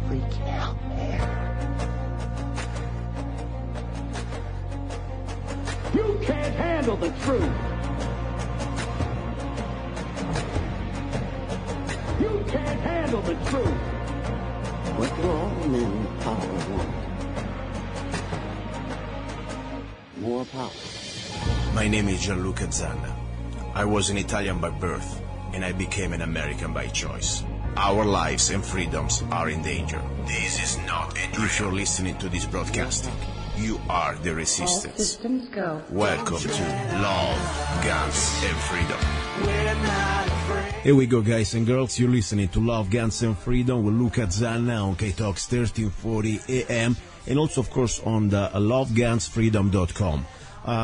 Freaking out, man. You can't handle the truth. You can't handle the truth. What do all men with power want? More power. My name is luca-zanna. I was an Italian by birth, and I became an American by choice. Our lives and freedoms are in danger. This is not a drill. If you're listening to this broadcasting, you are the resistance. All systems go. Welcome to Love, Guns, and Freedom. We're not afraid. Here we go, guys and girls. You're listening to Love, Guns, and Freedom with luca-zanna on KTOX 1340 AM, and also, of course, on the lovegunsfreedom.com.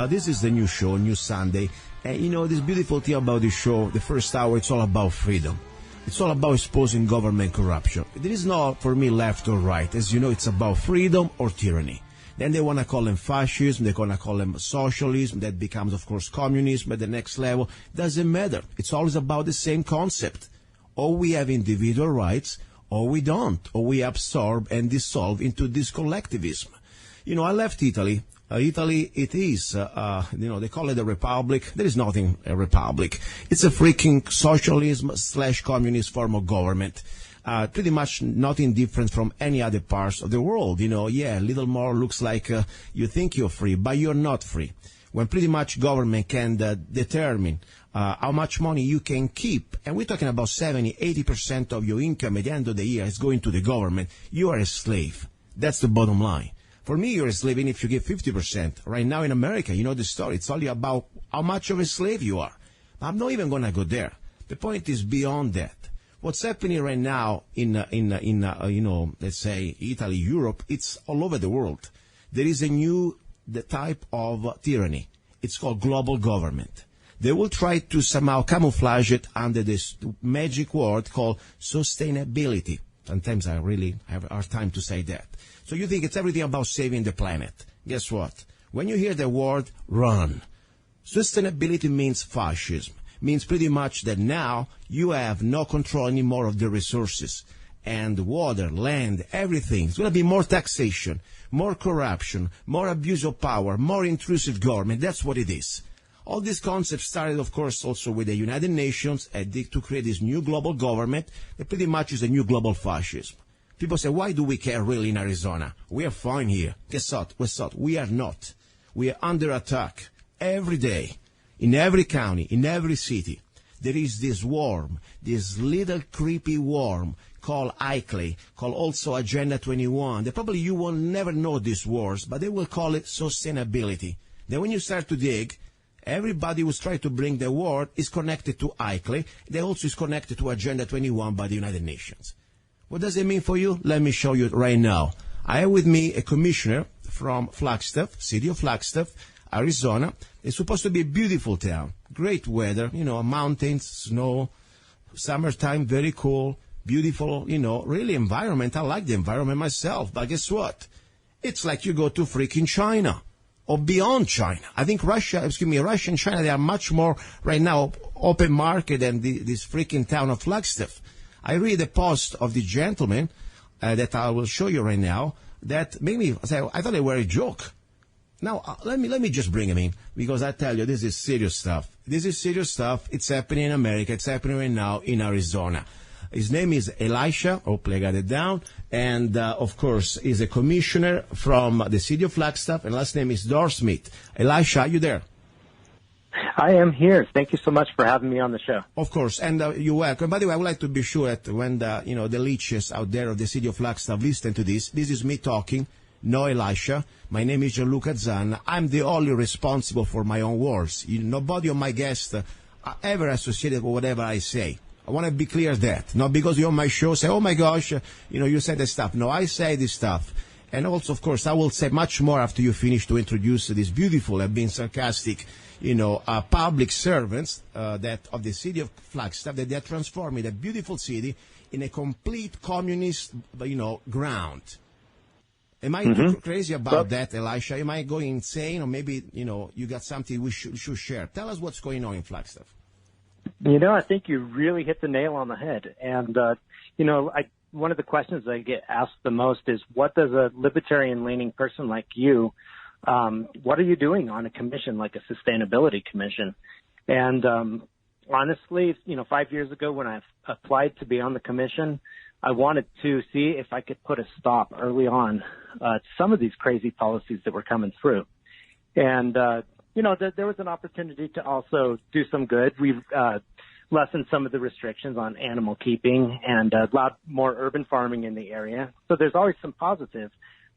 This is the new show, new Sunday. And, you know, this beautiful thing about this show, the first hour, it's all about freedom. It's all about exposing government corruption. There is no, for me, left or right. As you know, it's about freedom or tyranny. Then they want to call them fascism, they're going to call them socialism, that becomes, of course, communism at the next level. Doesn't matter. It's always about the same concept. Or we have individual rights, or we don't. Or we absorb and dissolve into this collectivism. You know, I left Italy. Italy, it is, you know, they call it a republic. There is nothing a republic. It's a freaking socialism / communist form of government. Pretty much nothing different from any other parts of the world. You know, yeah, a little more looks like you think you're free, but you're not free. When pretty much government can determine how much money you can keep, and we're talking about 70-80% of your income at the end of the year is going to the government, you are a slave. That's the bottom line. For me, you're a slave even if you give 50%. Right now in America, you know the story. It's only about how much of a slave you are. I'm not even going to go there. The point is beyond that. What's happening right now in you know, let's say Italy, Europe, it's all over the world. There is a new type of tyranny. It's called global government. They will try to somehow camouflage it under this magic word called sustainability. Sometimes I really have a hard time to say that. So you think it's everything about saving the planet. Guess what? When you hear the word, run. Sustainability means fascism. Means pretty much that now you have no control anymore of the resources. And water, land, everything. It's going to be more taxation, more corruption, more abuse of power, more intrusive government. That's what it is. All these concepts started, of course, also with the United Nations to create this new global government that pretty much is a new global fascism. People say, why do we care really in Arizona? We are fine here. Guess what? We are not. We are under attack every day, in every county, in every city. There is this worm, this little creepy worm called ICLE, called also Agenda 21. That probably you will never know these words, but they will call it sustainability. Then when you start to dig, everybody who's trying to bring the word is connected to ICLE. They also is connected to Agenda 21 by the United Nations. What does it mean for you? Let me show you right now. I have with me a commissioner from Flagstaff, city of Flagstaff, Arizona. It's supposed to be a beautiful town. Great weather, you know, mountains, snow, summertime, very cool, beautiful, you know, really environment. I like the environment myself. But guess what? It's like you go to freaking China or beyond China. I think Russia and China, they are much more right now open market than this freaking town of Flagstaff. I read a post of the gentleman that I will show you right now that made me say, I thought they were a joke. Now, let me just bring him in, because I tell you, this is serious stuff. This is serious stuff. It's happening in America. It's happening right now in Arizona. His name is Elisha. Hopefully I got it down. And, of course, he's a commissioner from the city of Flagstaff, and last name is Dorfsmith. Elisha, are you there? I am here. Thank you so much for having me on the show. Of course, and you're welcome. By the way, I would like to be sure that when the leeches out there of the city of Flagstaff listen to this is me talking, no Elisha. My name is luca-zanna. I'm the only responsible for my own words. Nobody of my guests ever associated with whatever I say. I want to be clear that. Not because you're on my show, say, oh my gosh, you said this stuff. No, I say this stuff. And also, of course, I will say much more after you finish to introduce this beautiful and being sarcastic, public servants that of the city of Flagstaff, that they are transforming the beautiful city in a complete communist, ground. Am I too crazy about that, Elisha? Am I going insane? Or maybe, you got something we should share. Tell us what's going on in Flagstaff. I think you really hit the nail on the head. And, one of the questions I get asked the most is, what does a libertarian-leaning person like you, what are you doing on a commission like a sustainability commission? And honestly, 5 years ago when I applied to be on the commission, I wanted to see if I could put a stop early on to some of these crazy policies that were coming through. And, there was an opportunity to also do some good. We've lessened some of the restrictions on animal keeping and allowed more urban farming in the area. So there's always some positive.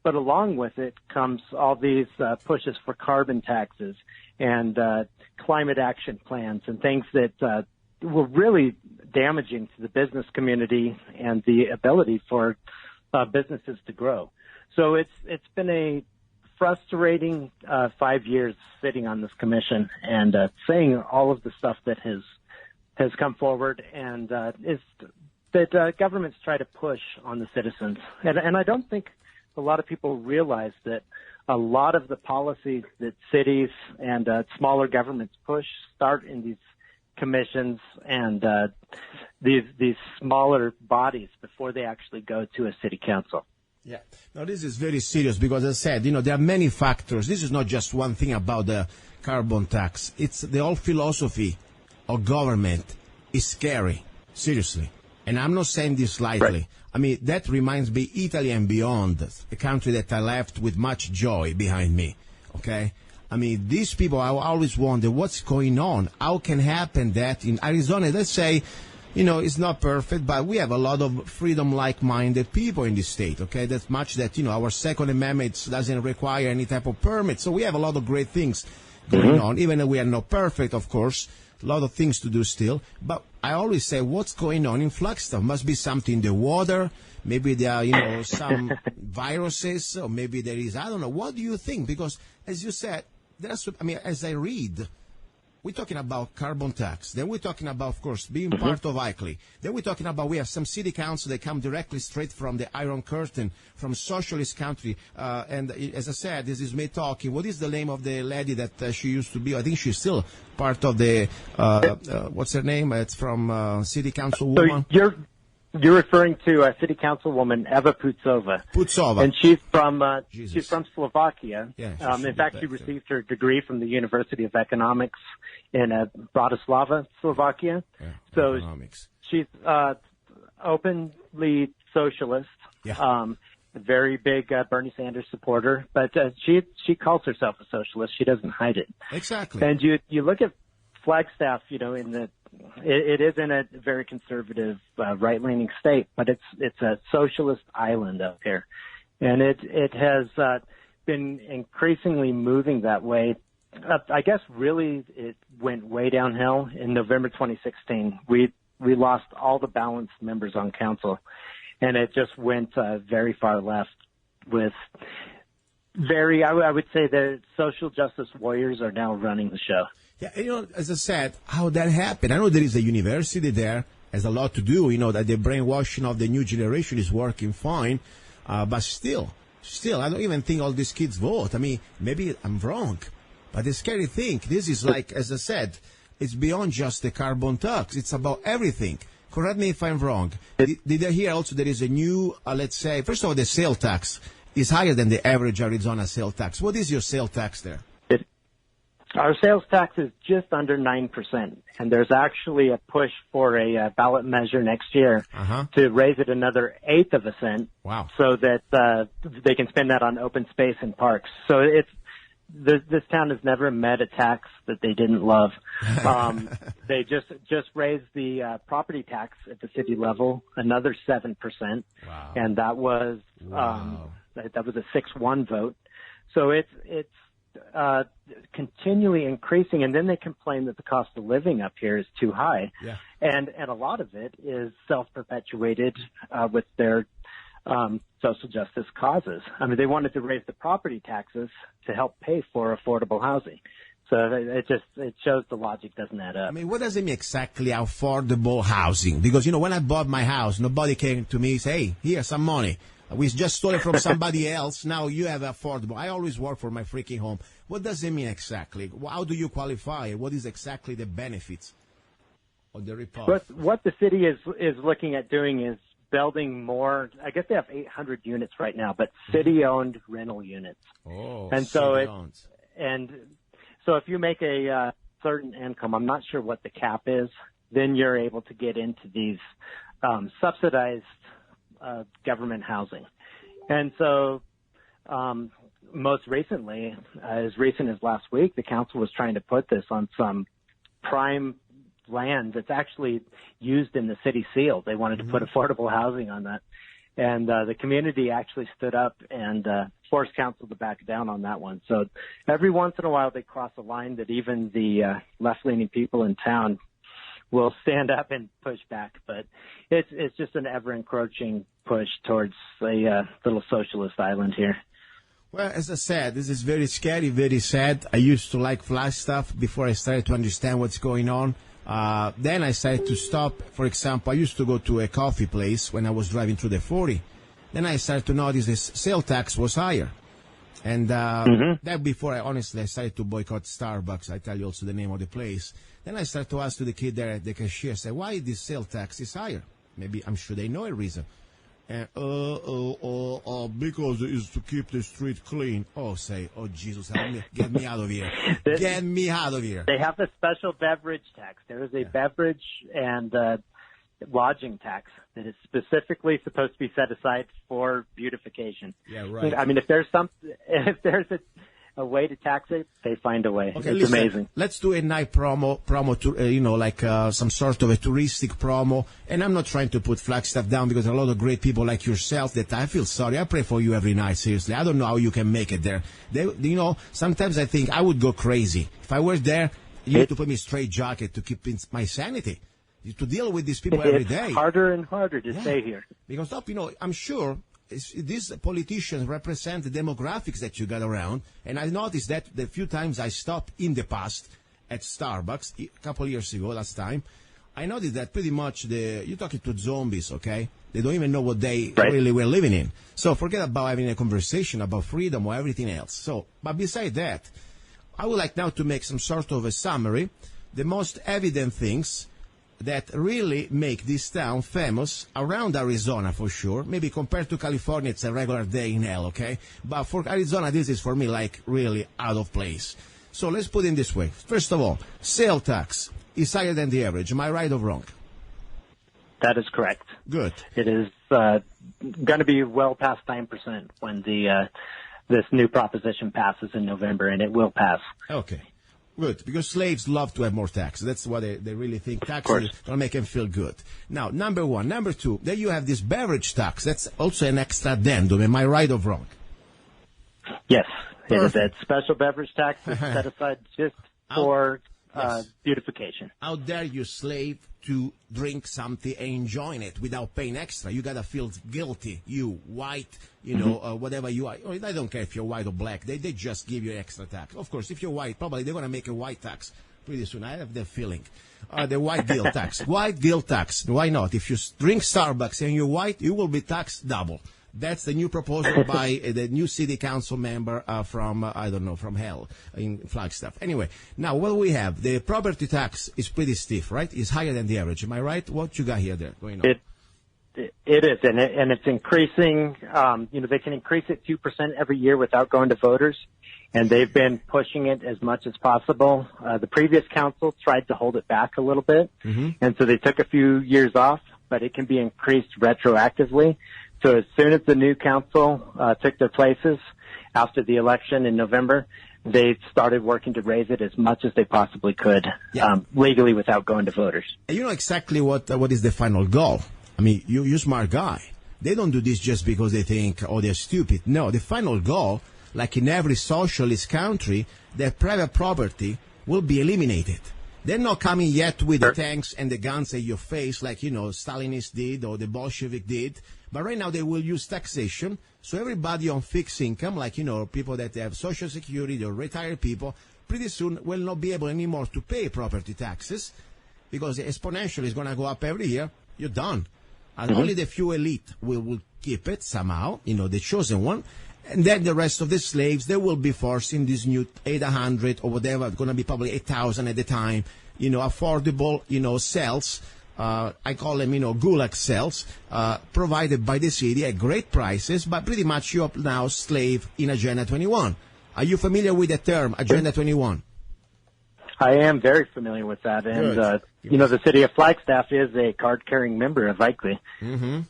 But along with it comes all these pushes for carbon taxes and climate action plans and things that were really damaging to the business community and the ability for businesses to grow. So it's been a frustrating 5 years sitting on this commission and saying all of the stuff that has come forward and is that governments try to push on the citizens. And I don't think a lot of people realize that a lot of the policies that cities and smaller governments push start in these commissions and these smaller bodies before they actually go to a city council. Yeah. Now, this is very serious because, as I said, there are many factors. This is not just one thing about the carbon tax. It's the whole philosophy of government is scary, seriously. And I'm not saying this lightly. Right. I mean, that reminds me Italy and beyond, a country that I left with much joy behind me, okay? I mean, these people, I always wonder what's going on. How can happen that in Arizona, let's say, it's not perfect, but we have a lot of freedom like-minded people in this state, okay? That's much that, our Second Amendment doesn't require any type of permit. So we have a lot of great things going on, even though we are not perfect, of course. A lot of things to do still. But I always say, what's going on in Flagstaff? Must be something in the water. Maybe there are, some viruses, or maybe there is, I don't know. What do you think? Because, as you said, as I read, we're talking about carbon tax. Then we're talking about, of course, being part of ICLEI. Then we're talking about we have some city council that come directly straight from the Iron Curtain, from socialist country. And as I said, this is me talking. What is the name of the lady that she used to be? I think she's still part of the, what's her name? It's from city council woman. So you're referring to City Councilwoman Eva Putsova. And she's from Slovakia. Yeah, in fact, she received her degree from the University of Economics in Bratislava, Slovakia. Yeah, so economics. She's openly socialist. Yeah. A very big Bernie Sanders supporter, but she calls herself a socialist. She doesn't hide it. Exactly. And you look at Flagstaff, it is in a very conservative, right-leaning state, but it's a socialist island up here, and it has been increasingly moving that way. I guess really it went way downhill in November 2016. We lost all the balanced members on council, and it just went very far left with I would say the social justice warriors are now running the show. Yeah, as I said, how that happened. I know there is a university there, has a lot to do, that the brainwashing of the new generation is working fine, but still, I don't even think all these kids vote. I mean, maybe I'm wrong, but the scary thing, this is like, as I said, it's beyond just the carbon tax. It's about everything. Correct me if I'm wrong. Did I hear also there is a new, let's say, first of all, the sale tax is higher than the average Arizona sale tax. What is your sale tax there? Our sales tax is just under 9%, and there's actually a push for a ballot measure next year to raise it another 1/8%. Wow! So that they can spend that on open space and parks. So this town has never met a tax that they didn't love. They just raised the property tax at the city level another 7%, wow. And that was a 6-1 vote. So it's continually increasing, and then they complain that the cost of living up here is too high. Yeah. And a lot of it is self-perpetuated with their social justice causes. I mean, they wanted to raise the property taxes to help pay for affordable housing. So it shows the logic doesn't add up. I mean, what does it mean exactly, affordable housing? Because, when I bought my house, nobody came to me and said, hey, here's some money. We just stole it from somebody else. Now you have affordable. I always work for my freaking home. What does it mean exactly? How do you qualify? What is exactly the benefits? Or the ripoff? But what the city is looking at doing is building more. I guess they have 800 units right now, but city-owned rental units. Oh, and so if you make a certain income, I'm not sure what the cap is, then you're able to get into these subsidized government housing. And so most recently, as recent as last week, the council was trying to put this on some prime land that's actually used in the city seal. They wanted to put affordable housing on that. And the community actually stood up and forced council to back down on that one. So every once in a while they cross a line that even the left-leaning people in town will stand up and push back. But it's just an ever-encroaching push towards a little socialist island here. Well, as I said, this is very scary, very sad. I used to like Flagstaff before I started to understand what's going on. Then I started to stop. For example, I used to go to a coffee place when I was driving through the 40. Then I started to notice this sale tax was higher. And that before I started to boycott Starbucks. I tell you also the name of the place. Then I started to ask to the kid there at the cashier, say, why this sale tax is higher? Maybe I'm sure they know a reason. Because it's to keep the street clean. Oh, Jesus, help me. Get me out of here. Get me out of here. They have a special beverage tax. There is a beverage and lodging tax that is specifically supposed to be set aside for beautification. Yeah, right. I mean, if there's a way to tax it, they find a way. Okay, it's listen, amazing. Let's do a night promo to, some sort of a touristic promo. And I'm not trying to put Flagstaff down because there are a lot of great people like yourself that I feel sorry. I pray for you every night, seriously. I don't know how you can make it there. Sometimes I think I would go crazy. If I were there, you need to put me a straight jacket to keep my sanity. To deal with these people every day. It's harder and harder to stay here. Because, I'm sure these politicians represent the demographics that you got around. And I noticed that the few times I stopped in the past at Starbucks, a couple of years ago, last time, I noticed that pretty much you're talking to zombies, okay? They don't even know what they really were living in. So forget about having a conversation about freedom or everything else. But besides that, I would like now to make some sort of a summary, the most evident things that really make this town famous around Arizona for sure. Maybe compared to California, it's a regular day in hell, okay? But for Arizona, this is for me like really out of place. So let's put it this way. First of all, sale tax is higher than the average. Am I right or wrong? That is correct. Good. It is going to be well past 9% when this new proposition passes in November, and it will pass. Okay. Good, because slaves love to have more tax. That's what they really think. Taxes don't make them feel good. Now, number one. Number two, then you have this beverage tax. That's also an extra addendum. Am I right or wrong? Yes. It is that special beverage tax is set aside just for beautification. How dare you, slave, to drink something and enjoying it without paying extra? You gotta feel guilty. You white, whatever you are. I don't care if you're white or black. They just give you extra tax. Of course, if you're white, probably they're gonna make a white tax pretty soon. I have the feeling. The white guilt tax. White guilt tax. Why not? If you drink Starbucks and you're white, you will be taxed double. That's the new proposal by the new city council member from hell in Flagstaff. Anyway, now what do we have? The property tax is pretty stiff, right? It's higher than the average. Am I right? What you got here there going on? It is, and it's increasing. They can increase it 2% every year without going to voters, and they've been pushing it as much as possible. The previous council tried to hold it back a little bit, and so they took a few years off, but it can be increased retroactively. So as soon as the new council took their places after the election in November, they started working to raise it as much as they possibly could legally without going to voters. You know exactly what is the final goal. I mean, you're smart guy. They don't do this just because they think, they're stupid. No, the final goal, like in every socialist country, that private property will be eliminated. They're not coming yet with the tanks and the guns at your face like, Stalinists did or the Bolshevik did. But right now they will use taxation. So everybody on fixed income, like, people that have Social Security or retired people, pretty soon will not be able anymore to pay property taxes because exponentially is going to go up every year. You're done. And only the few elite will keep it somehow, the chosen one. And then the rest of the slaves, they will be forced in this new 800 or whatever, going to be probably 8,000 at the time. affordable, cells. I call them, gulag cells, provided by the city at great prices, but pretty much you're now slave in Agenda 21. Are you familiar with the term Agenda 21? I am very familiar with that. And, the city of Flagstaff is a card-carrying member of ICLEI. Mm-hmm.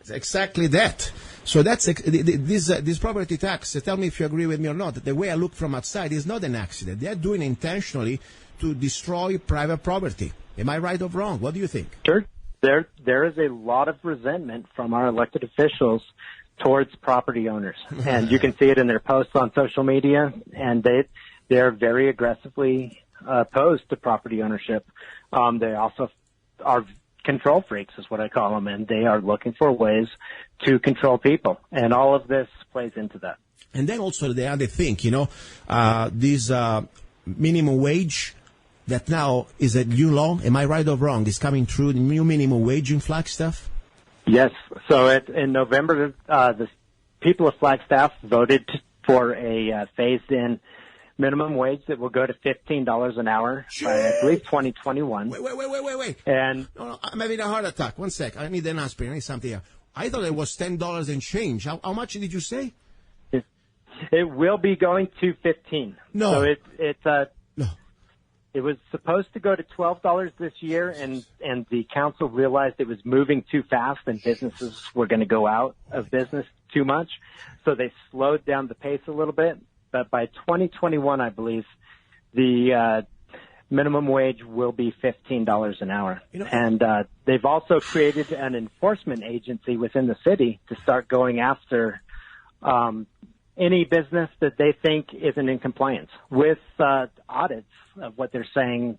It's exactly that. So that's this property tax. Tell me if you agree with me or not. The way I look from outside is not an accident. They're doing it intentionally to destroy private property. Am I right or wrong? What do you think? Sure. There is a lot of resentment from our elected officials towards property owners. And you can see it in their posts on social media, and they're very aggressively opposed to property ownership. They also are control freaks, is what I call them, and they are looking for ways to control people. And all of this plays into that. And then also the other thing, this minimum wage that now is a new law. Am I right or wrong? Is coming through the new minimum wage in Flagstaff? Yes. So in November, the people of Flagstaff voted for a phased-in minimum wage that will go to $15 an hour by, I believe, 2021. Wait. And no, I'm having a heart attack. One sec. I need an aspirin. I need something here. I thought it was $10 and change. How much did you say? It will be going to 15. No. So it's no. It was supposed to go to $12 this year, and the council realized it was moving too fast and businesses were going to go out of business too much. So they slowed down the pace a little bit. But by 2021, I believe, the minimum wage will be $15 an hour. And they've also created an enforcement agency within the city to start going after any business that they think isn't in compliance with audits of what they're saying,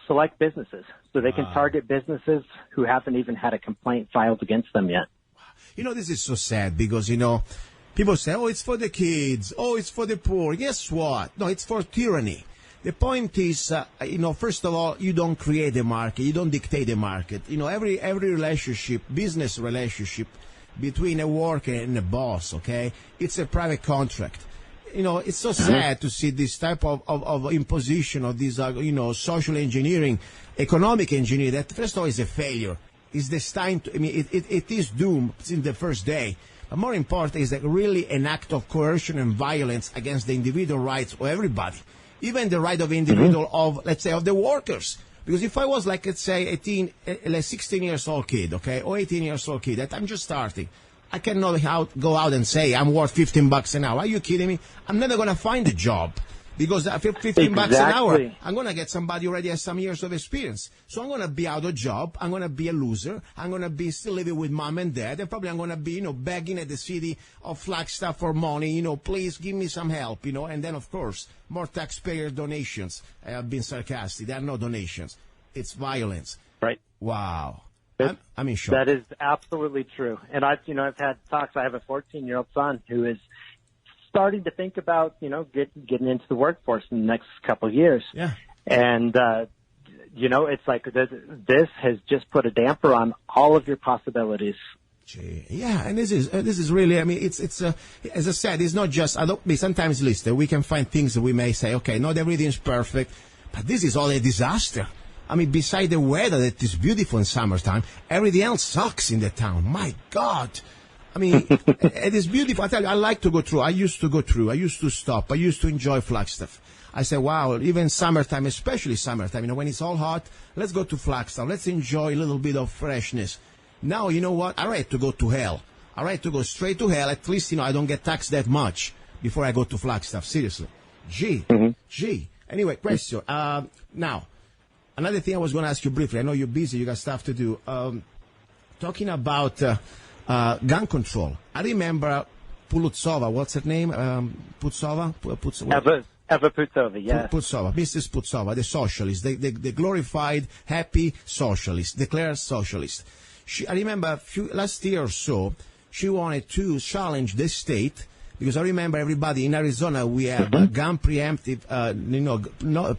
select businesses. So they can target businesses who haven't even had a complaint filed against them yet. This is so sad because, people say, oh, it's for the kids. Oh, it's for the poor. Guess what? No, it's for tyranny. The point is, first of all, you don't create the market. You don't dictate the market. Every relationship, business relationship between a worker and a boss, okay, it's a private contract. It's so sad to see this type of imposition of this, social engineering, economic engineering that, first of all, is a failure. It's destined to, it is doomed since the first day. But more important is that really an act of coercion and violence against the individual rights of everybody, even the right of individual of, let's say, of the workers. Because if I was like, let's say, 16 years old kid, okay, or 18 years old kid, that I'm just starting, I cannot go out and say I'm worth $15 an hour. Are you kidding me? I'm never going to find a job. Because $15 an hour, I'm going to get somebody who already has some years of experience. So I'm going to be out of job. I'm going to be a loser. I'm going to be still living with mom and dad. And probably I'm going to be, begging at the city of Flagstaff for money. Please give me some help, And then, of course, more taxpayer donations. I have been sarcastic. There are no donations. It's violence. Right. Wow. I'm in shock. That is absolutely true. And I've had talks. I have a 14-year-old son who is starting to think about, getting into the workforce in the next couple of years. Yeah. And, it's like this has just put a damper on all of your possibilities. Yeah, and this is really, it's as I said, it's not just, sometimes, listen, we can find things that we may say, okay, not everything is perfect, but this is all a disaster. Beside the weather that is beautiful in summertime, everything else sucks in the town. My God. It is beautiful. I tell you, I like to go through. I used to go through. I used to stop. I used to enjoy Flagstaff. I say, wow, even summertime, especially summertime, when it's all hot, let's go to Flagstaff. Let's enjoy a little bit of freshness. Now, you know what? I like to go to hell. I like to go straight to hell. At least, I don't get taxed that much before I go to Flagstaff. Seriously. Gee. Anyway, question. Now, another thing I was going to ask you briefly. I know you're busy. You got stuff to do. Talking about gun control. I remember Pulutsova. What's her name? Putsova? Eva Putsova, yeah. Putsova, Mrs. Putsova, the socialist, the glorified, happy socialist, declared socialist. I remember last year or so, she wanted to challenge the state, because I remember everybody in Arizona, we have gun preemptive,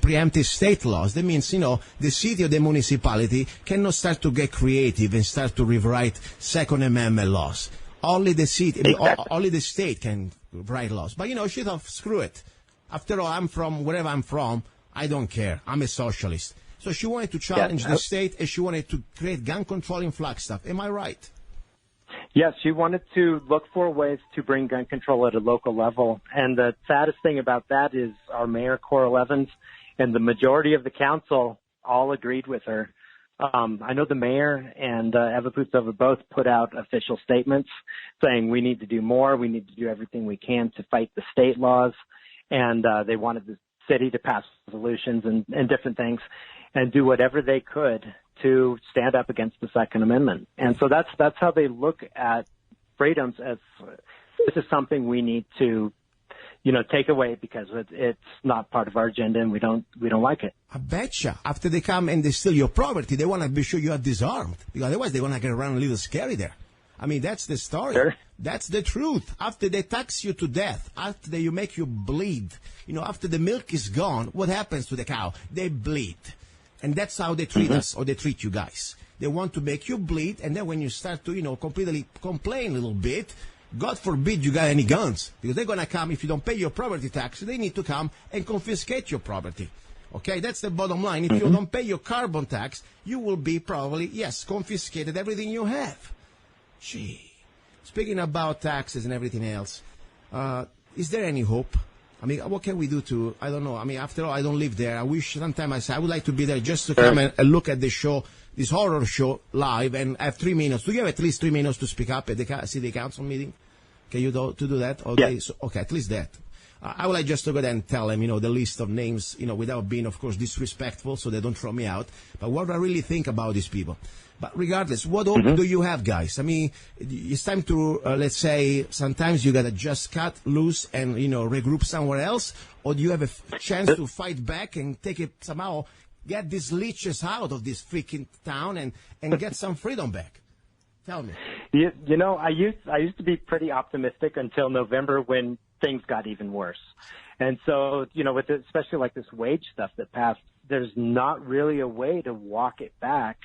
preemptive state laws. That means, the city or the municipality cannot start to get creative and start to rewrite Second Amendment laws. Only the city, only the state can write laws. But, she thought, screw it. After all, I'm from wherever I'm from. I don't care. I'm a socialist. So she wanted to challenge the state, and she wanted to create gun control in Flagstaff. Am I right? Yes, she wanted to look for ways to bring gun control at a local level. And the saddest thing about that is our mayor, Coral Evans, and the majority of the council all agreed with her. I know the mayor and Eva Putsova both put out official statements saying we need to do more, we need to do everything we can to fight the state laws, and they wanted the city to pass resolutions and different things and do whatever they could to stand up against the Second Amendment. And so that's how they look at freedoms, as this is something we need to take away because it's not part of our agenda and we don't like it. I betcha. After they come and they steal your property, they want to be sure you are disarmed, because otherwise they're going to get around a little scary there. I mean, that's the story. Sure. That's the truth. After they tax you to death, after you make you bleed, after the milk is gone, what happens to the cow? They bleed. And that's how they treat us, or they treat you guys. They want to make you bleed, and then when you start to, completely complain a little bit, God forbid you got any guns, because they're going to come, if you don't pay your property tax, they need to come and confiscate your property. Okay, that's the bottom line. If you don't pay your carbon tax, you will be probably, confiscated everything you have. Gee. Speaking about taxes and everything else, is there any hope? I mean, what can we do I don't know. I mean, after all, I don't live there. I wish sometimes I would like to be there just to come and look at the show, this horror show live, and have 3 minutes. Do you have at least 3 minutes to speak up at the city council meeting? Can you to do that? Okay, yes. Okay, at least that. I would like just to go there and tell them, the list of names, without being, of course, disrespectful, so they don't throw me out. But what do I really think about these people? But regardless, what hope do you have, guys? I mean, it's time to, let's say, sometimes you got to just cut loose and, regroup somewhere else, or do you have a chance to fight back and take it somehow, get these leeches out of this freaking town and get some freedom back? Tell me. I used to be pretty optimistic until November when things got even worse. And so, with especially like this wage stuff that passed, there's not really a way to walk it back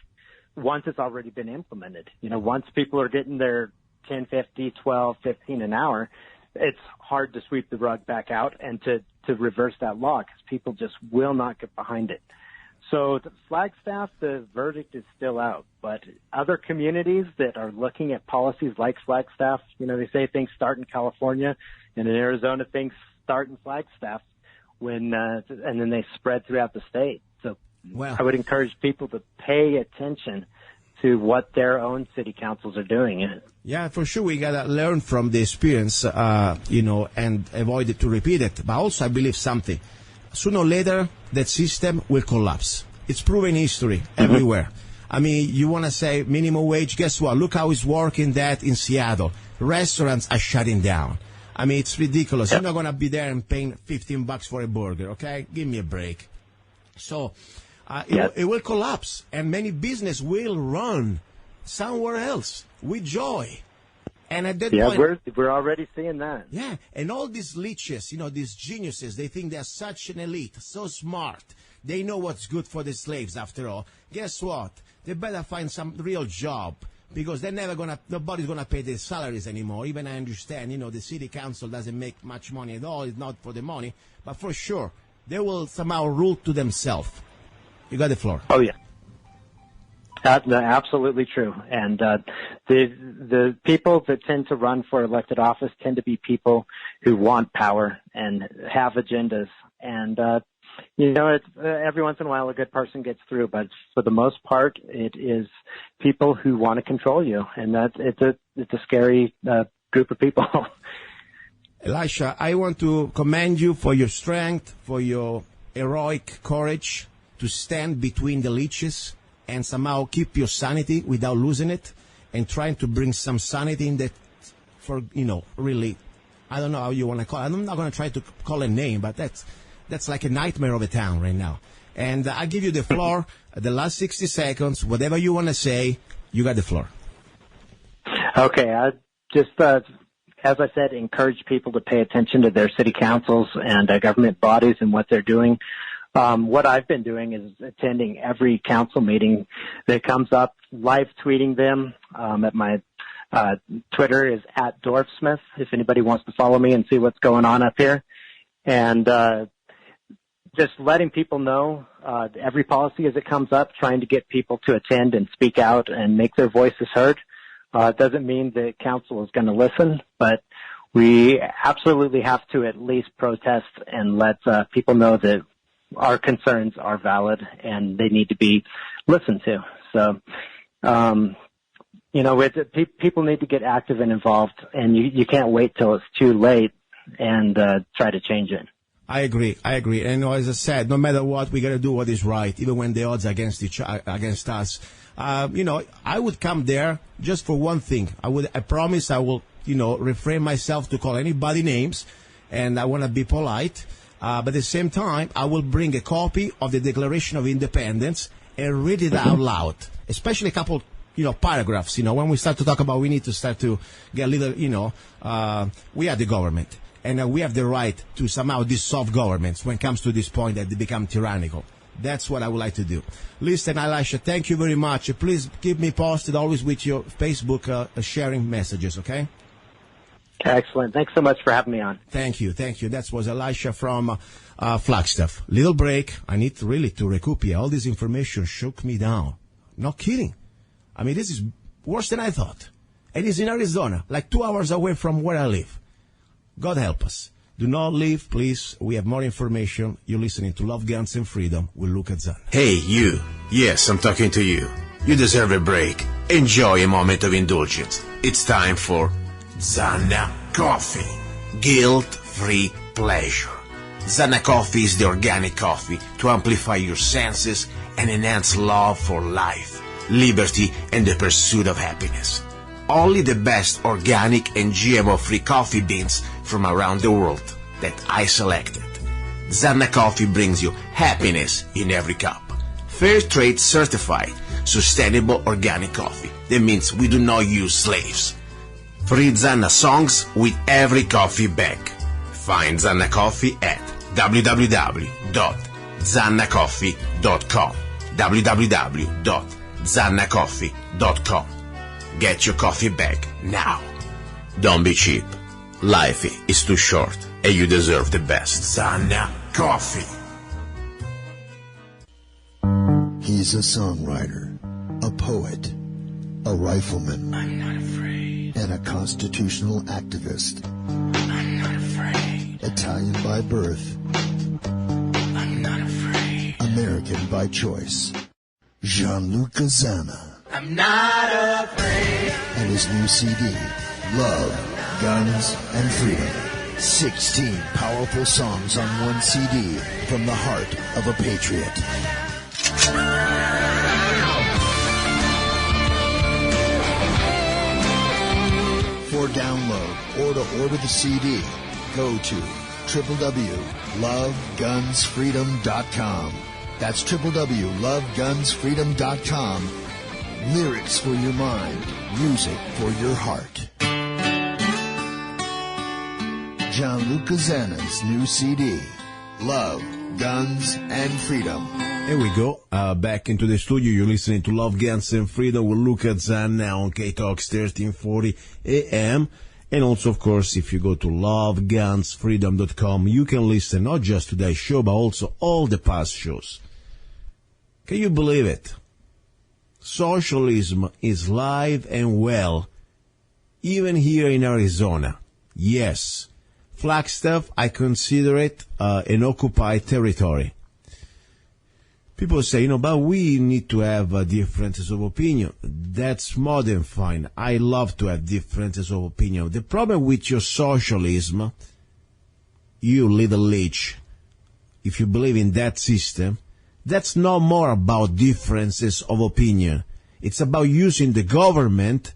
once it's already been implemented. Once people are getting their 10, 50, 12, 15 an hour, it's hard to sweep the rug back out and to reverse that law because people just will not get behind it. So the Flagstaff, the verdict is still out, but other communities that are looking at policies like Flagstaff, they say things start in California, and in Arizona things start in Flagstaff and then they spread throughout the state. So I would encourage people to pay attention to what their own city councils are doing. Yeah, for sure. We got to learn from the experience, and avoid it to repeat it. But also I believe something. Sooner or later, that system will collapse. It's proven history everywhere. I mean, you want to say minimum wage? Guess what? Look how it's working that in Seattle. Restaurants are shutting down. I mean, it's ridiculous. You're not going to be there and paying $15 for a burger, okay? Give me a break. So it will collapse, and many business will run somewhere else with joy. And at that point, we're already seeing that. Yeah, and all these leeches, these geniuses, they think they're such an elite, so smart. They know what's good for the slaves, after all. Guess what? They better find some real job, because they're nobody's gonna pay their salaries anymore. Even I understand, the city council doesn't make much money at all. It's not for the money, but for sure, they will somehow rule to themselves. You got the floor. Oh, yeah. That's absolutely true. And the people that tend to run for elected office tend to be people who want power and have agendas. And, it's, every once in a while a good person gets through, but for the most part, it is people who want to control you. And it's a scary group of people. Elisha, I want to commend you for your strength, for your heroic courage to stand between the leeches and somehow keep your sanity without losing it, and trying to bring some sanity in that for, really, I don't know how you want to call it. I'm not going to try to call a name, but that's like a nightmare of a town right now. And I give you the floor, the last 60 seconds, whatever you want to say, you got the floor. Okay, I just, as I said, encourage people to pay attention to their city councils and government bodies and what they're doing. What I've been doing is attending every council meeting that comes up, live tweeting them. At my Twitter is @Dorfsmith, if anybody wants to follow me and see what's going on up here. And just letting people know every policy as it comes up, trying to get people to attend and speak out and make their voices heard. Doesn't mean the council is going to listen, but we absolutely have to at least protest and let people know that our concerns are valid and they need to be listened to. So, people need to get active and involved, and you can't wait till it's too late and try to change it. I agree. And as I said, no matter what, we got to do what is right, even when the odds are against us. I would come there just for one thing. I promise I will, refrain myself to call anybody names, and I want to be polite. But at the same time, I will bring a copy of the Declaration of Independence and read it out loud, especially a couple, paragraphs. When we start to talk about, we need to start to get a little, we are the government, and we have the right to somehow dissolve governments when it comes to this point that they become tyrannical. That's what I would like to do. Listen, Elisha, thank you very much. Please keep me posted always with your Facebook sharing messages, okay? Excellent. Thanks so much for having me on. Thank you. That was Elisha from Flagstaff. Little break. I need really to recoup here. All this information shook me down. Not kidding. I mean, this is worse than I thought. And it's in Arizona, like 2 hours away from where I live. God help us. Do not leave, please. We have more information. You're listening to Love, Guns, and Freedom with luca-zanna. Hey, you. Yes, I'm talking to you. You deserve a break. Enjoy a moment of indulgence. It's time for Zanna Coffee. Guilt-free pleasure. Zanna Coffee is the organic coffee to amplify your senses and enhance love for life, liberty, and the pursuit of happiness. Only the best organic and GMO-free coffee beans from around the world that I selected. Zanna Coffee brings you happiness in every cup. Fair trade certified, sustainable organic coffee. That means we do not use slaves. Free Zanna songs with every coffee bag. Find Zanna Coffee at www.zannacoffee.com. www.zannacoffee.com. Get your coffee bag now. Don't be cheap. Life is too short, and you deserve the best. Zanna Coffee. He's a songwriter, a poet, a rifleman. I'm not afraid. And a constitutional activist. I'm not afraid. Italian by birth. I'm not afraid. American by choice. Gianluca Zanna. I'm not afraid. And his new CD, Love, Guns, and Freedom. 16 powerful songs on one CD from the heart of a patriot. For download or to order the CD, go to www.lovegunsfreedom.com. That's www.lovegunsfreedom.com. Lyrics for your mind, music for your heart. Gianluca Zanna's new CD, Love, Guns, and Freedom. Here we go. Back into the studio. You're listening to Love, Guns, and Freedom with luca-zanna on KTOX 1340 AM. And also, of course, if you go to lovegunsfreedom.com, you can listen not just to today's show, but also all the past shows. Can you believe it? Socialism is live and well, even here in Arizona. Yes, Flagstaff, I consider it an occupied territory. People say, but we need to have differences of opinion. That's more than fine. I love to have differences of opinion. The problem with your socialism, you little leech, if you believe in that system, that's no more about differences of opinion. It's about using the government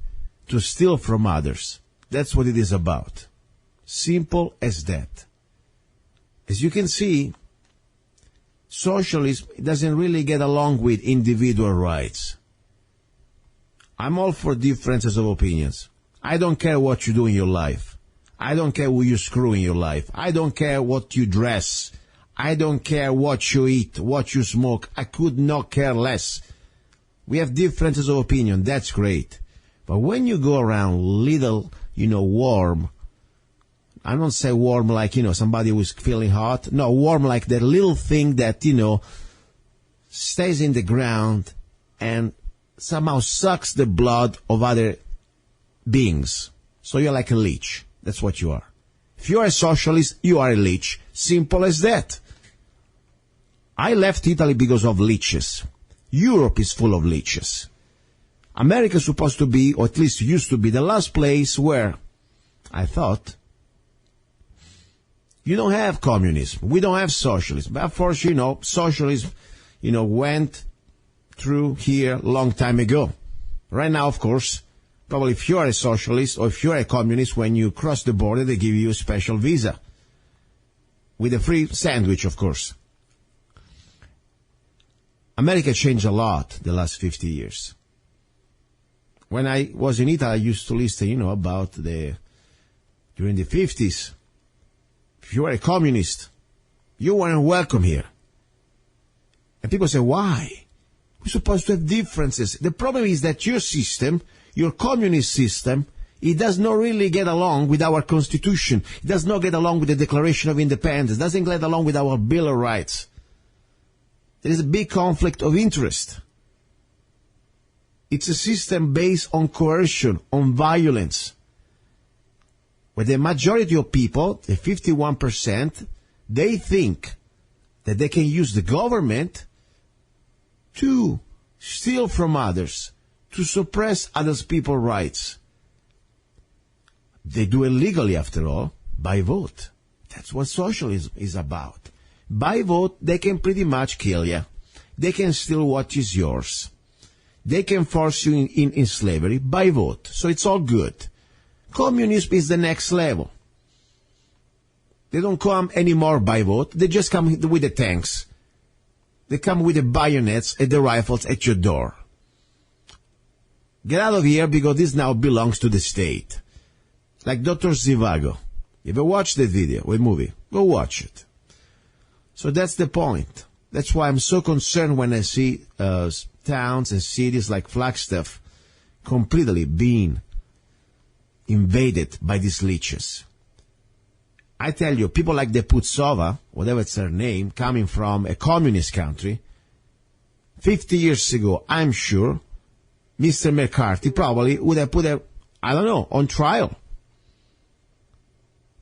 to steal from others. That's what it is about. Simple as that. As you can see, socialism doesn't really get along with individual rights. I'm all for differences of opinions. I don't care what you do in your life. I don't care who you screw in your life. I don't care what you dress. I don't care what you eat, what you smoke. I could not care less. We have differences of opinion. That's great. But when you go around little, warm, I don't say warm like, somebody who's feeling hot. No, warm like that little thing that, stays in the ground and somehow sucks the blood of other beings. So you're like a leech. That's what you are. If you are a socialist, you are a leech. Simple as that. I left Italy because of leeches. Europe is full of leeches. America is supposed to be, or at least used to be, the last place where I thought you don't have communism. We don't have socialism. But of course, socialism, went through here a long time ago. Right now, of course, probably if you are a socialist or if you are a communist, when you cross the border, they give you a special visa. With a free sandwich, of course. America changed a lot the last 50 years. When I was in Italy, I used to listen, about during the 50s. If you were a communist, you weren't welcome here. And people say, why? We're supposed to have differences. The problem is that your system, your communist system, it does not really get along with our Constitution. It does not get along with the Declaration of Independence. It doesn't get along with our Bill of Rights. There is a big conflict of interest. It's a system based on coercion, on violence, where the majority of people, the 51%, they think that they can use the government to steal from others, to suppress others' people's rights. They do it legally, after all, by vote. That's what socialism is about. By vote, they can pretty much kill you. They can steal what is yours. They can force you in slavery by vote. So it's all good. Communism is the next level. They don't come anymore by vote. They just come with the tanks. They come with the bayonets and the rifles at your door. Get out of here because this now belongs to the state. Like Dr. Zhivago. If you watch that video or movie, go watch it. So that's the point. That's why I'm so concerned when I see towns and cities like Flagstaff completely being invaded by these leeches. I tell you, people like the Putsova, whatever it's their name, coming from a communist country, 50 years ago, I'm sure, Mr. McCarthy probably would have put on trial.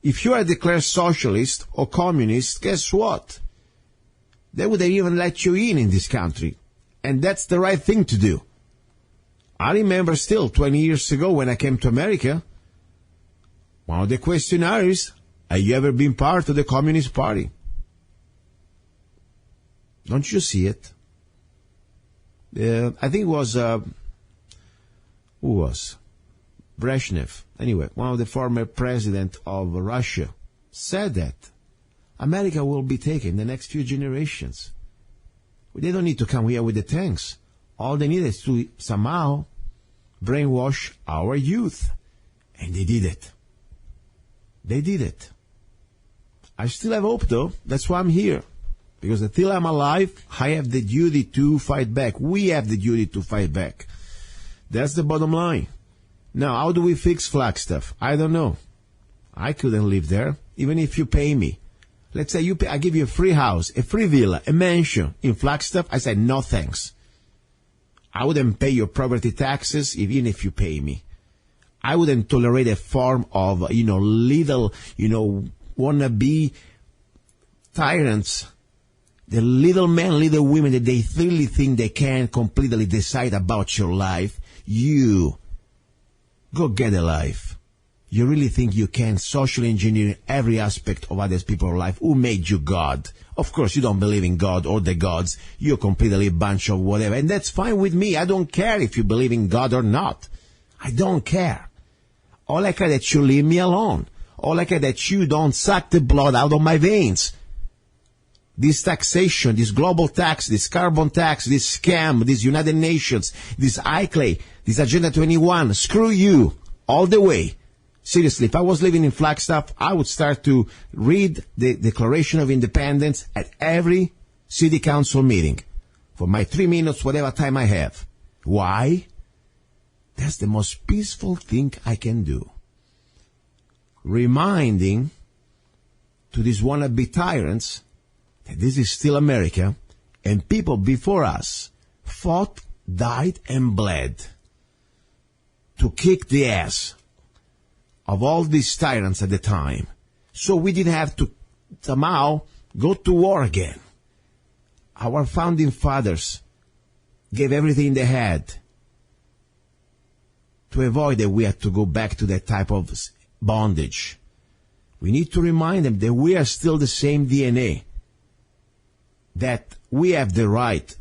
If you are declared socialist or communist, guess what? They would have even let you in this country. And that's the right thing to do. I remember still 20 years ago when I came to America, one of the questionnaires, have you ever been part of the Communist Party? Don't you see it? I think it was, who was? Brezhnev. Anyway, one of the former president of Russia said that America will be taken in the next few generations. They don't need to come here with the tanks. All they need is to somehow brainwash our youth. And they did it. They did it. I still have hope, though. That's why I'm here. Because until I'm alive, I have the duty to fight back. We have the duty to fight back. That's the bottom line. Now, how do we fix Flagstaff? I don't know. I couldn't live there, even if you pay me. Let's say I give you a free house, a free villa, a mansion in Flagstaff. I said, no thanks. I wouldn't pay your property taxes even if you pay me. I wouldn't tolerate a form of, little, wannabe tyrants. The little men, little women that they really think they can completely decide about your life. You, go get a life. You really think you can socially engineer every aspect of other people's life? Who made you God? Of course, you don't believe in God or the gods. You're completely a bunch of whatever. And that's fine with me. I don't care if you believe in God or not. I don't care. All I care that you leave me alone. All I care that you don't suck the blood out of my veins. This taxation, this global tax, this carbon tax, this scam, this United Nations, this ICLAY, this Agenda 21, screw you all the way. Seriously, if I was living in Flagstaff, I would start to read the Declaration of Independence at every city council meeting for my 3 minutes, whatever time I have. Why? That's the most peaceful thing I can do. Reminding to these wannabe tyrants that this is still America, and people before us fought, died, and bled to kick the ass of all these tyrants at the time, so we didn't have to somehow go to war again. Our founding fathers gave everything they had to avoid that we had to go back to that type of bondage. We need to remind them that we are still the same DNA, that we have the right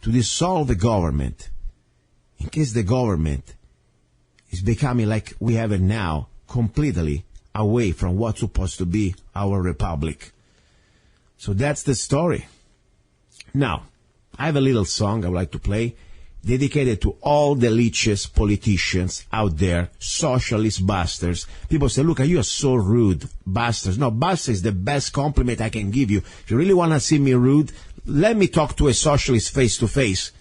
to dissolve the government in case the government is becoming like we have it now, completely away from what's supposed to be our republic. So that's the story. Now, I have a little song I would like to play dedicated to all the leeches politicians out there, socialist bastards. People say, look, you are so rude, bastards. No, bastard is the best compliment I can give you. If you really want to see me rude, let me talk to a socialist face to face.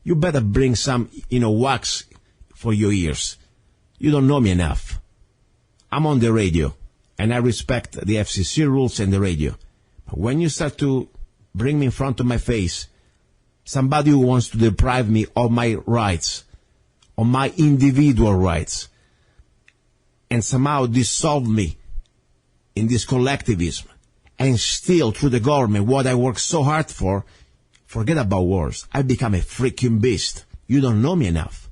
You better bring some, wax for your ears. You don't know me enough. I'm on the radio, and I respect the FCC rules and the radio. But when you start to bring me in front of my face, somebody who wants to deprive me of my rights, of my individual rights, and somehow dissolve me in this collectivism, and steal through the government what I worked so hard for, forget about wars. I become a freaking beast. You don't know me enough.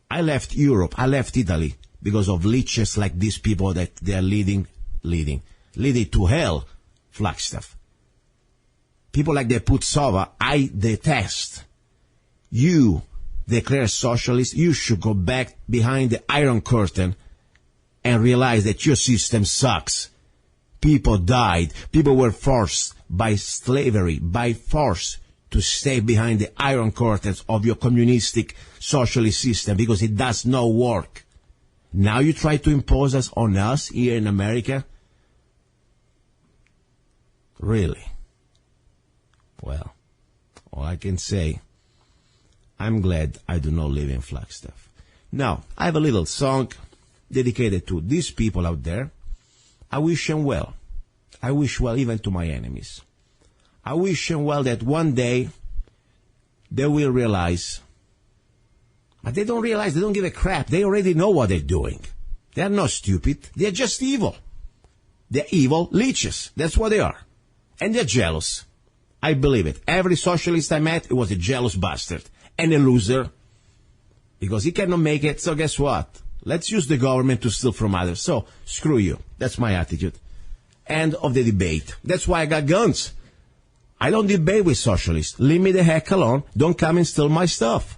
I left Europe, I left Italy because of leeches like these people that they are leading to hell, Flagstaff. People like the Putsova, I detest. You declare socialist, you should go back behind the Iron Curtain and realize that your system sucks. People died. People were forced by slavery, by force, to stay behind the Iron Curtains of your communistic socialist system because it does not work. Now you try to impose us on us here in America? Really? Well, all I can say, I'm glad I do not live in Flagstaff. Now, I have a little song dedicated to these people out there. I wish them well. I wish well even to my enemies. I wish them well that one day they will realize, but they don't realize, they don't give a crap. They already know what they're doing. They're not stupid. They're just evil. They're evil leeches. That's what they are. And they're jealous. I believe it. Every socialist I met, it was a jealous bastard and a loser because he cannot make it. So guess what? Let's use the government to steal from others. So screw you. That's my attitude. End of the debate. That's why I got guns. I don't debate with socialists. Leave me the heck alone. Don't come and steal my stuff.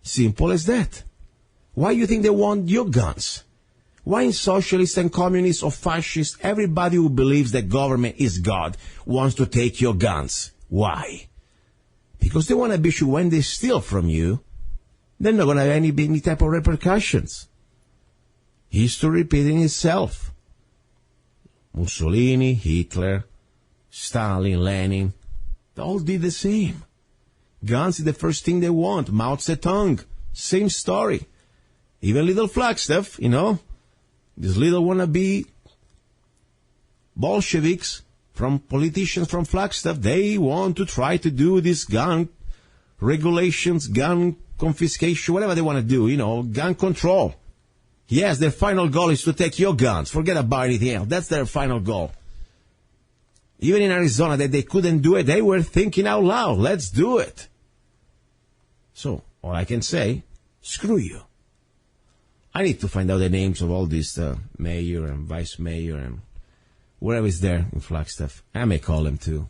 Simple as that. Why do you think they want your guns? Why in socialists and communists or fascists, everybody who believes that government is God wants to take your guns? Why? Because they want to be sure when they steal from you, they're not going to have any type of repercussions. History repeating itself. Mussolini, Hitler, Stalin, Lenin, they all did the same. Guns is the first thing they want. Mao Zedong, same story. Even little Flagstaff, these little wannabe Bolsheviks from politicians from Flagstaff, they want to try to do this gun regulations, gun confiscation, whatever they want to do, gun control. Yes, their final goal is to take your guns. Forget about anything else. That's their final goal. Even in Arizona, that they couldn't do it, they were thinking out loud. Let's do it. So, all I can say, screw you. I need to find out the names of all these mayor and vice mayor and whatever is there in Flagstaff. I may call them too.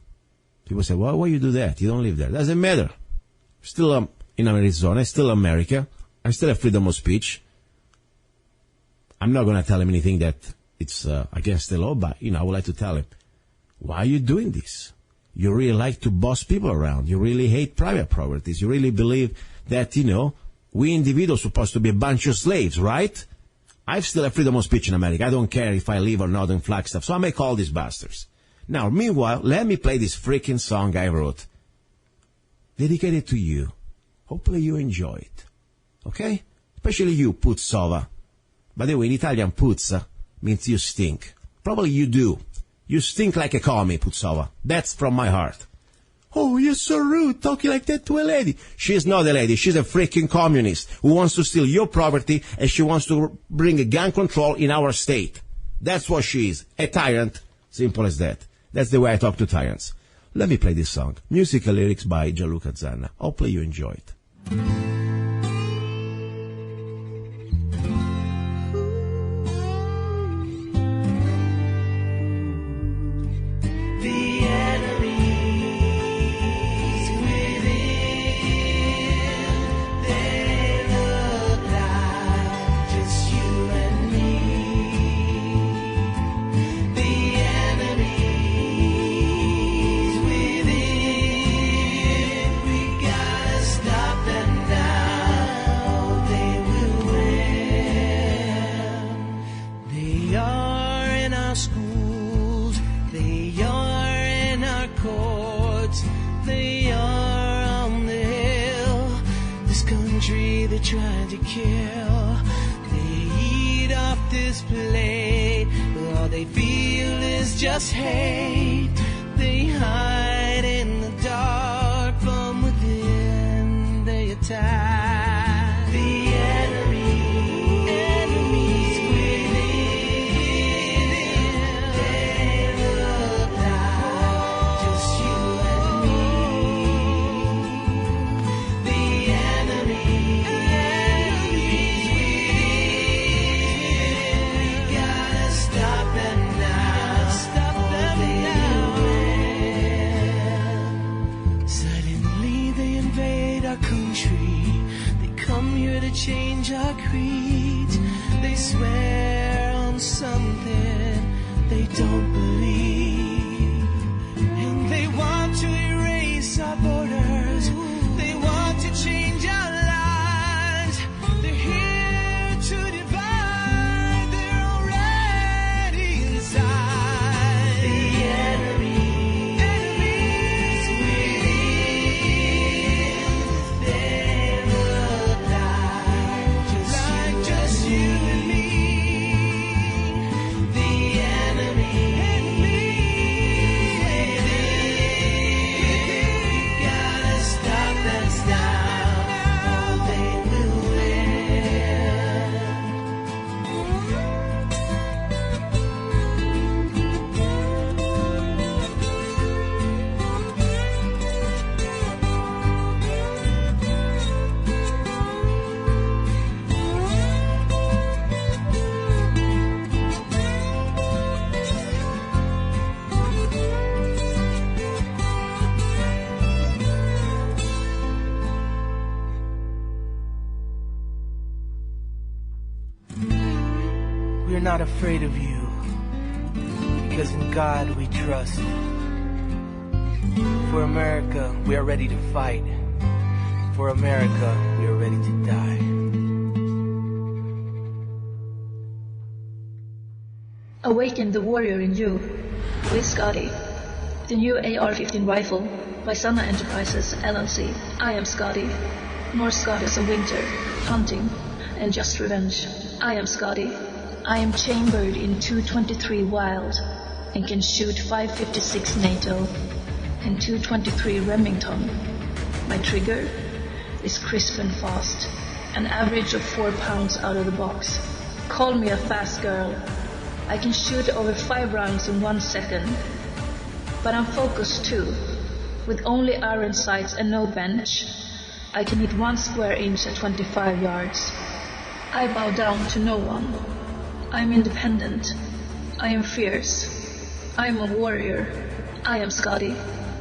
People say, well, why you do that? You don't live there. Doesn't matter. Still in Arizona, still America. I still have freedom of speech. I'm not going to tell him anything that it's against the law, but, I would like to tell him, why are you doing this? You really like to boss people around. You really hate private properties. You really believe that, we individuals are supposed to be a bunch of slaves, right? I still have freedom of speech in America. I don't care if I live or not in Flagstaff, so I may call these bastards. Now, meanwhile, let me play this freaking song I wrote. Dedicated to you. Hopefully you enjoy it. Okay? Especially you, Putsova. By the way, in Italian, puzza means you stink. Probably you do. You stink like a commie, Putsova. That's from my heart. Oh, you're so rude, talking like that to a lady. She's not a lady. She's a freaking communist who wants to steal your property, and she wants to bring a gun control in our state. That's what she is. A tyrant. Simple as that. That's the way I talk to tyrants. Let me play this song. Musical lyrics by luca-zanna. Hopefully you enjoy it. Trying to kill, they eat off this plate, but all they feel is just hate. They hide in the dark, from within they attack. The enemies within, they look like just you and me. The enemies change our creed. They swear on something they don't believe, and they want to erase our borders. They want to change our lives. They're here to divide. They're already inside. The enemies within, they look like just you and me. The enemies within, we gotta stop them now, or they will win. We're not afraid of you, because in God we trust. For America, we are ready to fight. For America, we are ready to die. Awaken the warrior in you with Scotty. The new AR-15 rifle by Zanna Enterprises, LLC. I am Scotty. North Scottish of winter, hunting, and just revenge. I am Scotty. I am chambered in 223 Wylde and can shoot 556 NATO and 223 Remington. My trigger is crisp and fast, an average of 4 pounds out of the box. Call me a fast girl. I can shoot over 5 rounds in 1 second. But I'm focused too. With only iron sights and no bench, I can hit 1 square inch at 25 yards. I bow down to no one. I am independent. I am fierce. I am a warrior. I am Scotty.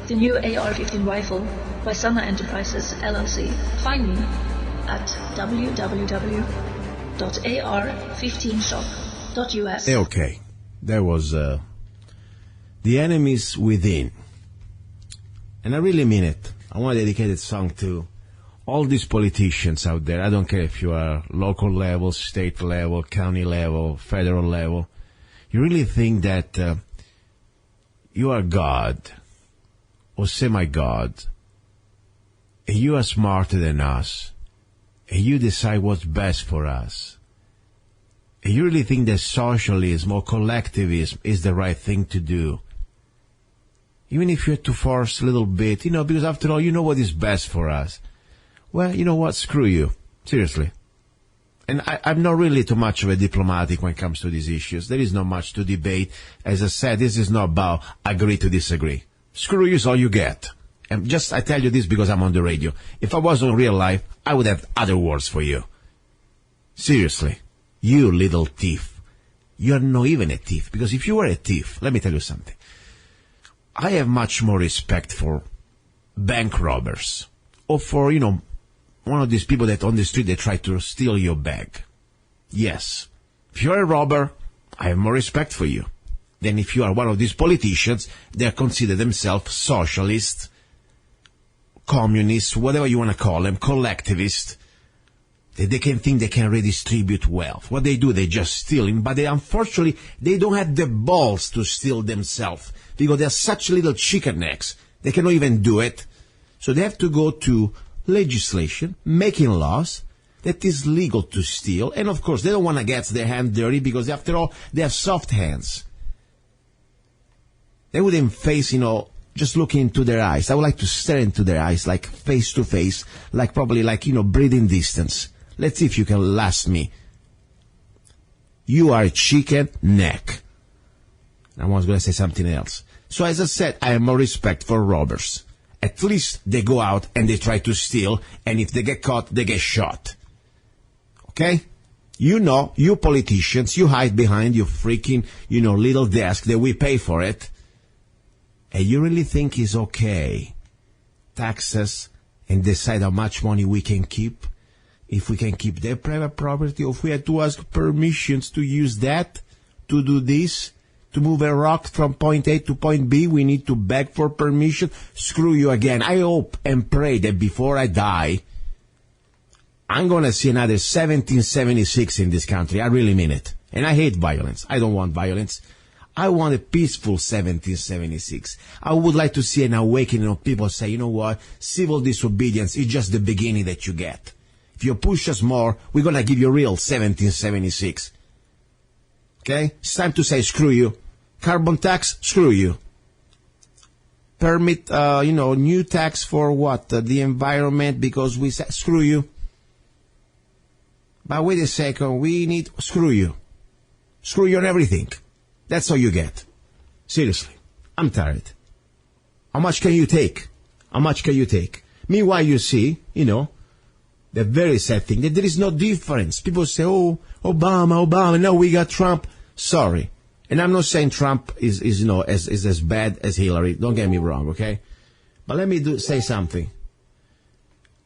The new AR-15 rifle by Zanna Enterprises, LLC. Find me at www.ar15shop.us. Okay, there was The Enemies Within. And I really mean it. I want to dedicate this song to all these politicians out there. I don't care if you are local level, state level, county level, federal level. You really think that you are God or semi-God, and you are smarter than us, and you decide what's best for us, You really think that socialism or collectivism is the right thing to do? Even if you have to force a little bit, because after all, you know what is best for us. Well, you know what? Screw you. Seriously. And I'm not really too much of a diplomatic when it comes to these issues. There is not much to debate. As I said, this is not about agree to disagree. Screw you is all you get. And I tell you this because I'm on the radio. If I was in real life, I would have other words for you. Seriously. You little thief. You're not even a thief. Because if you were a thief, let me tell you something. I have much more respect for bank robbers. Or for, one of these people that on the street, they try to steal your bag. Yes. If you're a robber, I have more respect for you than if you are one of these politicians that consider themselves socialists, communists, whatever you want to call them, collectivists. They can think they can redistribute wealth. What they do, they just stealing, but unfortunately, they don't have the balls to steal themselves because they're such little chicken necks. They cannot even do it. So they have to go to legislation, making laws that is legal to steal. And of course, they don't want to get their hand dirty because after all, they have soft hands. They wouldn't face, just looking into their eyes. I would like to stare into their eyes, like face to face, probably breathing distance. Let's see if you can last me. You are a chicken neck. I was going to say something else. So as I said, I have more respect for robbers. At least they go out and they try to steal, and if they get caught, they get shot. Okay? You politicians, you hide behind your freaking, little desk that we pay for it. And you really think it's okay? Taxes and decide how much money we can keep? If we can keep their private property, or if we had to ask permissions to use that, to do this, to move a rock from point A to point B, we need to beg for permission. Screw you again. I hope and pray that before I die, I'm going to see another 1776 in this country. I really mean it. And I hate violence. I don't want violence. I want a peaceful 1776. I would like to see an awakening of people say, you know what, civil disobedience is just the beginning that you get. If you push us more, we're going to give you real 1776. Okay? It's time to say screw you. Carbon tax, screw you. Permit, new tax for what? The environment, because we said screw you. But wait a second, we need, screw you. Screw you on everything. That's all you get. Seriously. I'm tired. How much can you take? How much can you take? Meanwhile, you see, the very sad thing, that there is no difference. People say, oh, Obama, now we got Trump. Sorry. And I'm not saying Trump is as bad as Hillary. Don't get me wrong, okay? But let me say something.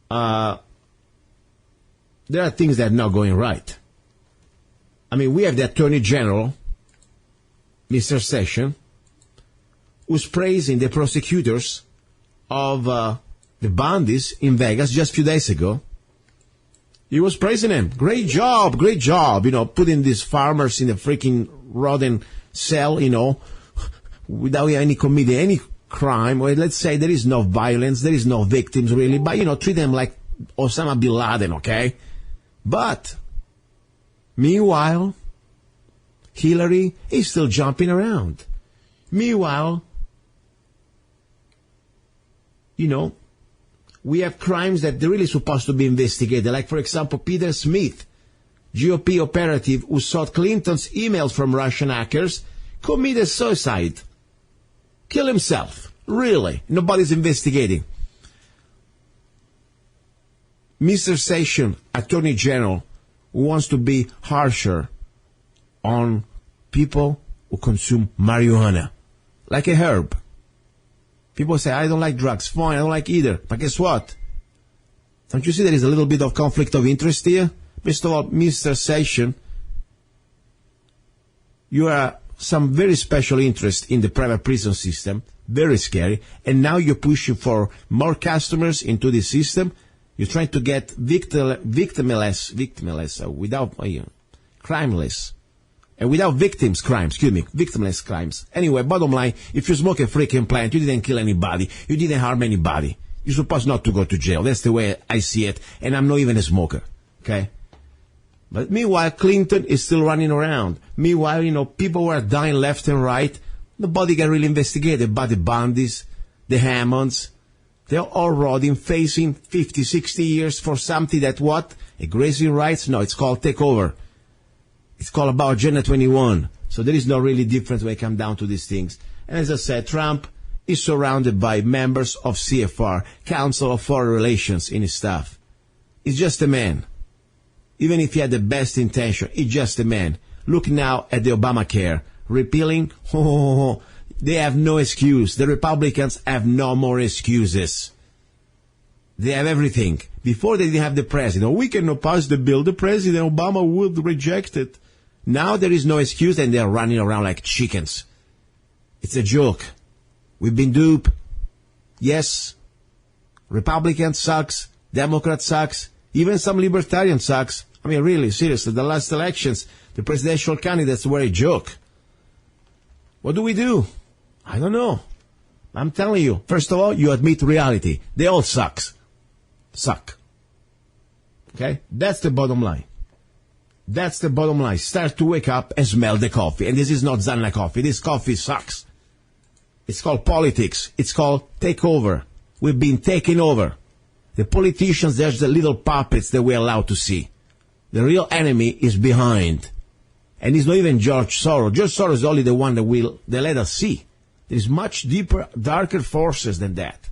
There are things that are not going right. I mean, we have the Attorney General, Mr. Sessions, who's praising the prosecutors of the bandits in Vegas just a few days ago. He was praising them. Great job. Putting these farmers in a freaking rotten cell, without any committing any crime. Or let's say there is no violence, there is no victims really, but, treat them like Osama bin Laden, okay? But, meanwhile, Hillary is still jumping around. Meanwhile, we have crimes that they're really supposed to be investigated. Like, for example, Peter Smith, GOP operative who sought Clinton's emails from Russian hackers, committed suicide. Kill himself. Really. Nobody's investigating. Mr. Sessions, Attorney General, who wants to be harsher on people who consume marijuana, like a herb. People say, I don't like drugs. Fine, I don't like either. But guess what? Don't you see there is a little bit of conflict of interest here? First of all, Mr. Sessions, you are some very special interest in the private prison system, very scary, and now you're pushing for more customers into the system. You're trying to get victimless, without crimeless. And without victimless crimes. Anyway, bottom line, if you smoke a freaking plant, you didn't kill anybody, you didn't harm anybody. You're supposed not to go to jail. That's the way I see it. And I'm not even a smoker. Okay? But meanwhile, Clinton is still running around. Meanwhile, people were dying left and right. Nobody can really investigate about the Bundys, the Hammonds. They're all rotting, facing 50, 60 years for something that what? A grazing rights? No, it's called takeover. It's called about Agenda 21. So there is no really difference when it comes down to these things. And as I said, Trump is surrounded by members of CFR, Council of Foreign Relations, in his staff. He's just a man. Even if he had the best intention, he's just a man. Look now at the Obamacare. Repealing, they have no excuse. The Republicans have no more excuses. They have everything. Before they didn't have the president. We cannot pass the bill. The president, Obama, would reject it. Now there is no excuse and they're running around like chickens. It's a joke. We've been duped. Yes. Republican sucks. Democrat sucks. Even some libertarian sucks. I mean, really, seriously, the last elections, the presidential candidates were a joke. What do? I don't know. I'm telling you. First of all, you admit reality. They all suck. Okay? That's the bottom line. That's the bottom line. Start to wake up and smell the coffee. And this is not Zanna coffee. This coffee sucks. It's called politics. It's called takeover. We've been taken over. The politicians, there's the little puppets that we're allowed to see. The real enemy is behind. And it's not even George Soros. George Soros is only the one that let us see. There's much deeper, darker forces than that.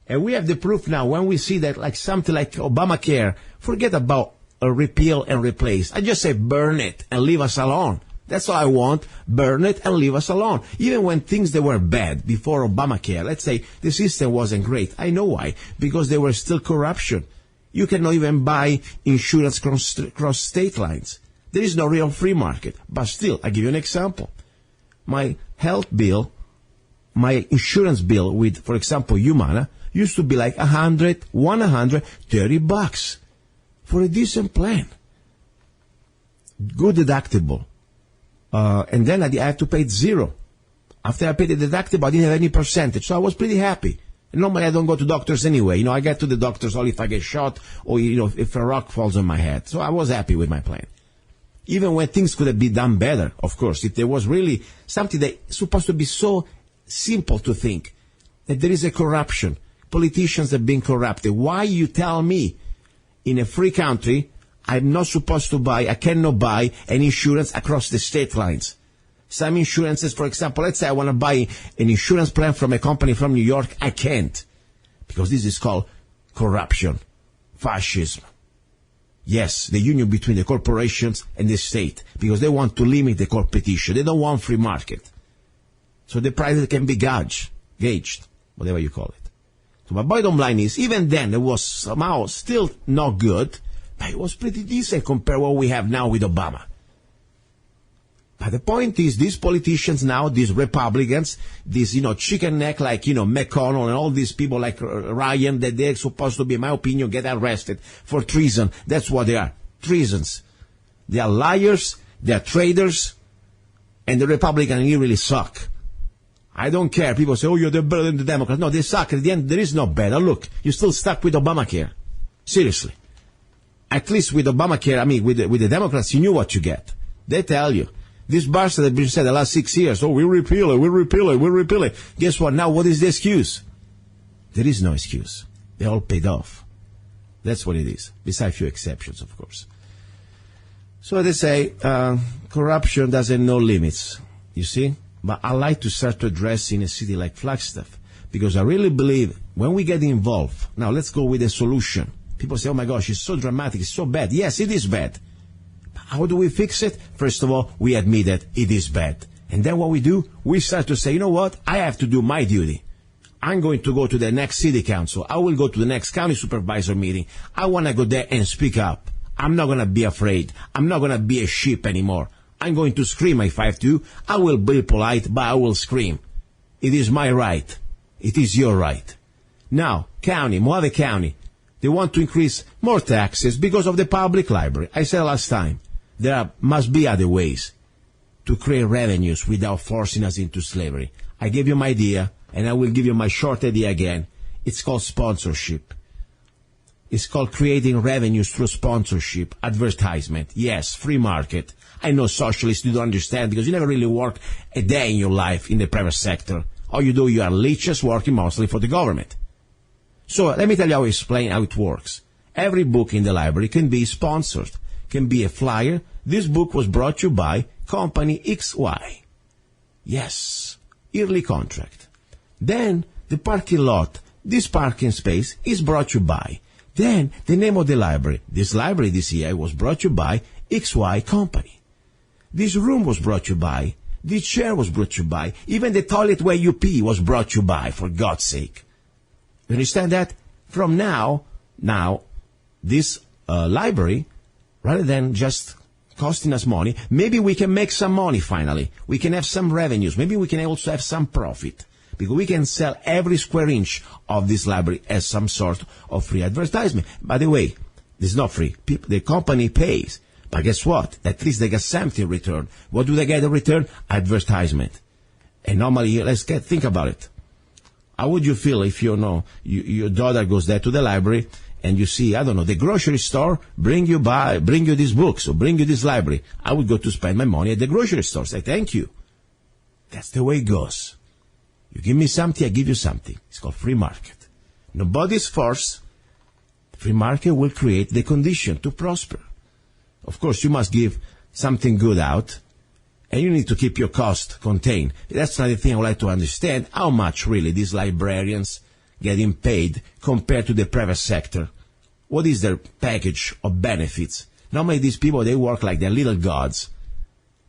And we have the proof now when we see that like something like Obamacare, forget about a repeal and replace. I just say burn it and leave us alone. That's all I want. Burn it and leave us alone. Even when things that were bad before Obamacare, let's say the system wasn't great. I know why. Because there was still corruption. You cannot even buy insurance cross state lines. There is no real free market. But still, I give you an example. My health bill, my insurance bill with, for example, Humana, used to be like $130 for a decent plan. Good deductible. And then I had to pay $0. After I paid the deductible, I didn't have any percentage. So I was pretty happy. And normally I don't go to doctors anyway. I get to the doctors only if I get shot or, if a rock falls on my head. So I was happy with my plan. Even when things could have been done better, of course, if there was really something that's supposed to be so simple to think, that there is a corruption. Politicians have been corrupted. Why you tell me in a free country I'm not supposed to buy, I cannot buy an insurance across the state lines? Some insurances, for example, let's say I want to buy an insurance plan from a company from New York, I can't. Because this is called corruption, fascism. Yes, the union between the corporations and the state, because they want to limit the competition. They don't want free market. So the prices can be gauged, whatever you call it. So my bottom line is, even then, it was somehow still not good, but it was pretty decent compared to what we have now with Obama. But the point is, these politicians now, these Republicans, these, chicken neck like, McConnell and all these people like Ryan, that they're supposed to be, in my opinion, get arrested for treason. That's what they are. Treasons. They are liars, they are traitors, and the Republicans really suck. I don't care. People say, you're better than the Democrats. No, they suck. At the end, there is no better. Look, you're still stuck with Obamacare. Seriously. At least with Obamacare, with the Democrats, you knew what you get. They tell you. This bars that have been said the last 6 years, we'll repeal it. Guess what? Now, what is the excuse? There is no excuse. They all paid off. That's what it is. Besides a few exceptions, of course. So they say, corruption doesn't know limits. You see? But I like to start to address in a city like Flagstaff, because I really believe when we get involved, now let's go with a solution. People say, oh my gosh, it's so dramatic, it's so bad. Yes, it is bad. How do we fix it? First of all, we admit that it is bad. And then what we do, we start to say, you know what? I have to do my duty. I'm going to go to the next city council. I will go to the next county supervisor meeting. I want to go there and speak up. I'm not going to be afraid. I'm not going to be a sheep anymore. I'm going to scream if I have to. I will be polite, but I will scream. It is my right. It is your right. Now, Mojave County, they want to increase more taxes because of the public library. I said last time, there must be other ways to create revenues without forcing us into slavery. I gave you my idea, and I will give you my short idea again. It's called sponsorship. It's called creating revenues through sponsorship, advertisement. Yes, free market. I know socialists, you don't understand because you never really work a day in your life in the private sector. All you do, you are leeches working mostly for the government. So let me tell you how I explain how it works. Every book in the library can be sponsored, can be a flyer. This book was brought to you by Company XY. Yes, yearly contract. Then the parking lot, this parking space is brought to you by. Then the name of the library. This library this year was brought to you by XY Company. This room was brought to you by. This chair was brought to you by. Even the toilet where you pee was brought to you by, for God's sake. You understand that? From now, this library, rather than just costing us money, maybe we can make some money finally. We can have some revenues. Maybe we can also have some profit. Because we can sell every square inch of this library as some sort of free advertisement. By the way, this is not free. The company pays. But guess what? At least they get something in return. What do they get in return? Advertisement. And normally, think about it. How would you feel if your daughter goes there to the library and you see, I don't know, the grocery store bring you these books or bring you this library? I would go to spend my money at the grocery store. Say thank you. That's the way it goes. You give me something, I give you something. It's called free market. Nobody's forced. Free market will create the condition to prosper. Of course, you must give something good out, and you need to keep your cost contained. That's another thing I would like to understand, how much really these librarians getting paid compared to the private sector. What is their package of benefits? Normally these people, they work like they're little gods.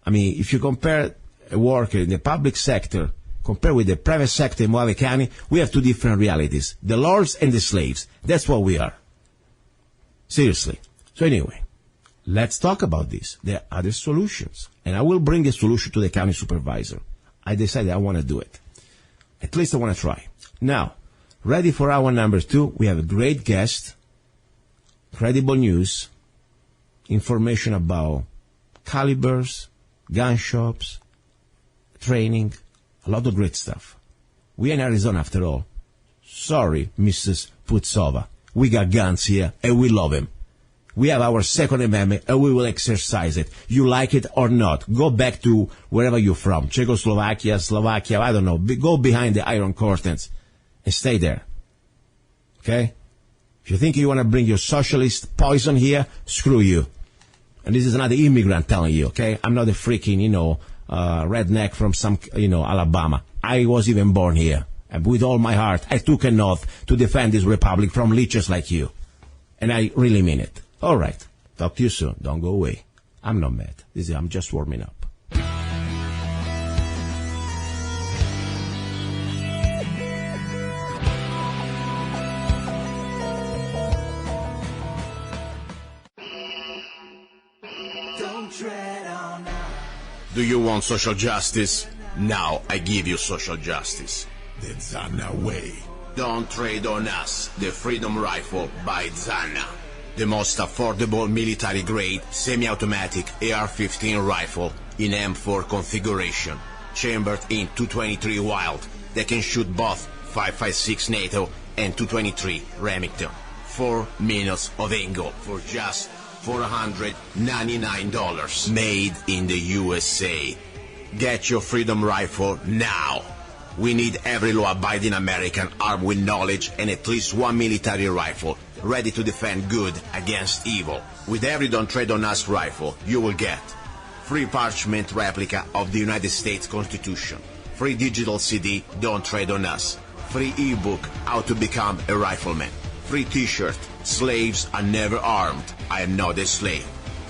I mean, if you compare a worker in the public sector compared with the private sector in Wylde County, we have two different realities. The lords and the slaves. That's what we are. Seriously. So anyway, let's talk about this. There are other solutions. And I will bring a solution to the county supervisor. I decided I want to do it. At least I want to try. Now, ready for hour number 2. We have a great guest, credible news, information about calibers, gun shops, training, a lot of great stuff. We're in Arizona after all. Sorry, Mrs. Putsova. We got guns here and we love them. We have our Second Amendment and we will exercise it. You like it or not. Go back to wherever you're from. Czechoslovakia, Slovakia, I don't know. Go behind the iron curtains and stay there. Okay? If you think you want to bring your socialist poison here, screw you. And this is another immigrant telling you, okay? I'm not a freaking, redneck from some, Alabama. I was even born here. And with all my heart, I took an oath to defend this republic from leeches like you. And I really mean it. All right. Talk to you soon. Don't go away. I'm not mad. I'm just warming up. Do you want social justice? Now I give you social justice. The Zanna way. Don't trade on us. The Freedom Rifle by Zanna. The most affordable military-grade semi-automatic AR-15 rifle in M4 configuration. Chambered in 223 Wylde that can shoot both 5.56 NATO and 223 Remington. 4 minutes of angle for just $499. Made in the USA. Get your Freedom Rifle now. We need every law-abiding American armed with knowledge and at least one military rifle ready to defend good against evil. With every Don't Trade on Us rifle, you will get free parchment replica of the United States Constitution, free digital CD Don't Trade on Us, free ebook How to Become a Rifleman, free t-shirt Slaves Are Never Armed, I Am Not a Slave,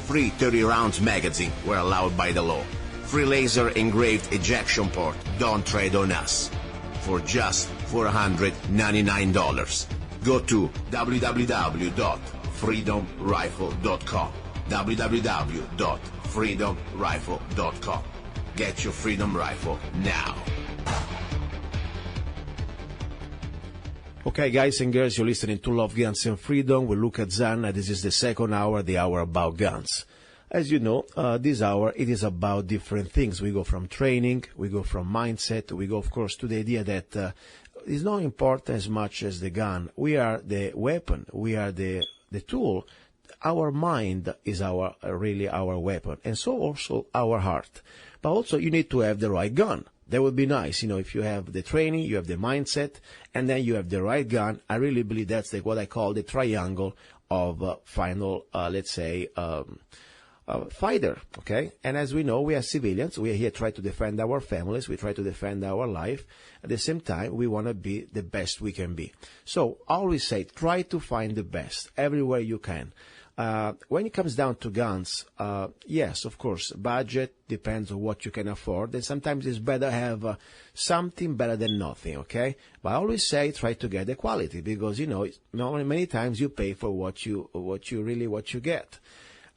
free 30-round magazine where allowed by the law, free laser engraved ejection port Don't Trade on Us for just $499. Go to www.freedomrifle.com www.freedomrifle.com. Get your Freedom Rifle now. Okay, guys and girls, you're listening to Love, Guns and Freedom with luca-zanna. This is the second hour, the hour about guns. As you know, this hour, it is about different things. We go from training, we go from mindset, we go, of course, to the idea that it's not important as much as the gun. We are the weapon. We are the tool. Our mind is really our weapon, and so also our heart. But also you need to have the right gun. That would be nice, if you have the training, you have the mindset, and then you have the right gun. I really believe that's what I call the triangle of final, let's say, fighter, okay? And as we know, we are civilians. We are here to try to defend our families. We try to defend our life. At the same time, we want to be the best we can be. So I always say, try to find the best everywhere you can. When it comes down to guns, yes, of course, budget depends on what you can afford, and sometimes it's better have something better than nothing, okay? But I always say try to get the quality, because many times you pay for what you get.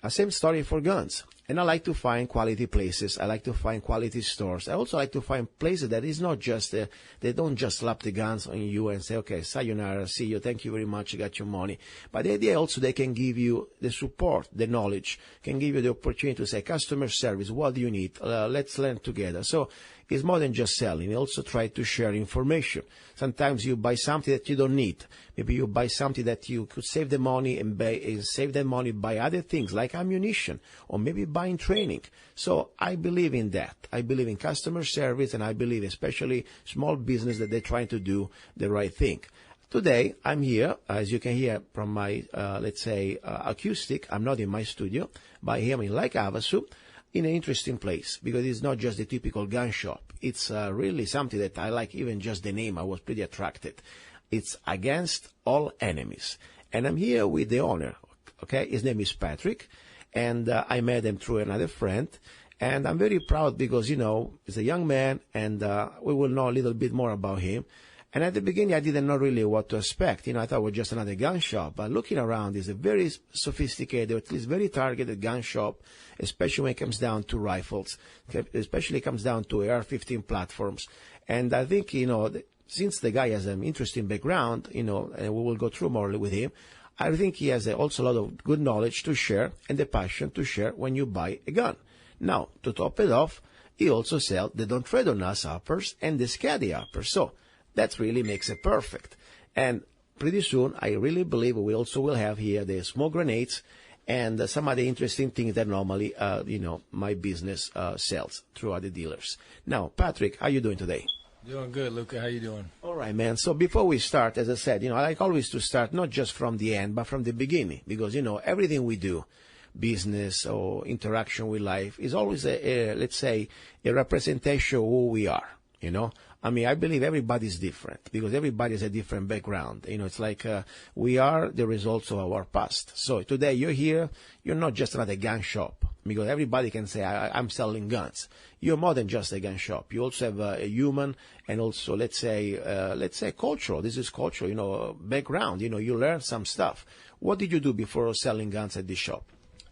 Same story for guns. And I like to find quality places. I like to find quality stores. I also like to find places that is not just, they don't just slap the guns on you and say, okay, sayonara, see you, thank you very much, you got your money. But the idea also they can give you the support, the knowledge, can give you the opportunity to say, customer service, what do you need? Let's learn together. So it's more than just selling. You also try to share information. Sometimes you buy something that you don't need. Maybe you buy something that you could save the money and save the money, buy other things like ammunition, or maybe buying training. So I believe in that. I believe in customer service, and I believe especially small business that they're trying to do the right thing. Today, I'm here, as you can hear from my, let's say, acoustic. I'm not in my studio, but here I'm in Lake Havasu, in an interesting place, because it's not just the typical gun shop. It's really something that I like. Even just the name, I was pretty attracted. It's Against All Enemies. And I'm here with the owner, okay? His name is Patrick, and I met him through another friend. And I'm very proud because, he's a young man, and we will know a little bit more about him. And at the beginning, I didn't know really what to expect. I thought it was just another gun shop. But looking around, it's a very sophisticated, or at least very targeted gun shop, especially when it comes down to rifles, especially comes down to AR-15 platforms. And I think, since the guy has an interesting background, and we will go through more with him, I think he has also a lot of good knowledge to share and the passion to share when you buy a gun. Now, to top it off, he also sells the Don't Tread on Us uppers and the Scaddy uppers. So that really makes it perfect. And pretty soon, I really believe we also will have here the smoke grenades and some other interesting things that normally, my business sells through other dealers. Now, Patrick, how are you doing today? Doing good, Luca. How you doing? All right, man. So before we start, as I said, I like always to start not just from the end, but from the beginning, because, everything we do, business or interaction with life, is always let's say, a representation of who we are, I believe everybody's different because everybody has a different background. It's like we are the results of our past. So today you're here, you're not just another gun shop, because everybody can say, I'm selling guns. You're more than just a gun shop. You also have a human and also, let's say cultural. This is cultural, background. You learn some stuff. What did you do before selling guns at this shop?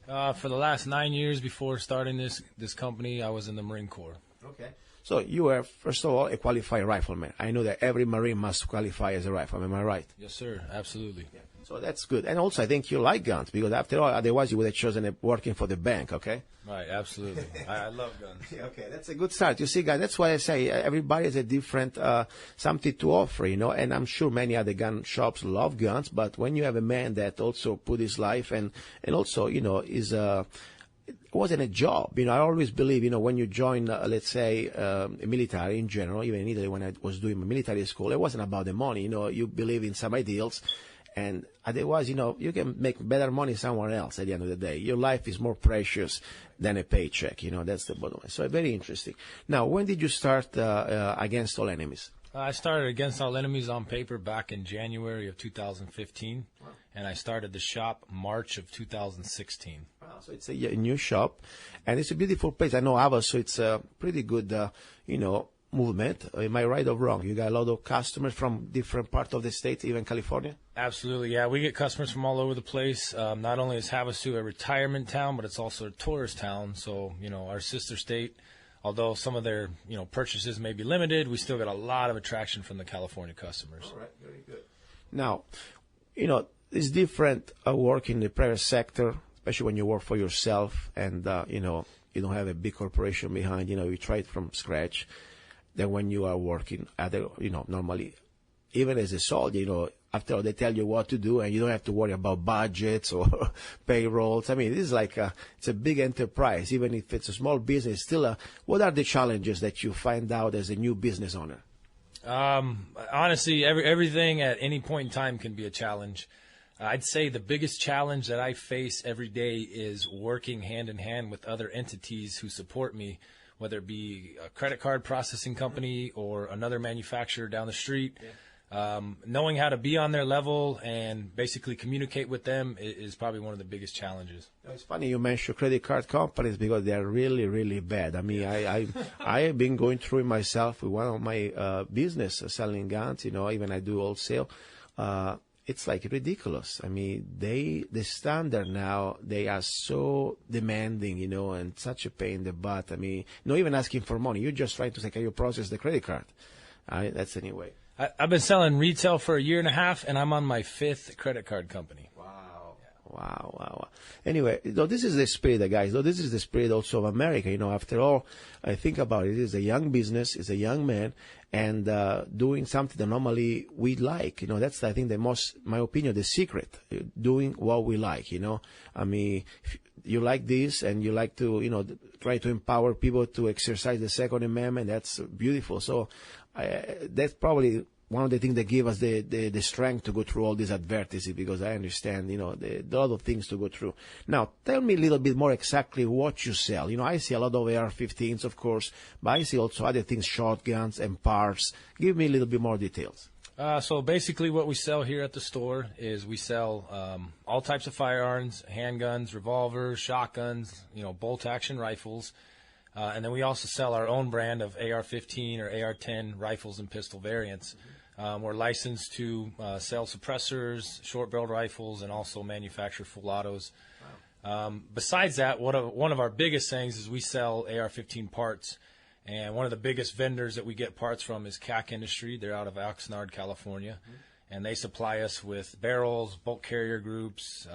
For the last 9 years before starting this company, I was in the Marine Corps. Okay. So you are, first of all, a qualified rifleman. I know that every Marine must qualify as a rifleman. Am I right? Yes, sir. Absolutely. Yeah. So that's good. And also, I think you like guns, because after all, otherwise you would have chosen working for the bank, okay? Right, absolutely. I love guns. Okay, that's a good start. You see, guys, that's why I say everybody has a different something to offer, and I'm sure many other gun shops love guns, but when you have a man that also put his life and also, is it wasn't a job. I always believe, when you join, let's say, military in general, even in Italy when I was doing my military school, it wasn't about the money. You believe in some ideals, and otherwise, you can make better money somewhere else at the end of the day. Your life is more precious than a paycheck. That's the bottom line. So very interesting. Now, when did you start Against All Enemies? I started Against All Enemies on paper back in January of 2015, and I started the shop March of 2016. Wow, so it's a new shop, and it's a beautiful place. I know Havasu, it's a pretty good, movement. Am I right or wrong? You got a lot of customers from different parts of the state, even California? Absolutely, yeah. We get customers from all over the place. Not only is Havasu a retirement town, but it's also a tourist town. So, our sister state, although some of their, purchases may be limited, we still get a lot of attraction from the California customers. All right, very good. Now, it's different work in the private sector, especially when you work for yourself and, you don't have a big corporation behind, you try it from scratch. Than when you are working normally even as a soldier, after all, they tell you what to do, and you don't have to worry about budgets or payrolls. I mean, this is like it's a big enterprise. Even if it's a small business, still, what are the challenges that you find out as a new business owner? Honestly, everything at any point in time can be a challenge. I'd say the biggest challenge that I face every day is working hand in hand with other entities who support me, whether it be a credit card processing company or another manufacturer down the street. Knowing how to be on their level and basically communicate with them is probably one of the biggest challenges. It's funny you mentioned credit card companies because they are really, really bad. I mean, I have been going through it myself with one of my business selling guns. Even I do wholesale. It's like ridiculous. I mean, the standard now, they are so demanding, and such a pain in the butt. I mean, not even asking for money. You're just trying to say, can you process the credit card? That's anyway. I've been selling retail for 1.5 years, and I'm on my 5th credit card company. Wow. Anyway, this is the spirit, guys. This is the spirit also of America. After all, I think about it. It's a young business. It's a young man. And doing something that normally we like. That's, I think, my opinion, the secret. Doing what we like, I mean, if you like this and you like to, try to empower people to exercise the Second Amendment, that's beautiful. So that's probably one of the things that give us the strength to go through all these advertisements, because I understand, there are a lot of things to go through. Now, tell me a little bit more exactly what you sell. I see a lot of AR-15s, of course, but I see also other things, shotguns and parts. Give me a little bit more details. So basically what we sell here at the store is we sell all types of firearms, handguns, revolvers, shotguns, bolt-action rifles. And then we also sell our own brand of AR-15 or AR-10 rifles and pistol variants. We're licensed to sell suppressors, short-barreled rifles, and also manufacture full autos. Besides that, one of our biggest things is we sell AR-15 parts. And one of the biggest vendors that we get parts from is CAC Industry. They're out of Oxnard, California. And they supply us with barrels, bulk carrier groups,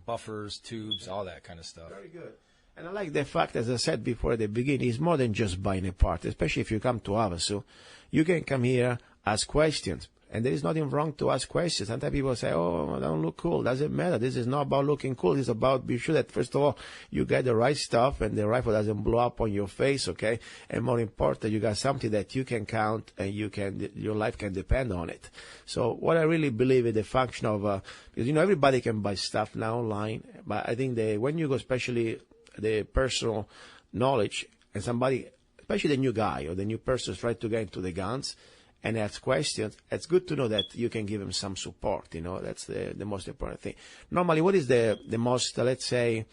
buffers, tubes, all that kind of stuff. Very good. And I like the fact, as I said before at the beginning, it's more than just buying a part, especially if you come to Havasu. You can come here, ask questions. And there is nothing wrong to ask questions. Sometimes people say, oh, I don't look cool. Doesn't matter. This is not about looking cool. It's about be sure that, first of all, you get the right stuff and the rifle doesn't blow up on your face, okay? And more important, you got something that you can count and your life can depend on it. So what I really believe is the function of, because, everybody can buy stuff now online. But I think when you go, especially the personal knowledge, and somebody, especially the new guy or the new person, try to get into the guns and ask questions, it's good to know that you can give them some support. That's the most important thing. Normally, what is the most, let's say,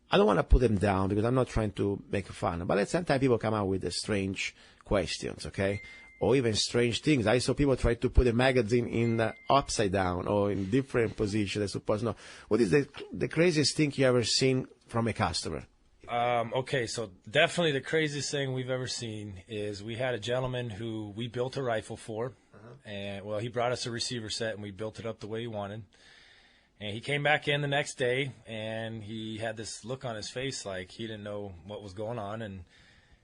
I don't want to put them down because I'm not trying to make fun, but sometimes people come out with the strange questions, okay? Or even strange things. I saw people try to put a magazine in upside down or in different positions, I suppose. No. What is the craziest thing you ever seen from a customer? Okay, so definitely the craziest thing we've ever seen is we had a gentleman who we built a rifle for, and he brought us a receiver set and we built it up the way he wanted. And he came back in the next day and he had this look on his face like he didn't know what was going on, and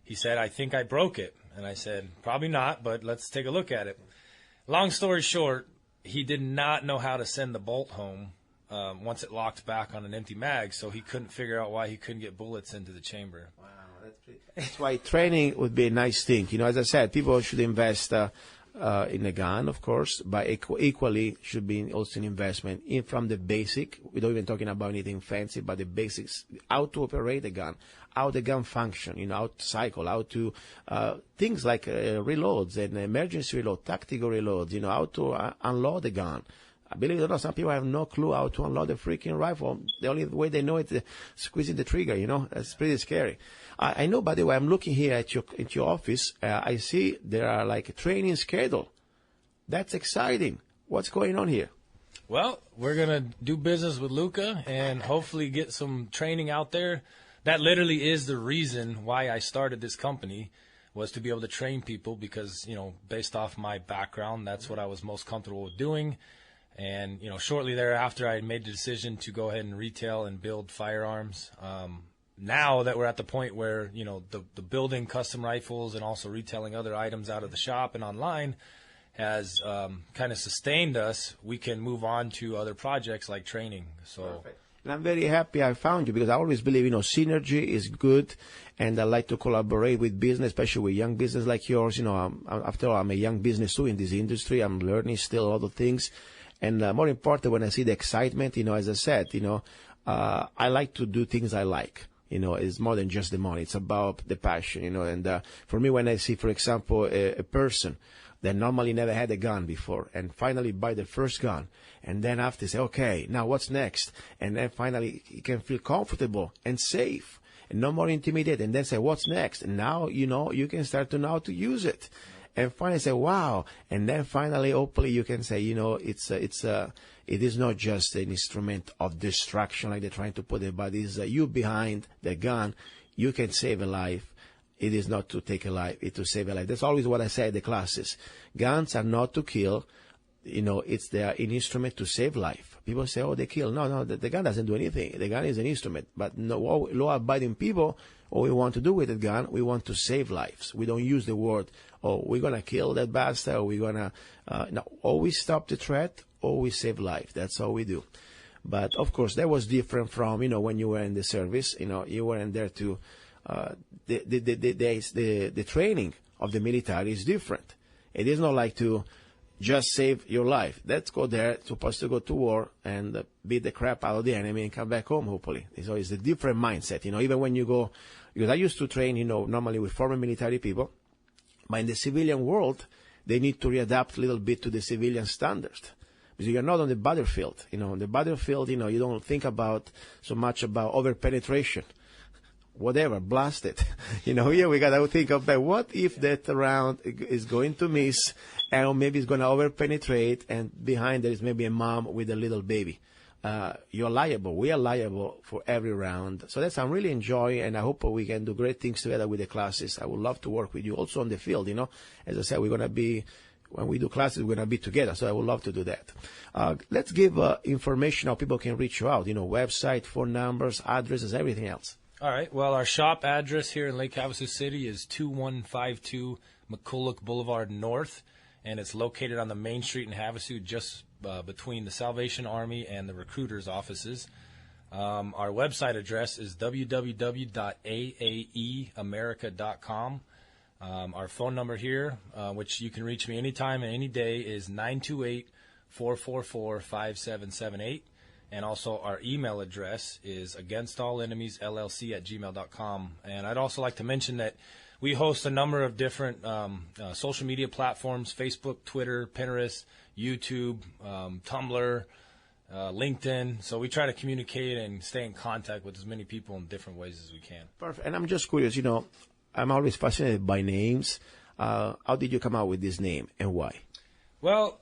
he said, I think I broke it. And I said, probably not, but let's take a look at it. Long story short, he did not know how to send the bolt home once it locked back on an empty mag, so he couldn't figure out why he couldn't get bullets into the chamber. Wow, that's why training would be a nice thing. As I said, people should invest in a gun, of course, but equally should be also an investment from the basic. We don't even talking about anything fancy, but the basics, how to operate a gun, how the gun function, how to cycle, how to things like reloads and emergency reload, tactical reloads, how to unload the gun. Believe it or not, some people have no clue how to unload a freaking rifle. The only way they know it is squeezing the trigger, That's pretty scary. I know, by the way, I'm looking here at your office. I see there are like a training schedule. That's exciting. What's going on here? Well, we're going to do business with Luca and hopefully get some training out there. That literally is the reason why I started this company, was to be able to train people because, based off my background, that's what I was most comfortable with doing. And, shortly thereafter, I made the decision to go ahead and retail and build firearms. Now that we're at the point where, the building custom rifles and also retailing other items out of the shop and online has kind of sustained us, we can move on to other projects like training. So. Perfect. And I'm very happy I found you, because I always believe, synergy is good, and I like to collaborate with business, especially with young business like yours. After all, I'm a young business too in this industry. I'm learning still a lot of things. And more important, when I see the excitement, as I said, I like to do things I like. It's more than just the money. It's about the passion, and for me, when I see, for example, a person that normally never had a gun before and finally buy the first gun, and then after say, okay, now what's next? And then finally he can feel comfortable and safe and no more intimidated, and then say, what's next? And now, you can start to know how to use it. And finally say, wow. And then finally, hopefully you can say, it is not just an instrument of destruction like they're trying to put it, but it's you behind the gun. You can save a life. It is not to take a life, it's to save a life. That's always what I say at the classes. Guns are not to kill. They are an instrument to save life. People say, oh, they kill. No, the gun doesn't do anything. The gun is an instrument. But no, law-abiding people, what we want to do with the gun, we want to save lives. We don't use the word, oh, we're going to kill that bastard, or we're going to, no, always stop the threat, always save life. That's all we do. But, of course, that was different from, when you were in the service. You weren't there to, the training of the military is different. It is not like to just save your life. Let's go there, supposed to go to war and beat the crap out of the enemy and come back home, hopefully. So it's a different mindset, even when you go, because I used to train, normally with former military people, but in the civilian world, they need to readapt a little bit to the civilian standards. Because you're not on the battlefield. On the battlefield, you don't think so much about over-penetration. Whatever, blast it. Here we got to think about what if that round is going to miss, and maybe it's going to over-penetrate, and behind there is maybe a mom with a little baby. You're liable. We are liable for every round. So that's I'm really enjoying, and I hope we can do great things together with the classes. I would love to work with you also on the field. As I said, we're going to be, when we do classes, we're going to be together. So I would love to do that. Let's give information how people can reach you out. Website, phone numbers, addresses, everything else. All right. Well, our shop address here in Lake Havasu City is 2152 McCulloch Boulevard North, and it's located on the main street in Havasu, just between the Salvation Army and the recruiters' offices. Our website address is www.aaeamerica.com. Our phone number here, which you can reach me anytime and any day, is 928-444-5778. And also our email address is againstallenemieslLC@gmail.com. And I'd also like to mention that we host a number of different social media platforms: Facebook, Twitter, Pinterest, YouTube, Tumblr, LinkedIn. So we try to communicate and stay in contact with as many people in different ways as we can. Perfect. And I'm just curious, I'm always fascinated by names. How did you come out with this name and why? Well,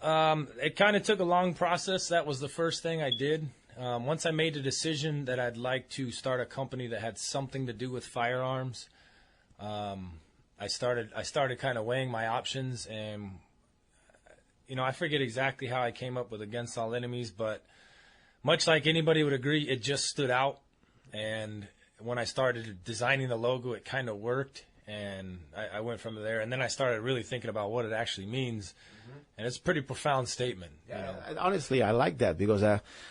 it kind of took a long process. That was the first thing I did. Once I made the decision that I'd like to start a company that had something to do with firearms, I started kind of weighing my options, and I forget exactly how I came up with Against All Enemies, but much like anybody would agree, it just stood out. And when I started designing the logo, it kind of worked, and I went from there. And then I started really thinking about what it actually means. And it's a pretty profound statement. Yeah, honestly, I like that because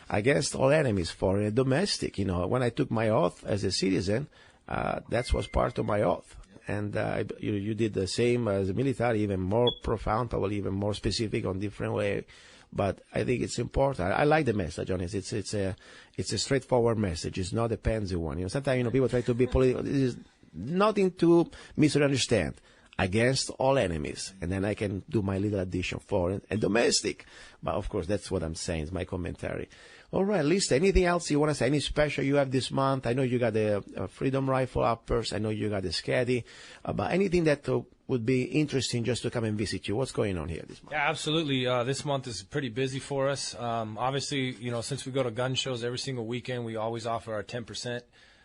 Against All Enemies, foreign and domestic. When I took my oath as a citizen, that was part of my oath. And you did the same as a military, even more profound, probably even more specific on different way. But I think it's important. I like the message, honestly. It's a straightforward message. It's not a pansy one. Sometimes people try to be political. This is nothing to misunderstand. Against all enemies, and then I can do my little addition, foreign and domestic. But of course, that's what I'm saying. It's my commentary. All right, Lisa, anything else you want to say? Any special you have this month? I know you got the Freedom Rifle uppers. I know you got the Scaddy. But anything that would be interesting just to come and visit you? What's going on here this month? Yeah, absolutely. This month is pretty busy for us. Obviously, since we go to gun shows every single weekend, we always offer our 10%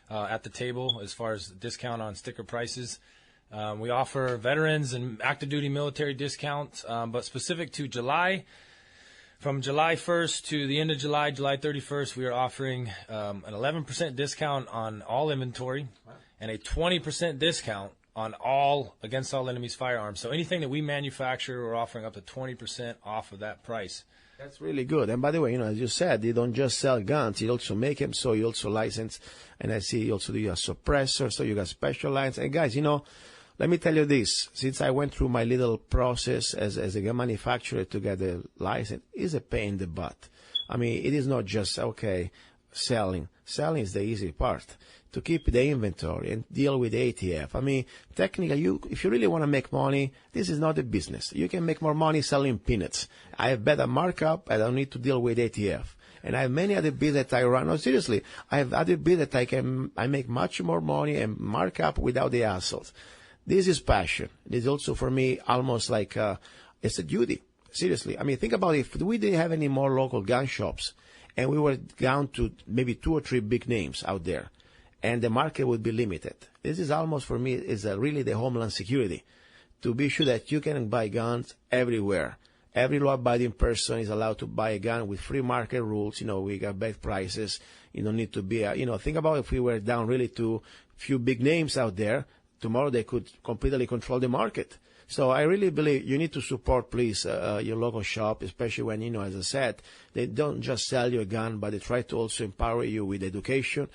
at the table as far as discount on sticker prices. We offer veterans and active duty military discounts, but specific to July, from July 1st to the end of July, July 31st, we are offering an 11% discount on all inventory and a 20% discount on all Against All Enemies firearms. So anything that we manufacture, we're offering up to 20% off of that price. That's really good. And by the way, as you said, you don't just sell guns, you also make them, so you also license, and I see you also do your suppressor, so you got special lines. And guys, let me tell you this, since I went through my little process as a gun manufacturer to get the license, it's a pain in the butt. I mean, it is not just, selling. Selling is the easy part. To keep the inventory and deal with ATF. I mean, technically, if you really want to make money, this is not a business. You can make more money selling peanuts. I have better markup. I don't need to deal with ATF. And I have many other bills that I run. No, seriously, I have other bills that I make much more money and mark up without the hassles. This is passion. This is also for me almost like it's a duty. Seriously. I mean, think about it. If we didn't have any more local gun shops and we were down to maybe 2 or 3 big names out there, and the market would be limited. This is almost, for me, is really the homeland security, to be sure that you can buy guns everywhere. Every law-abiding person is allowed to buy a gun with free market rules. We got bad prices. You don't need to be, think about if we were down really to few big names out there, tomorrow they could completely control the market. So I really believe you need to support, please, your local shop, especially when, as I said, they don't just sell you a gun, but they try to also empower you with education,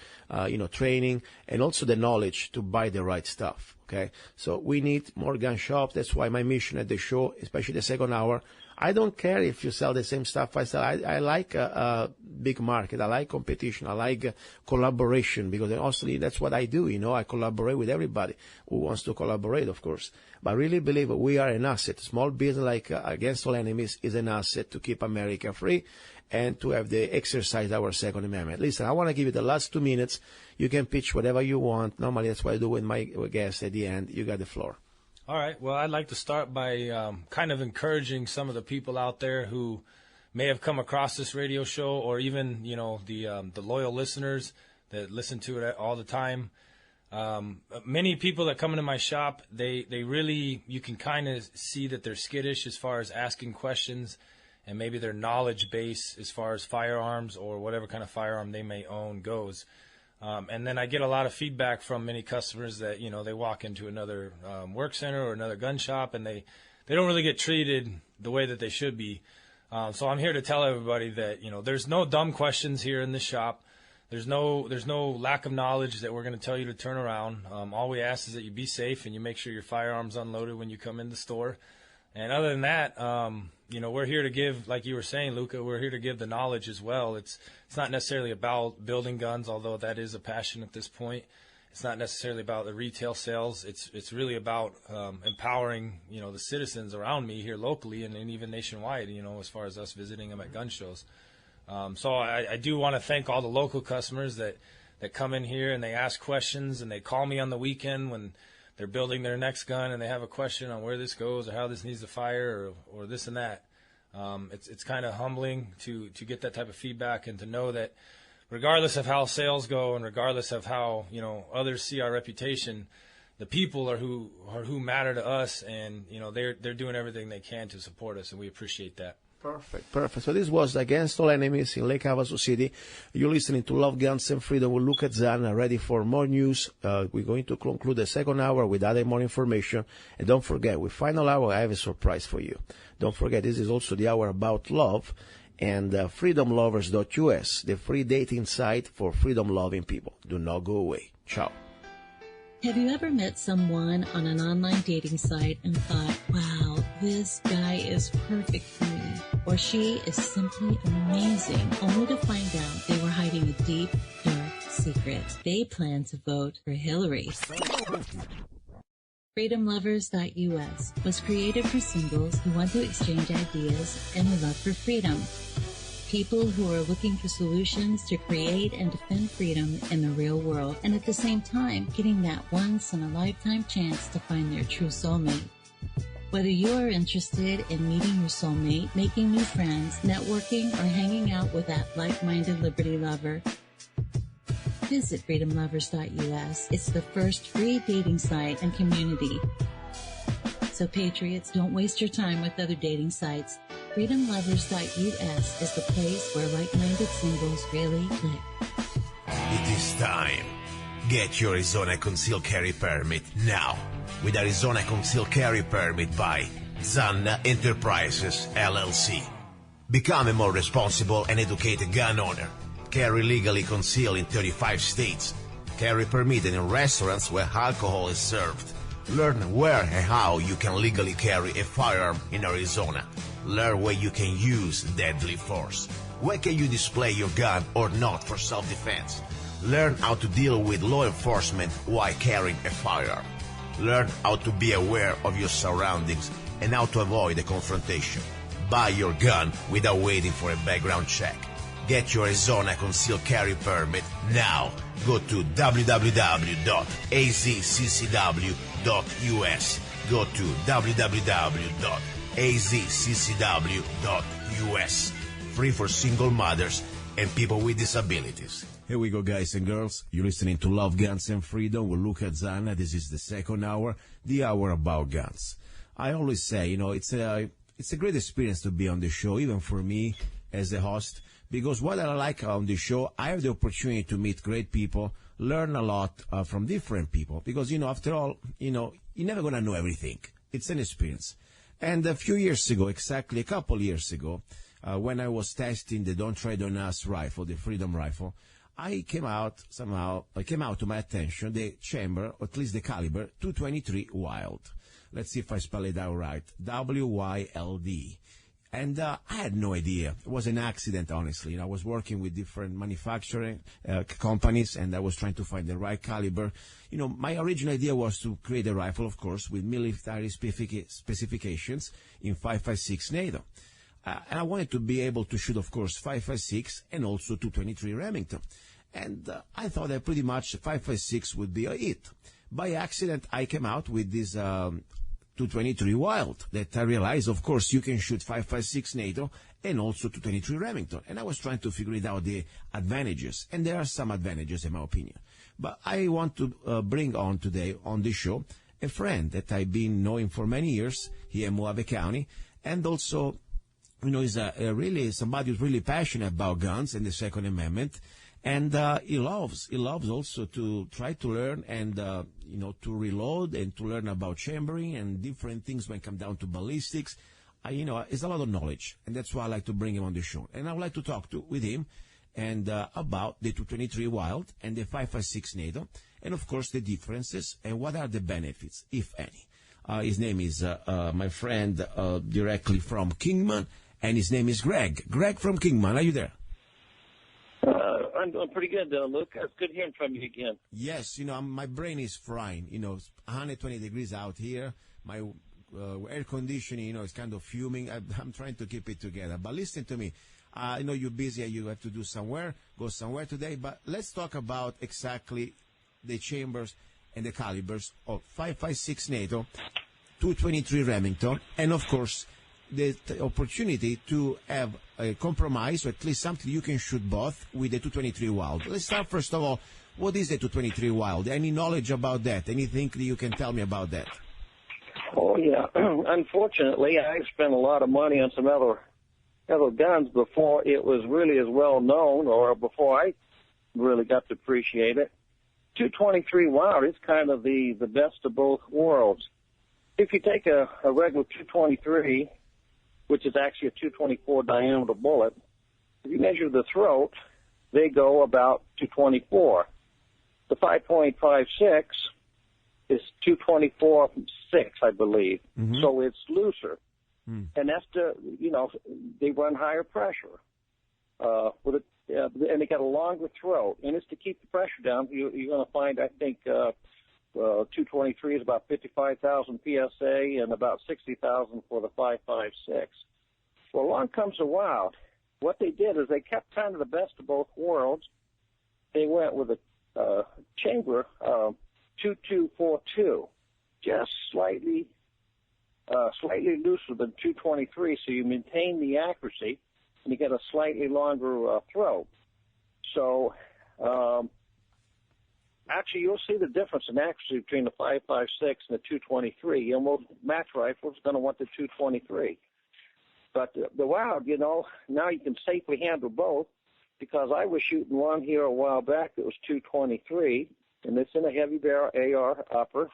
training, and also the knowledge to buy the right stuff, okay? So we need more gun shops. That's why my mission at the show, especially the second hour, I don't care if you sell the same stuff I sell. I like a big market. I like competition. I like collaboration, because honestly, that's what I do. I collaborate with everybody who wants to collaborate, of course. But I really believe we are an asset. Small business like Against All Enemies is an asset to keep America free and to have the exercise our Second Amendment. Listen, I want to give you the last 2 minutes. You can pitch whatever you want. Normally, that's what I do with my guests at the end. You got the floor. All right. Well, I'd like to start by kind of encouraging some of the people out there who may have come across this radio show, or even, the loyal listeners that listen to it all the time. Many people that come into my shop, they really, you can kind of see that they're skittish as far as asking questions, and maybe their knowledge base as far as firearms or whatever kind of firearm they may own goes. And then I get a lot of feedback from many customers that, they walk into another work center or another gun shop, and they don't really get treated the way that they should be. So I'm here to tell everybody that, there's no dumb questions here in this shop. There's no lack of knowledge that we're going to tell you to turn around. All we ask is that you be safe and you make sure your firearm's unloaded when you come in the store. And other than that, we're here to give, like you were saying, Luca, we're here to give the knowledge as well. It's not necessarily about building guns, although that is a passion at this point. It's not necessarily about the retail sales. It's really about empowering, the citizens around me here locally and even nationwide, as far as us visiting them at gun shows. So I do want to thank all the local customers that come in here and they ask questions, and they call me on the weekend when they're building their next gun and they have a question on where this goes or how this needs to fire or this and that. It's kind of humbling to get that type of feedback and to know that regardless of how sales go and regardless of how, others see our reputation, the people are who matter to us, and, they're doing everything they can to support us, and we appreciate that. Perfect. So this was Against All Enemies in Lake Havasu City. You're listening to Love, Guns, and Freedom with luca-zanna, ready for more news. We're going to conclude the second hour with other more information. And don't forget, with final hour, I have a surprise for you. Don't forget, this is also the hour about love and freedomlovers.us, the free dating site for freedom-loving people. Do not go away. Ciao. Have you ever met someone on an online dating site and thought, wow, this guy is perfect for me, or she is simply amazing, only to find out they were hiding a deep, dark secret? They plan to vote for Hillary. FreedomLovers.us was created for singles who want to exchange ideas and a love for freedom. People who are looking for solutions to create and defend freedom in the real world, and at the same time getting that once-in-a-lifetime chance to find their true soulmate. Whether you are interested in meeting your soulmate, making new friends, networking, or hanging out with that like-minded liberty lover, visit freedomlovers.us. It's the first free dating site and community. So patriots, don't waste your time with other dating sites. freedomlovers.us is the place where like-minded singles really click. It is time Get your Arizona Concealed Carry Permit now with Arizona Concealed Carry Permit by Zanna Enterprises, LLC. Become a more responsible and educated gun owner. Carry legally concealed in 35 states. Carry permitted in restaurants where alcohol is served. Learn where and how you can legally carry a firearm in Arizona. Learn where you can use deadly force. Where can you display your gun or not for self-defense? Learn how to deal with law enforcement while carrying a firearm. Learn how to be aware of your surroundings and how to avoid a confrontation. Buy your gun without waiting for a background check. Get your Arizona Concealed Carry Permit now. Go to www.azccw.us. Go to www.azccw.us. Free for single mothers and people with disabilities. Here we go, guys and girls. You're listening to Love, Guns, and Freedom with luca-zanna. This is the second hour, the hour about guns. I always say, it's a great experience to be on the show, even for me as a host, because what I like on the show, I have the opportunity to meet great people, learn a lot from different people, because, after all, you're never going to know everything. It's an experience. And a few years ago, exactly a couple years ago, when I was testing the Don't Tread on Us rifle, the Freedom Rifle, it came out to my attention the chamber, or at least the caliber, 223 Wylde. Let's see if I spell it out right. W-Y-L-D. And I had no idea. It was an accident, honestly. I was working with different manufacturing companies, and I was trying to find the right caliber. My original idea was to create a rifle, of course, with military specifications in 5.56 NATO. And I wanted to be able to shoot, of course, 5.56 and also 223 Remington. And I thought that pretty much 5.56 would be a hit. By accident, I came out with this 223 Wylde that I realized, of course, you can shoot 5.56 NATO and also 223 Remington. And I was trying to figure it out, the advantages. And there are some advantages, in my opinion. But I want to bring on today on the show a friend that I've been knowing for many years here in Mojave County, and also he's really somebody who's really passionate about guns and the Second Amendment, and he loves also to try to learn and to reload and to learn about chambering and different things when it comes down to ballistics. It's a lot of knowledge, and that's why I like to bring him on the show. And I would like to talk with him and about the 223 Wylde and the 5.56 NATO, and of course the differences and what are the benefits, if any. His name is my friend directly from Kingman. And his name is Greg. Greg from Kingman. Are you there? I'm doing pretty good, Luke. It's good hearing from you again. Yes, my brain is frying. 120 degrees out here. My air conditioning, is kind of fuming. I'm trying to keep it together. But listen to me. I know you're busy and you have to go somewhere today. But let's talk about exactly the chambers and the calibers of 5.56 NATO, 223 Remington, and of course, the opportunity to have a compromise, or at least something you can shoot both with the 223 Wylde. Let's start first of all. What is the 223 Wylde? Any knowledge about that? Anything that you can tell me about that? Oh yeah. Unfortunately, I spent a lot of money on some other guns before it was really as well known, or before I really got to appreciate it. 223 Wylde is kind of the best of both worlds. If you take a regular 223, which is actually a 224 diameter bullet, if you measure the throat, they go about 224. The 5.56 is 224.6, I believe. Mm-hmm. So it's looser. Mm. And that's they run higher pressure. And they got a longer throat. And it's to keep the pressure down. You're going to find, I think, 223 is about 55,000 PSA and about 60,000 for the 5.56. Well, along comes the Wylde. What they did is they kept kind of the best of both worlds. They went with a chamber 2242, just slightly looser than 223, so you maintain the accuracy and you get a slightly longer throat. So actually, you'll see the difference in accuracy between the 5.56 and the 223. And most match rifles are going to want the 223. But the Wylde, now you can safely handle both, because I was shooting one here a while back that was 223, and it's in a heavy barrel AR upper.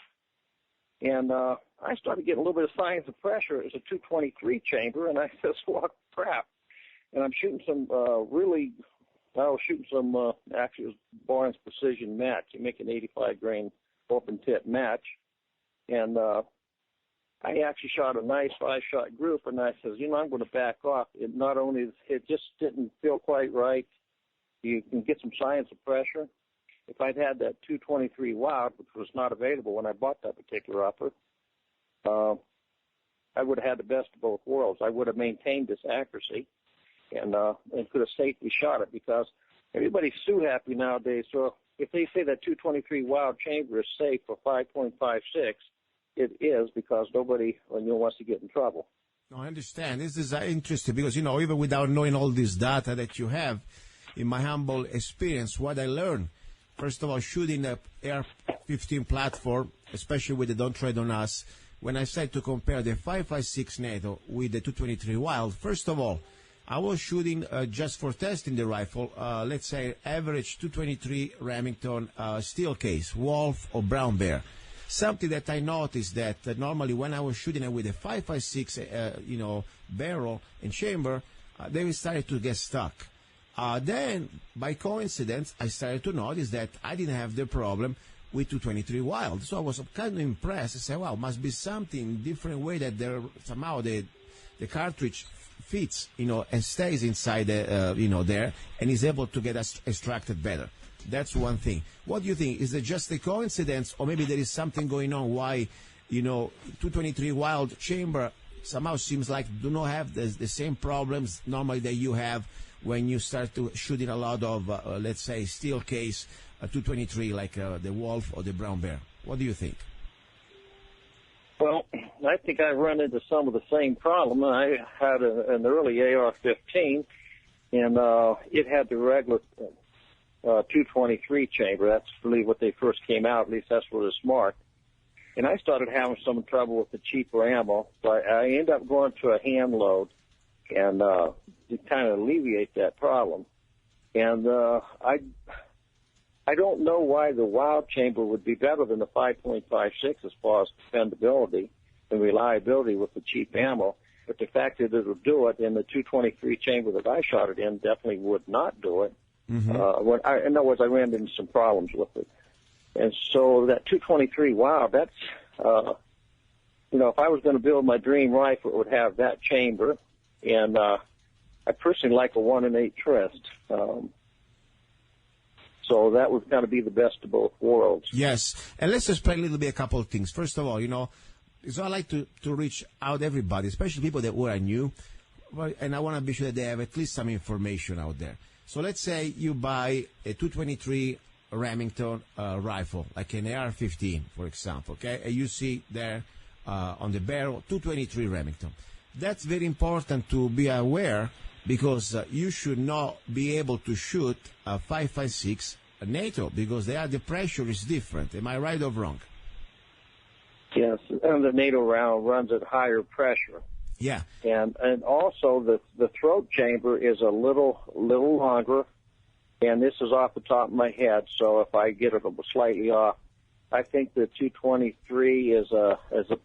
And I started getting a little bit of signs of pressure. It was a 223 chamber, and I said, "What crap?" And I'm shooting some actually it was Barnes Precision match. You make an 85 grain open tip match, and I actually shot a nice 5-shot group, and I says, I'm going to back off. It just didn't feel quite right. You can get some signs of pressure. If I'd had that 223 Wylde, which was not available when I bought that particular upper, I would have had the best of both worlds. I would have maintained this accuracy and could have safely shot it, because everybody's so happy nowadays. So if they say that 223 Wylde chamber is safe for 5.56, it is, because nobody wants to get in trouble. No, I understand. This is interesting because, even without knowing all this data that you have, in my humble experience, what I learned, first of all, shooting a AR-15 platform, especially with the Don't Tread on Us, when I said to compare the 5.56 NATO with the 223 Wylde, first of all, I was shooting just for testing the rifle, let's say average 223 Remington steel case, Wolf or Brown Bear. Something that I noticed that normally when I was shooting it with a 5.56, barrel and chamber, they started to get stuck. Then, by coincidence, I started to notice that I didn't have the problem with 223 Wylde. So I was kind of impressed. I said, wow, must be something different way that somehow the cartridge fits, and stays inside, there, and is able to get extracted better. That's one thing. What do you think? Is it just a coincidence, or maybe there is something going on why, 223 Wylde chamber somehow seems like do not have the same problems normally that you have when you start to shooting a lot of, let's say, steel case 223 like the Wolf or the Brown Bear? What do you think? Well, I think I run into some of the same problem. I had an early AR-15, and it had the regular 223 chamber. That's really what they first came out. At least that's what it's marked. And I started having some trouble with the cheaper ammo, so I ended up going to a hand load and to kind of alleviate that problem. And I don't know why the Wylde chamber would be better than the 5.56 as far as defendability and reliability with the cheap ammo. But the fact that it'll do it, and the 223 chamber that I shot it in definitely would not do it. Mm-hmm. In other words, I ran into some problems with it. And so that 223 Wylde, that's, if I was going to build my dream rifle, it would have that chamber. And I personally like a 1 in 8 tryst. So that would kind of be the best of both worlds. Yes. And let's explain a little bit a couple of things. First of all, so I like to reach out everybody, especially people that were new, and I want to be sure that they have at least some information out there. So let's say you buy a 223 Remington rifle, like an AR-15, for example, okay? And you see there on the barrel, 223 Remington. That's very important to be aware, because you should not be able to shoot a 5.56 NATO, because the pressure is different. Am I right or wrong? Yes, and the NATO round runs at higher pressure. Yeah. And also the throat chamber is a little longer, and this is off the top of my head, so if I get it slightly off, I think the 223 is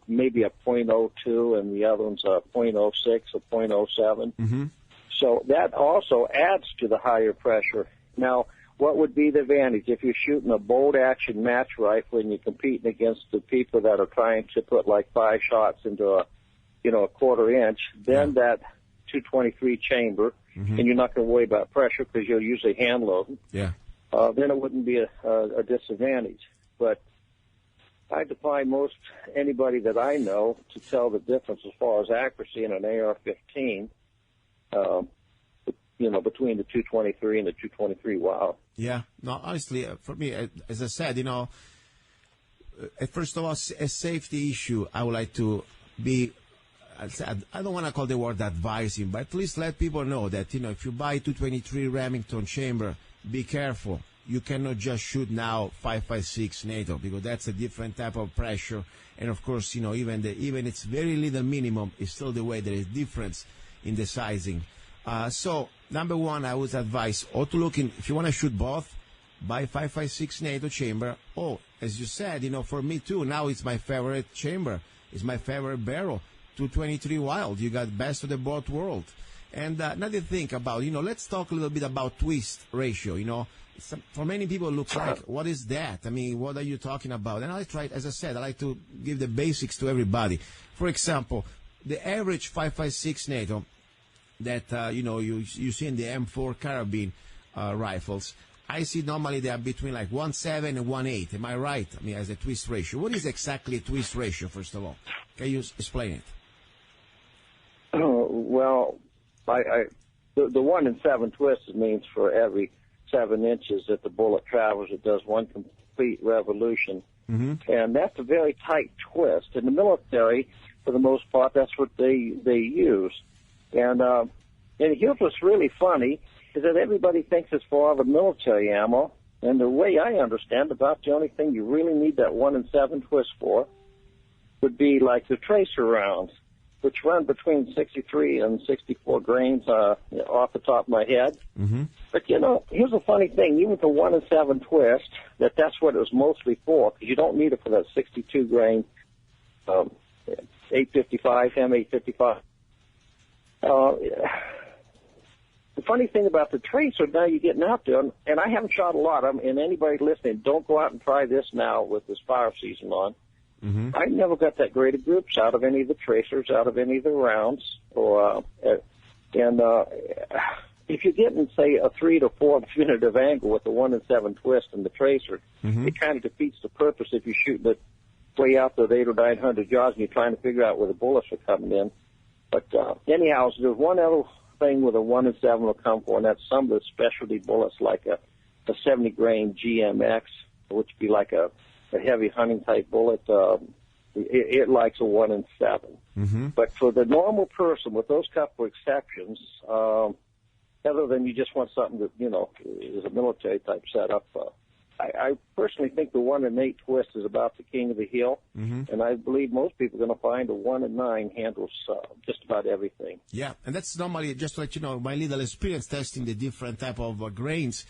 maybe a .02, and the other one's a .06 or .07. Mm-hmm. So that also adds to the higher pressure. Now, what would be the advantage if you're shooting a bolt action match rifle and you're competing against the people that are trying to put like 5 shots into a quarter inch? Then that 223 chamber, mm-hmm. and you're not going to worry about pressure because you'll usually hand load. Yeah. Then it wouldn't be a disadvantage. But I defy most anybody that I know to tell the difference as far as accuracy in an AR-15. Between the 223 and the 223 Wylde. Yeah. No, honestly, for me, as I said, first of all, a safety issue, I would like to be, I don't want to call the word advising, but at least let people know that, if you buy 223 Remington chamber, be careful. You cannot just shoot now 5.56 NATO, because that's a different type of pressure. And of course, even it's very little minimum, is still the way there is difference in the sizing. So number one, I would advise, or to look in, if you want to shoot both, buy 5.56 NATO chamber. Oh, as you said, for me too, now it's my favorite chamber. It's my favorite barrel. 223 Wylde. You got best of the both world. And another thing about, let's talk a little bit about twist ratio. For many people, it looks like, what is that? I mean, what are you talking about? And I try, as I said, I like to give the basics to everybody. For example, the average 5.56 NATO that, you see in the M4 carabine rifles, I see normally they are between like 1.7 and 1.8. Am I right? I mean, as a twist ratio. What is exactly a twist ratio, first of all? Can you explain it? Well, the 1 in 7 twist means for every 7 inches that the bullet travels, it does one complete revolution. Mm-hmm. And that's a very tight twist. In the military, for the most part, that's what they use. And here's what's really funny is that everybody thinks it's for all the military ammo. And the way I understand about the only thing you really need that 1 in 7 twist for would be like the tracer rounds, which run between 63 and 64 grains off the top of my head. Mm-hmm. But, here's the funny thing. Even with the 1 in 7 twist, that's what it was mostly for, because you don't need it for that 62 grain 855, M855. The funny thing about the tracer, now you're getting out there, and I haven't shot a lot of them, and anybody listening, don't go out and try this now with this fire season on. Mm-hmm. I never got that great of groups out of any of the tracers, out of any of the rounds, if you're getting, say, a 3 to 4 definitive angle with the 1 in 7 twist and the tracer, mm-hmm. It kind of defeats the purpose if you're shooting it way out to 800 or 900 yards and you're trying to figure out where the bullets are coming in. But anyhow, so there's one other thing with a 1 in 7 will come for, and that's some of the specialty bullets like a 70 grain GMX, which would be like a heavy hunting type bullet. It likes a 1 in 7. Mm-hmm. But for the normal person, with those couple of exceptions, other than you just want something that, is a military type setup, I personally think the 1 in 8 twist is about the king of the hill. Mm-hmm. And I believe most people are going to find a 1 in 9 handles just about everything. Yeah, and that's normally, just to let you know, my little experience testing the different type of grains.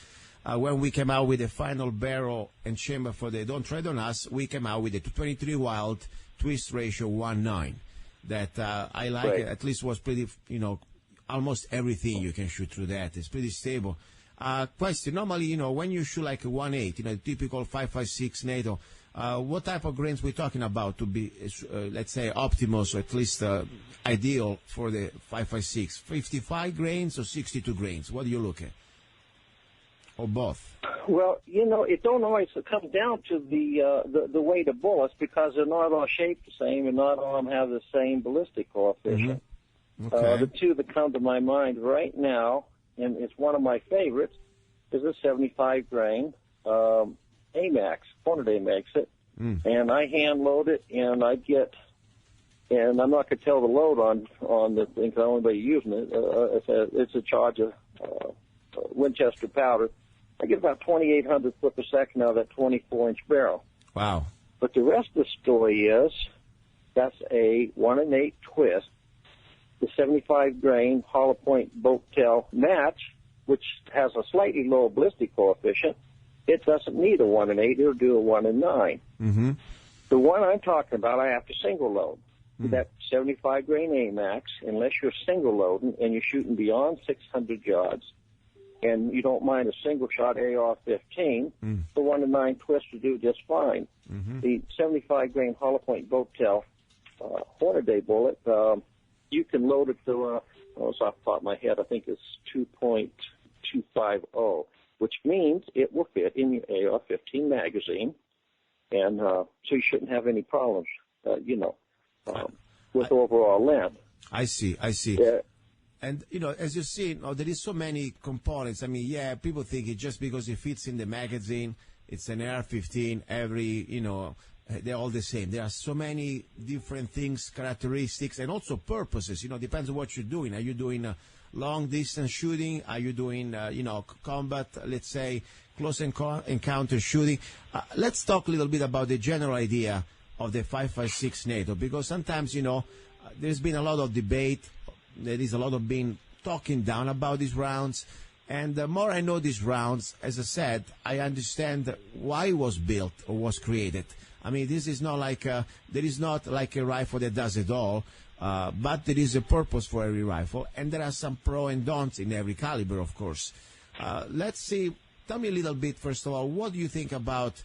When we came out with the final barrel and chamber for the Don't Tread on Us, we came out with the 223 Wylde twist ratio 1.9. That I like. Right. At least was pretty, almost everything you can shoot through that. It's pretty stable. Question, normally, when you shoot like a 1.8, typical 5.56 NATO, what type of grains we're talking about to be, let's say, optimal, or at least ideal for the 5.56? 55 grains or 62 grains? What do you look at? Or both? Well, it don't always come down to the weight of bullets, because they're not all shaped the same and not all of them have the same ballistic coefficient. Mm-hmm. Okay. The two that come to my mind right now, and it's one of my favorites, is a 75 grain AMAX, Hornet AMAX it, and I hand load it, and and I'm not going to tell the load on the thing, because I don't know using it. It's a charge of Winchester powder. I get about 2,800 foot per second out of that 24-inch barrel. Wow. But the rest of the story is that's a 1 in 8 twist, the 75 grain hollow point boat tail match, which has a slightly lower ballistic coefficient. It doesn't need a 1 in 8, it'll do a 1 in 9. Mm-hmm. The one I'm talking about, I have to single load. Mm-hmm. That 75 grain AMAX, unless you're single loading and you're shooting beyond 600 yards, and you don't mind a single shot AR-15, the 1 in 9 twist will do just fine. Mm-hmm. The 75 grain hollow point boat tail Hornady bullet, you can load it to, off the top of my head, I think it's 2.250, which means it will fit in your AR-15 magazine, and so you shouldn't have any problems, with overall length. I see. And, as you see, there is so many components. I mean, yeah, people think it just because it fits in the magazine, it's an AR-15, they're all the same. There are so many different things, characteristics, and also purposes. Depends on what you're doing. Are you doing long-distance shooting? Are you doing, combat, let's say, close encounter shooting? Let's talk a little bit about the general idea of the 5.56 NATO, because sometimes, there's been a lot of debate. There is a lot of talking down about these rounds, And the more I know these rounds, as I said, I understand why it was built or was created. I mean, this is not like there is not like a rifle that does it all, but there is a purpose for every rifle, and there are some pro and don'ts in every caliber, of course. Let's see. Tell me a little bit, first of all, what do you think about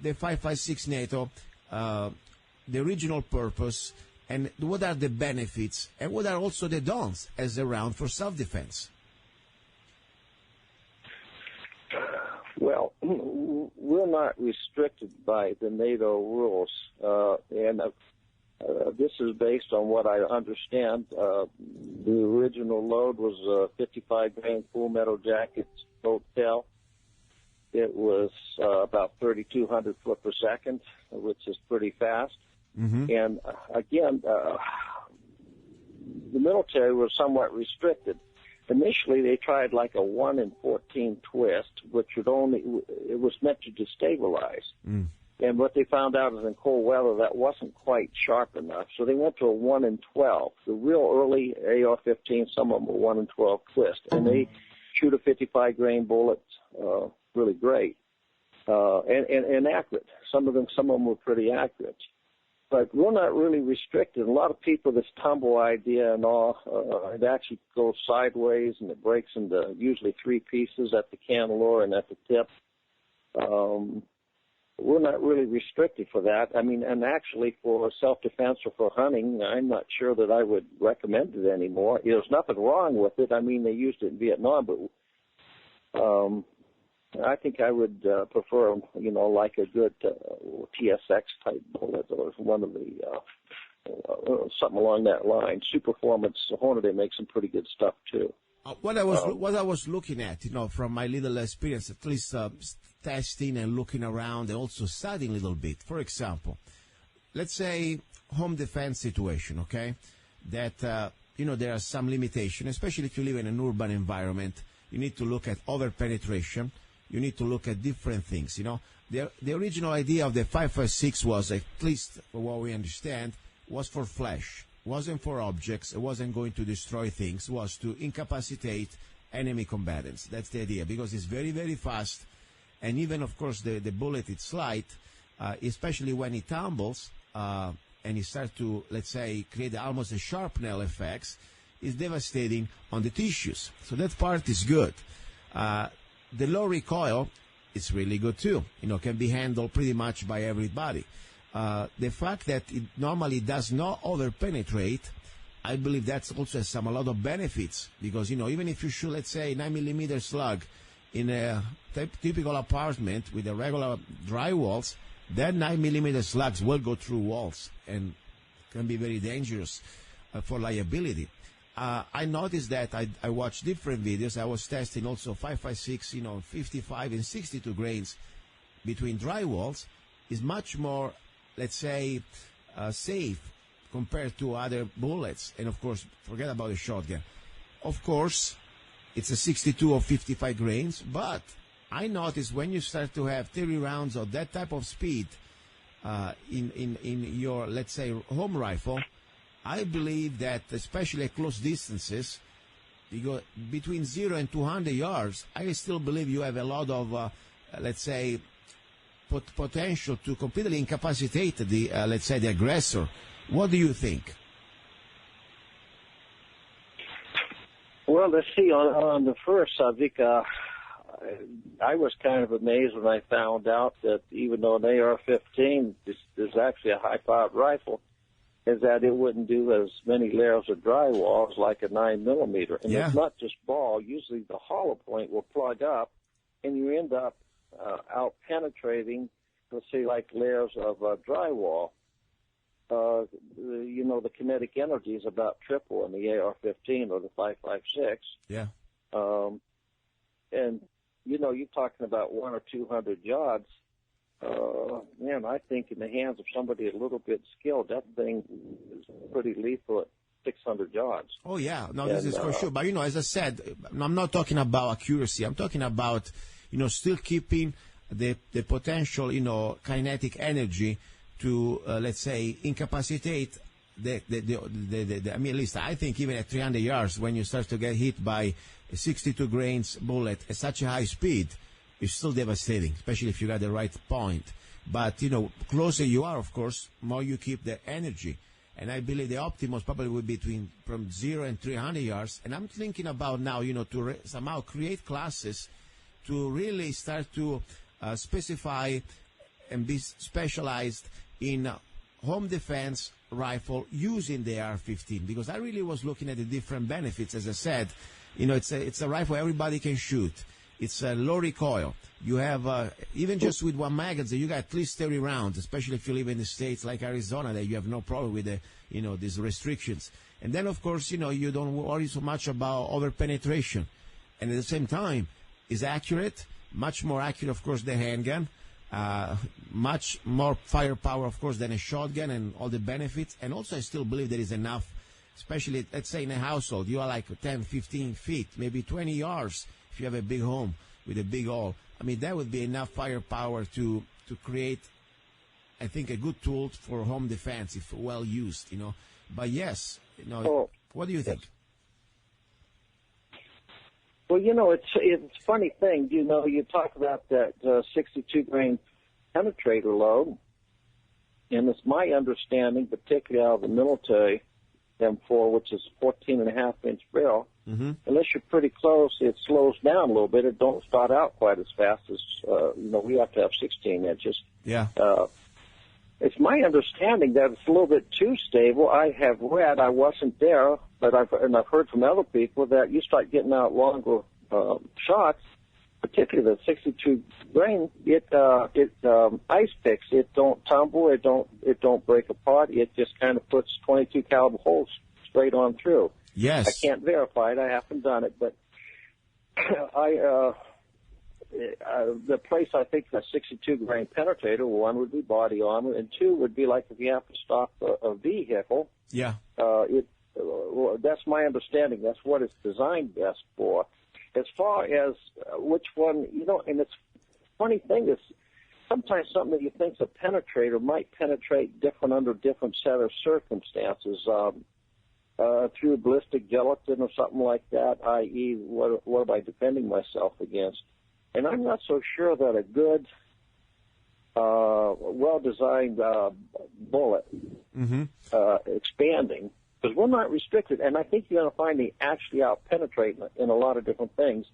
the 5.56 NATO, the original purpose, and what are the benefits, and what are also the don'ts as a round for self-defense? Well, we're not restricted by the NATO rules, and this is based on what I understand. The original load was a 55-grain full metal jacket bolt tail. It was about 3,200 foot per second, which is pretty fast. Mm-hmm. And again, the military was somewhat restricted. Initially, they tried like a 1 in 14 twist, which it was meant to destabilize. Mm. And what they found out is in cold weather, that wasn't quite sharp enough. So they went to a 1 in 12. The real early AR-15, some of them were 1 in 12 twist. And they shoot a 55-grain bullet really great and accurate. Some of them were pretty accurate. But we're not really restricted. A lot of people, this tumble idea and all, it actually goes sideways and it breaks into usually 3 pieces at the cantilever and at the tip. We're not really restricted for that. I mean, and actually for self-defense or for hunting, I'm not sure that I would recommend it anymore. There's nothing wrong with it. I mean, they used it in Vietnam, but I think I would prefer, like a good TSX type bullet or one of the something along that line. Superformance Hornady makes some pretty good stuff too. What I was looking at, from my little experience, at least testing and looking around and also studying a little bit. For example, let's say home defense situation, okay? That there are some limitations, especially if you live in an urban environment. You need to look at over-penetration. You need to look at different things, The original idea of the 5.56 was, at least for what we understand, was for flesh. Wasn't for objects. It wasn't going to destroy things. It was to incapacitate enemy combatants. That's the idea, because it's very, very fast. And even, of course, the bullet, it's light, especially when it tumbles and it starts to, let's say, create almost a sharpnel effects, is devastating on the tissues. So that part is good. The low recoil is really good too. Can be handled pretty much by everybody. The fact that it normally does not over-penetrate, I believe that's also has a lot of benefits, because, even if you shoot, let's say, 9mm slug in a typical apartment with a regular dry walls, that 9mm slugs will go through walls and can be very dangerous for liability. I noticed that I watched different videos. I was testing also 5.56, 55 and 62 grains between dry walls is much more, let's say, safe compared to other bullets. And, of course, forget about the shotgun. Of course, it's a 62 or 55 grains, but I noticed when you start to have 30 rounds of that type of speed in your, let's say, home rifle, I believe that, especially at close distances, between 0 and 200 yards, I still believe you have a lot of, let's say, potential to completely incapacitate the, let's say, the aggressor. What do you think? Well, let's see. On the first subject, I was kind of amazed when I found out that even though an AR-15 is actually a high-powered rifle, is that it wouldn't do as many layers of drywall as like a 9mm. And it's not just ball. Usually the hollow point will plug up, and you end up out penetrating, let's say, like layers of drywall. The kinetic energy is about triple in the AR-15 or the 5.56. Yeah. And, you're talking about 100 or 200 yards. Man, I think in the hands of somebody a little bit skilled, that thing is pretty lethal at 600 yards. Oh, yeah. No, this is for sure. But, as I said, I'm not talking about accuracy. I'm talking about, still keeping the potential, kinetic energy to, let's say, incapacitate I mean, at least I think even at 300 yards, when you start to get hit by a 62 grains bullet at such a high speed, it's still devastating, especially if you got the right point. But, closer you are, of course, more you keep the energy. And I believe the optimus probably will be from 0 and 300 yards. And I'm thinking about now, to somehow create classes to really start to specify and be specialized in home defense rifle using the AR-15, because I really was looking at the different benefits. As I said, it's a rifle everybody can shoot. It's a low recoil. You have, even just with one magazine, you got at least 30 rounds, especially if you live in the states like Arizona, that you have no problem with these restrictions. And then, of course, you don't worry so much about over-penetration. And at the same time, it's accurate, much more accurate, of course, than handgun. Much more firepower, of course, than a shotgun, and all the benefits. And also, I still believe there is enough, especially, let's say, in a household. You are like 10, 15 feet, maybe 20 yards if you have a big home with a big hall. I mean, that would be enough firepower to create, I think, a good tool for home defense if well used, But yes, what do you think? Well, it's a funny thing. You talk about that 62 grain penetrator load, and it's my understanding, particularly out of the military M4, which is 14.5-inch barrel. Mm-hmm. Unless you're pretty close, it slows down a little bit. It don't start out quite as fast as we have to have 16 inches. Yeah. It's my understanding that it's a little bit too stable. I have read, I wasn't there, but I've heard from other people that you start getting out longer shots, particularly the 62 grain. It ice picks. It don't tumble. It don't break apart. It just kind of puts 22 caliber holes straight on through. Yes. I can't verify it. I haven't done it, but the place I think the 62 grain penetrator, one would be body armor, and two would be like if you have to stop a vehicle. Yeah. That's my understanding. That's what it's designed best for. As far as which one, and it's funny thing is sometimes something that you think's a penetrator might penetrate different under different set of circumstances. Through ballistic gelatin or something like that, i.e., what am I defending myself against? And I'm not so sure that a good, well-designed bullet expanding, because we're not restricted, and I think you're going to find they actually out-penetrate in a lot of different things.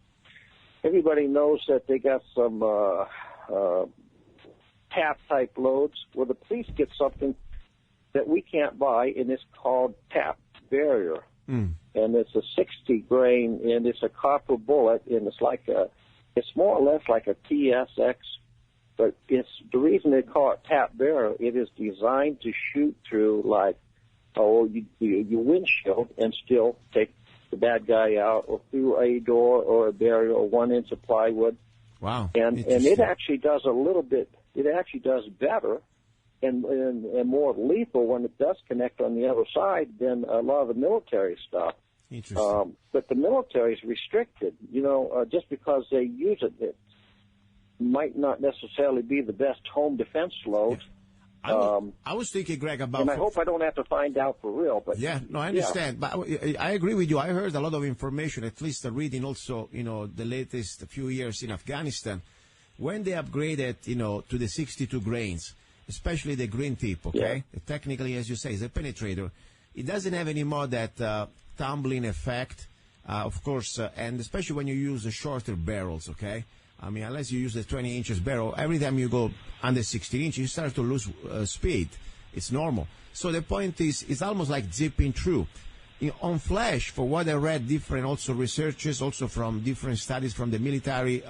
Everybody knows that they got some tap-type loads. Well, the police get something that we can't buy, and it's called tap barrier. And it's a 60 grain, and it's a copper bullet, and it's more or less like a TSX, but it's the reason they call it tap barrier. It is designed to shoot through your windshield and still take the bad guy out, or through a door or a barrier or 1 inch of plywood. Wow! And it actually does a little bit. It actually does better and more lethal when it does connect on the other side than a lot of the military stuff. Interesting. But the military is restricted. Just because they use it, it might not necessarily be the best home defense load. Yeah. I was thinking, Greg, about... And I hope I don't have to find out for real. But yeah, no, I understand. Yeah. But I agree with you. I heard a lot of information, at least reading also, the latest few years in Afghanistan, when they upgraded, to the 62 grains, especially the green tip, okay? Yeah. Technically, as you say, is a penetrator. It doesn't have any more that tumbling effect, of course, and especially when you use the shorter barrels, okay? I mean, unless you use the 20 inches barrel, every time you go under 16 inches, you start to lose speed. It's normal. So the point is, it's almost like zipping through. On flash, for what I read, different also researchers, also from different studies from the military,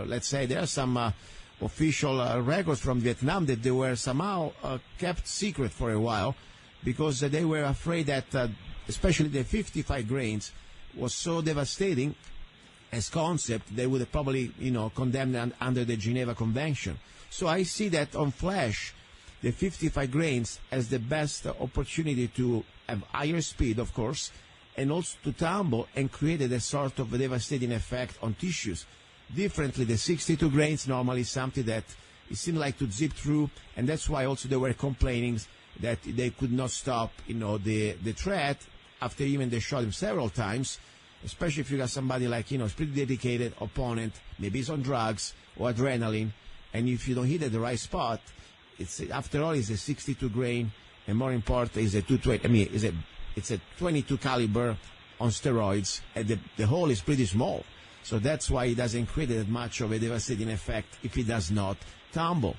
let's say there are some official records from Vietnam that they were somehow kept secret for a while because they were afraid that especially the 55 grains was so devastating as concept, they would probably, condemn them under the Geneva Convention. So I see that on flash, the 55 grains as the best opportunity to have higher speed, of course, and also to tumble and create a sort of a devastating effect on tissues. Differently, the 62 grains normally is something that it seemed like to zip through, and that's why also they were complaining that they could not stop, the threat after even they shot him several times, especially if you got somebody like, a pretty dedicated opponent, maybe he's on drugs or adrenaline, and if you don't hit at the right spot, after all, it's a 62 grain, and more important, it's a 220, it's a 22 caliber on steroids, and the hole is pretty small. So that's why it doesn't create that much of a devastating effect if it does not tumble.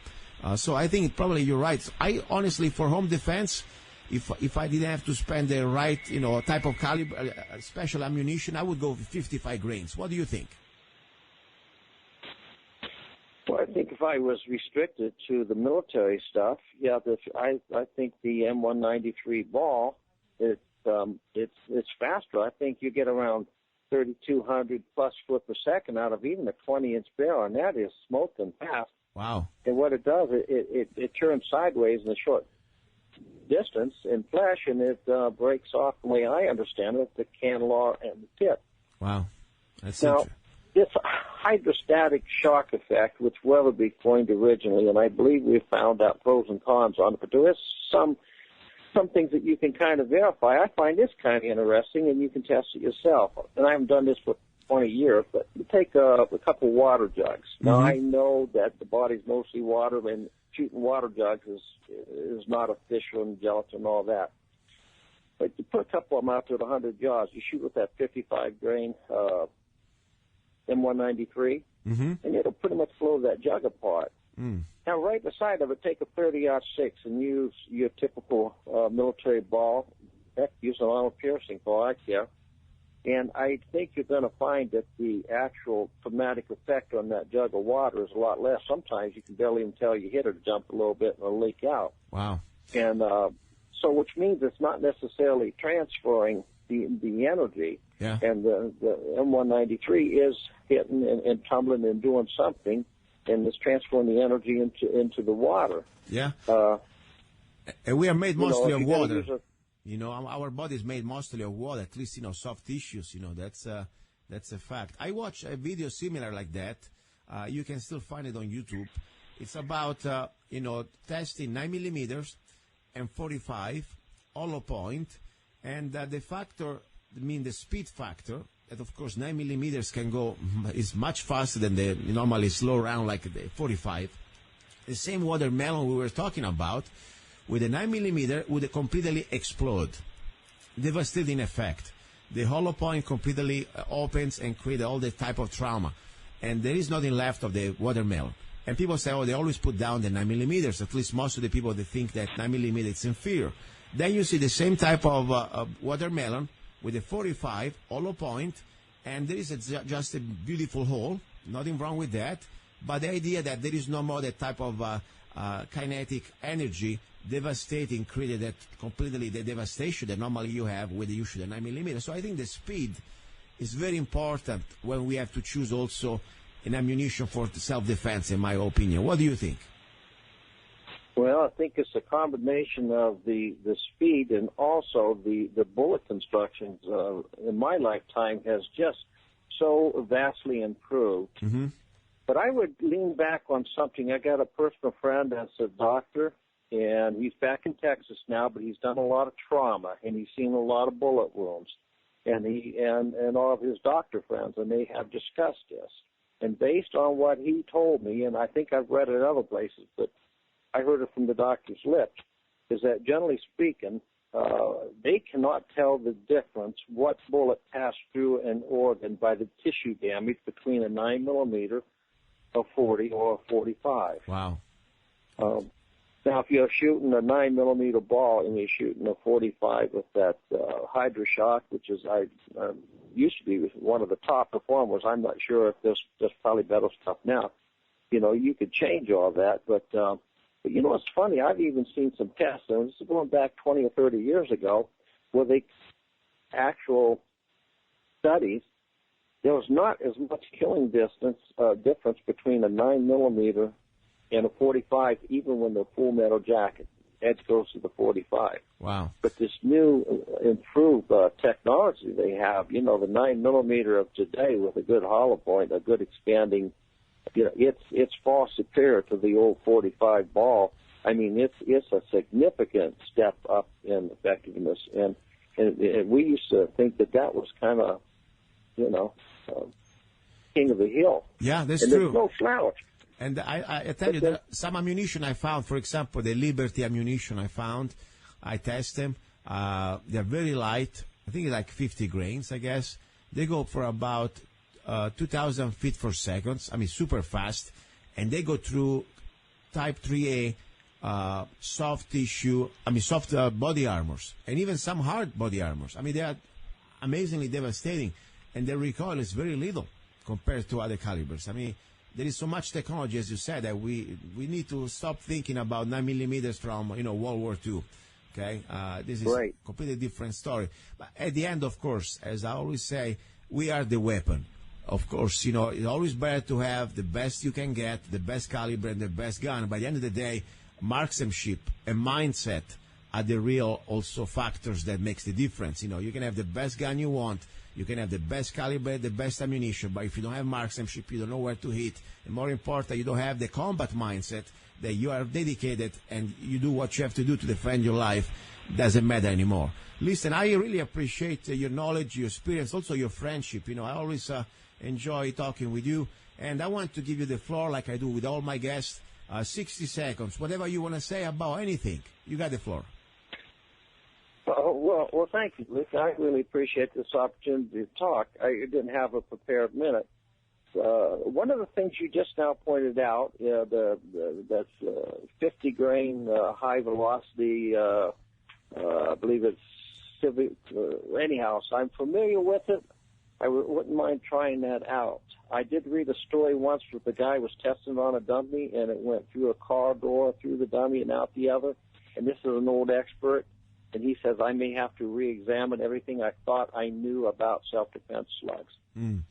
So I think probably you're right. I honestly, for home defense, if I didn't have to spend the right, type of caliber, special ammunition, I would go with 55 grains. What do you think? Well, I think if I was restricted to the military stuff, I think the M193 ball, it's faster. I think you get around 3,200 plus foot per second out of even a 20-inch barrel, and that is smoking fast. Wow. And what it does, it turns sideways in a short distance in flesh, and it breaks off, the way I understand it, the cannular and the tip. Wow. That's now, this hydrostatic shock effect, which Wylde coined originally, and I believe we found out pros and cons on it, but there is some things that you can kind of verify. I find this kind of interesting, and you can test it yourself. And I haven't done this for 20 years, but you take a couple water jugs. Now, I know that the body's mostly water, and shooting water jugs is not official and gelatin and all that. But you put a couple of them out to 100 yards. You shoot with that 55 grain M193, and it'll pretty much blow that jug apart. Now, right beside of it, take a 30-06 and use your typical military ball. Heck, use an armor-piercing ball, I care. And I think you're going to find that the actual traumatic effect on that jug of water is a lot less. Sometimes you can barely even tell you hit it or jump a little bit and it'll leak out. Wow. And so which means it's not necessarily transferring the energy. Yeah. And the M193 is hitting and tumbling and doing something, and it's transferring the energy into the water. Yeah. And we are made mostly of water. Our body is made mostly of water, at least, soft tissues, that's a fact. I watched a video similar like that. You can still find it on YouTube. It's about, testing 9 millimeters and 45 hollow point. And the factor, the speed factor, that of course 9 millimeters can go, is much faster than the normally slow round like the 45. The same watermelon we were talking about, with a 9 millimeter, would completely explode. Devastating effect. The hollow point completely opens and create all the type of trauma. And there is nothing left of the watermelon. And people say, they always put down the 9 millimeters. At least most of the people, they think that 9 millimeters is inferior. Then you see the same type of watermelon with a 45 hollow point, and there is just a beautiful hole. Nothing wrong with that. But the idea that there is no more that type of kinetic energy devastating, created that completely the devastation that normally you have with the use of the 9 millimeter. So I think the speed is very important when we have to choose also an ammunition for self-defense, in my opinion. What do you think? Well, I think it's a combination of the speed and also the bullet constructions in my lifetime has just so vastly improved. But I would lean back on something. I got a personal friend that's a doctor, and he's back in Texas now, but he's done a lot of trauma, and he's seen a lot of bullet wounds. And he and all of his doctor friends, and they have discussed this. And based on what he told me, and I think I've read it other places, but I heard it from the doctor's lips, is that generally speaking, they cannot tell the difference what bullet passed through an organ by the tissue damage between a 9 millimeter, a 40, or a 45. Wow. Now, if you're shooting a 9 millimeter ball and you're shooting a 45 with that HydroShock, which is used to be one of the top performers, I'm not sure if there's probably better stuff now. You could change all that, but it's funny. I've even seen some tests, and this is going back 20 or 30 years ago, where they actual studies. There was not as much killing difference between a 9 millimeter and a 45, even when the full metal jacket edge goes to the 45. Wow. But this new improved technology they have, the 9 millimeter of today with a good hollow point, a good expanding, it's far superior to the old 45 ball. I mean, it's a significant step up in effectiveness, and we used to think that was kind of, king of the hill. Yeah, that's and true. There's no slouch. And I tell you, that some ammunition I found, for example, the Liberty ammunition I test them. They're very light. I think it's like 50 grains, I guess. They go for about 2,000 feet per second. I mean, super fast. And they go through Type 3A soft body armors, and even some hard body armors. I mean, they are amazingly devastating, and the recoil is very little compared to other calibers. I mean, there is so much technology, as you said, that we need to stop thinking about 9mm from, World War II. Okay? This is a completely different story. But at the end, of course, as I always say, we are the weapon. Of course, it's always better to have the best you can get, the best caliber and the best gun. By the end of the day, marksmanship and mindset are the real also factors that makes the difference. You can have the best gun you want, you can have the best caliber, the best ammunition, but if you don't have marksmanship, you don't know where to hit. And more important, you don't have the combat mindset that you are dedicated and you do what you have to do to defend your life. Doesn't matter anymore. Listen, I really appreciate your knowledge, your experience, also your friendship. I always enjoy talking with you, and I want to give you the floor like I do with all my guests. 60 seconds, whatever you want to say about anything. You got the floor. Well, thank you, Luke. I really appreciate this opportunity to talk. I didn't have a prepared minute. One of the things you just now pointed out, that's 50 grain high velocity, I believe it's civic. Anyhow, so I'm familiar with it. I wouldn't mind trying that out. I did read a story once where the guy was testing on a dummy, and it went through a car door, through the dummy, and out the other. And this is an old expert, and he says, I may have to re-examine everything I thought I knew about self-defense slugs.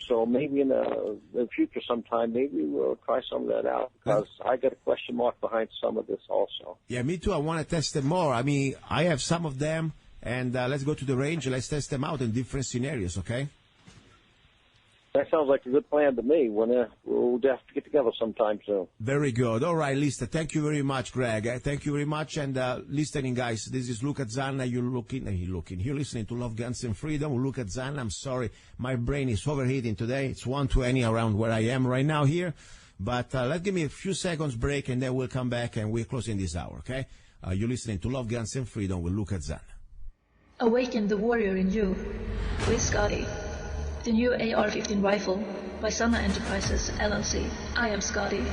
So maybe in the future sometime, maybe we'll try some of that out, because I got a question mark behind some of this also. Yeah, me too. I want to test them more. I mean, I have some of them, and let's go to the range and let's test them out in different scenarios, okay? That sounds like a good plan to me. We'll have to get together sometime soon. Very good. All right, Lista. Thank you very much, Greg. Thank you very much. And listening, guys, this is luca-zanna. You're listening to Love, Guns, and Freedom. Luca-zanna. I'm sorry, my brain is overheating today. It's 1:20 around where I am right now here. But let's give me a few seconds break, and then we'll come back, and we're closing this hour, okay? You're listening to Love, Guns, and Freedom with Luca-zanna. Awaken the warrior in you with Scotty. The new AR-15 rifle by Zanna Enterprises, LLC. I am Scotty.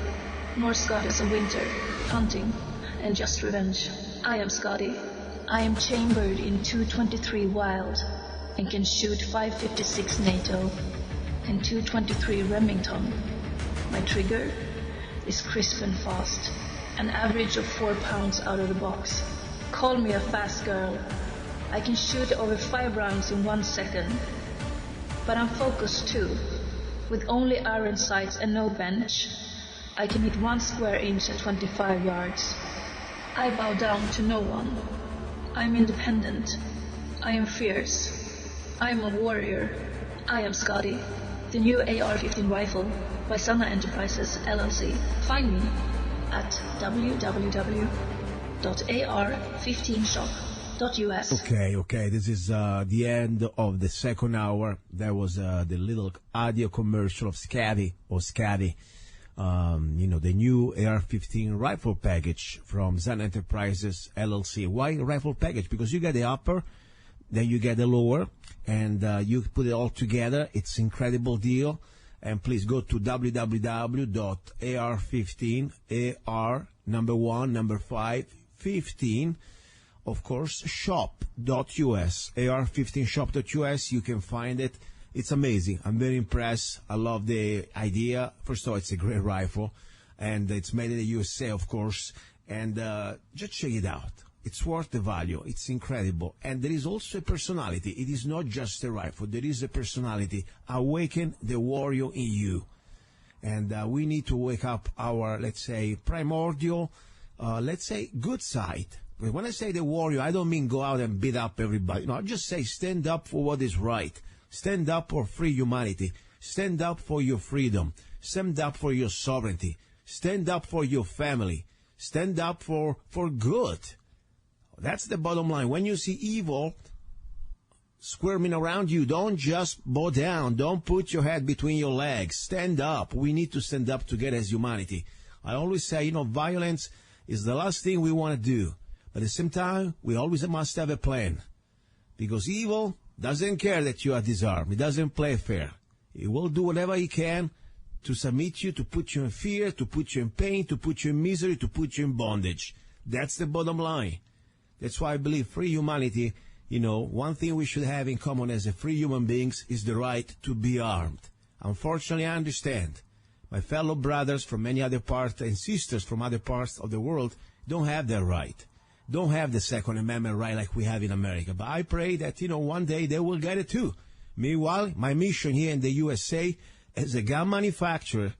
More Scotties of winter, hunting, and just revenge. I am Scotty. I am chambered in 223 Wylde and can shoot 556 NATO and 223 Remington. My trigger is crisp and fast, an average of 4 pounds out of the box. Call me a fast girl. I can shoot over 5 rounds in 1 second. But I'm focused too. With only iron sights and no bench, I can hit 1 square inch at 25 yards. I bow down to no one. I'm independent. I am fierce. I am a warrior. I am Scotty. The new AR-15 rifle by Zanna Enterprises, LLC. Find me at www.ar15shop.us. Okay. This is the end of the second hour. That was the little audio commercial of Scotty, the new AR-15 rifle package from Zanna Enterprises, LLC. Why rifle package? Because you get the upper, then you get the lower, and you put it all together. It's an incredible deal. And please go to www.ar15, AR, number 1, number 5, 15, of course, shop.us, AR15shop.us. You can find it. It's amazing. I'm very impressed. I love the idea. First of all, it's a great rifle, and it's made in the USA, of course. And just check it out. It's worth the value. It's incredible. And there is also a personality. It is not just a rifle. There is a personality. Awaken the warrior in you. And we need to wake up our, let's say, primordial, good side. When I say the warrior, I don't mean go out and beat up everybody. No, I just say stand up for what is right. Stand up for free humanity. Stand up for your freedom. Stand up for your sovereignty. Stand up for your family. Stand up for good. That's the bottom line. When you see evil squirming around you, don't just bow down. Don't put your head between your legs. Stand up. We need to stand up together as humanity. I always say, violence is the last thing we want to do. But at the same time, we always must have a plan. Because evil doesn't care that you are disarmed. It doesn't play fair. It will do whatever it can to submit you, to put you in fear, to put you in pain, to put you in misery, to put you in bondage. That's the bottom line. That's why I believe free humanity, one thing we should have in common as a free human beings is the right to be armed. Unfortunately, I understand. My fellow brothers from many other parts and sisters from other parts of the world don't have that right. Don't have the Second Amendment right like we have in America. But I pray that, one day they will get it too. Meanwhile, my mission here in the USA as a gun manufacturer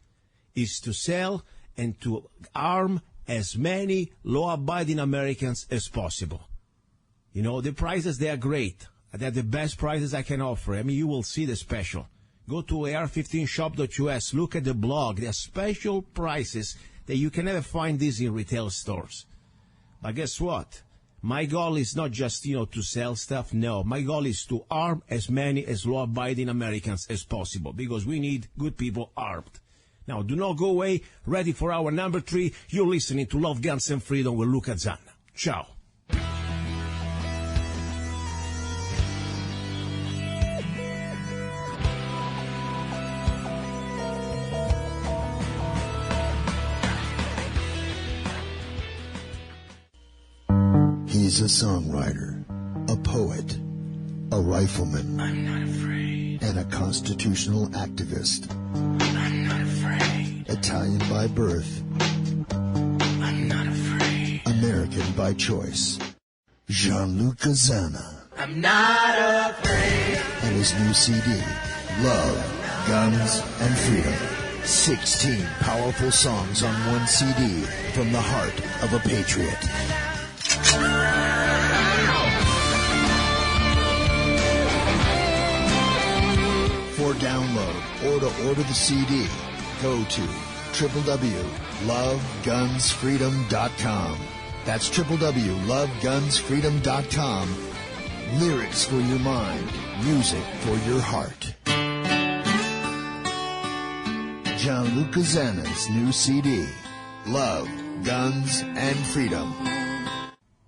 is to sell and to arm as many law-abiding Americans as possible. The prices, they are great. They're the best prices I can offer. You will see the special. Go to ar15shop.us, look at the blog. There are special prices that you can never find these in retail stores. But guess what? My goal is not just, to sell stuff. No, my goal is to arm as many as law-abiding Americans as possible because we need good people armed. Now, do not go away. Ready for our number 3. You're listening to Love, Guns, and Freedom with luca-zanna. Ciao. He's a songwriter, a poet, a rifleman, I'm not afraid, and a constitutional activist. I'm not afraid, Italian by birth, I'm not afraid, American by choice. Gianluca Zanna. I'm not afraid. And his new CD, Love, Guns, and Freedom. 16 powerful songs on one CD from the heart of a patriot. For download or to order the CD, go to www.lovegunsfreedom.com. That's www.lovegunsfreedom.com. Lyrics for your mind, music for your heart. Gianluca Zanna's new CD, Love, Guns, and Freedom.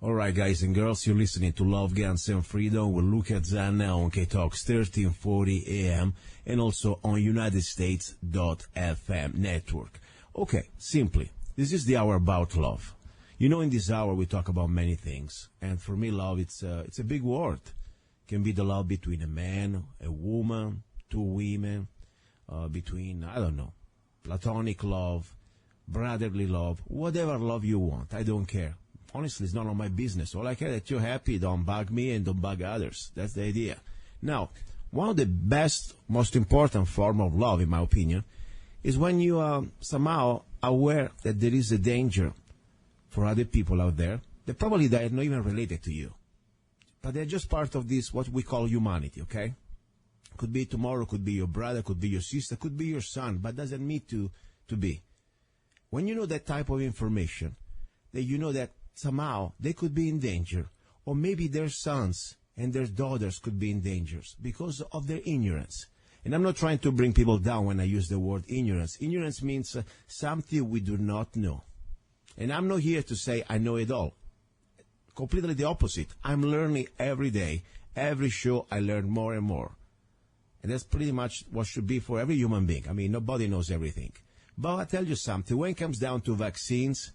All right, guys and girls, you're listening to Love, Guns, and Freedom with luca-zanna on KTOX 1340 AM and also on UnitedStates.FM network. Okay, simply, this is the hour about love. In this hour we talk about many things, and for me, love, it's a big word. It can be the love between a man, a woman, two women, between, platonic love, brotherly love, whatever love you want. I don't care. Honestly, it's none of my business. All I care is that you're happy. Don't bug me and don't bug others. That's the idea. Now, one of the best, most important form of love, in my opinion, is when you are somehow aware that there is a danger for other people out there that probably they are not even related to you. But they're just part of this, what we call humanity, okay? Could be tomorrow, could be your brother, could be your sister, could be your son, but doesn't need to be. When you know that type of information, that you know that somehow they could be in danger, or maybe their sons and their daughters could be in danger because of their ignorance. And I'm not trying to bring people down when I use the word ignorance. Ignorance means something we do not know. And I'm not here to say I know it all. Completely the opposite. I'm learning every day. Every show I learn more and more. And that's pretty much what should be for every human being. Nobody knows everything. But I'll tell you something. When it comes down to vaccines,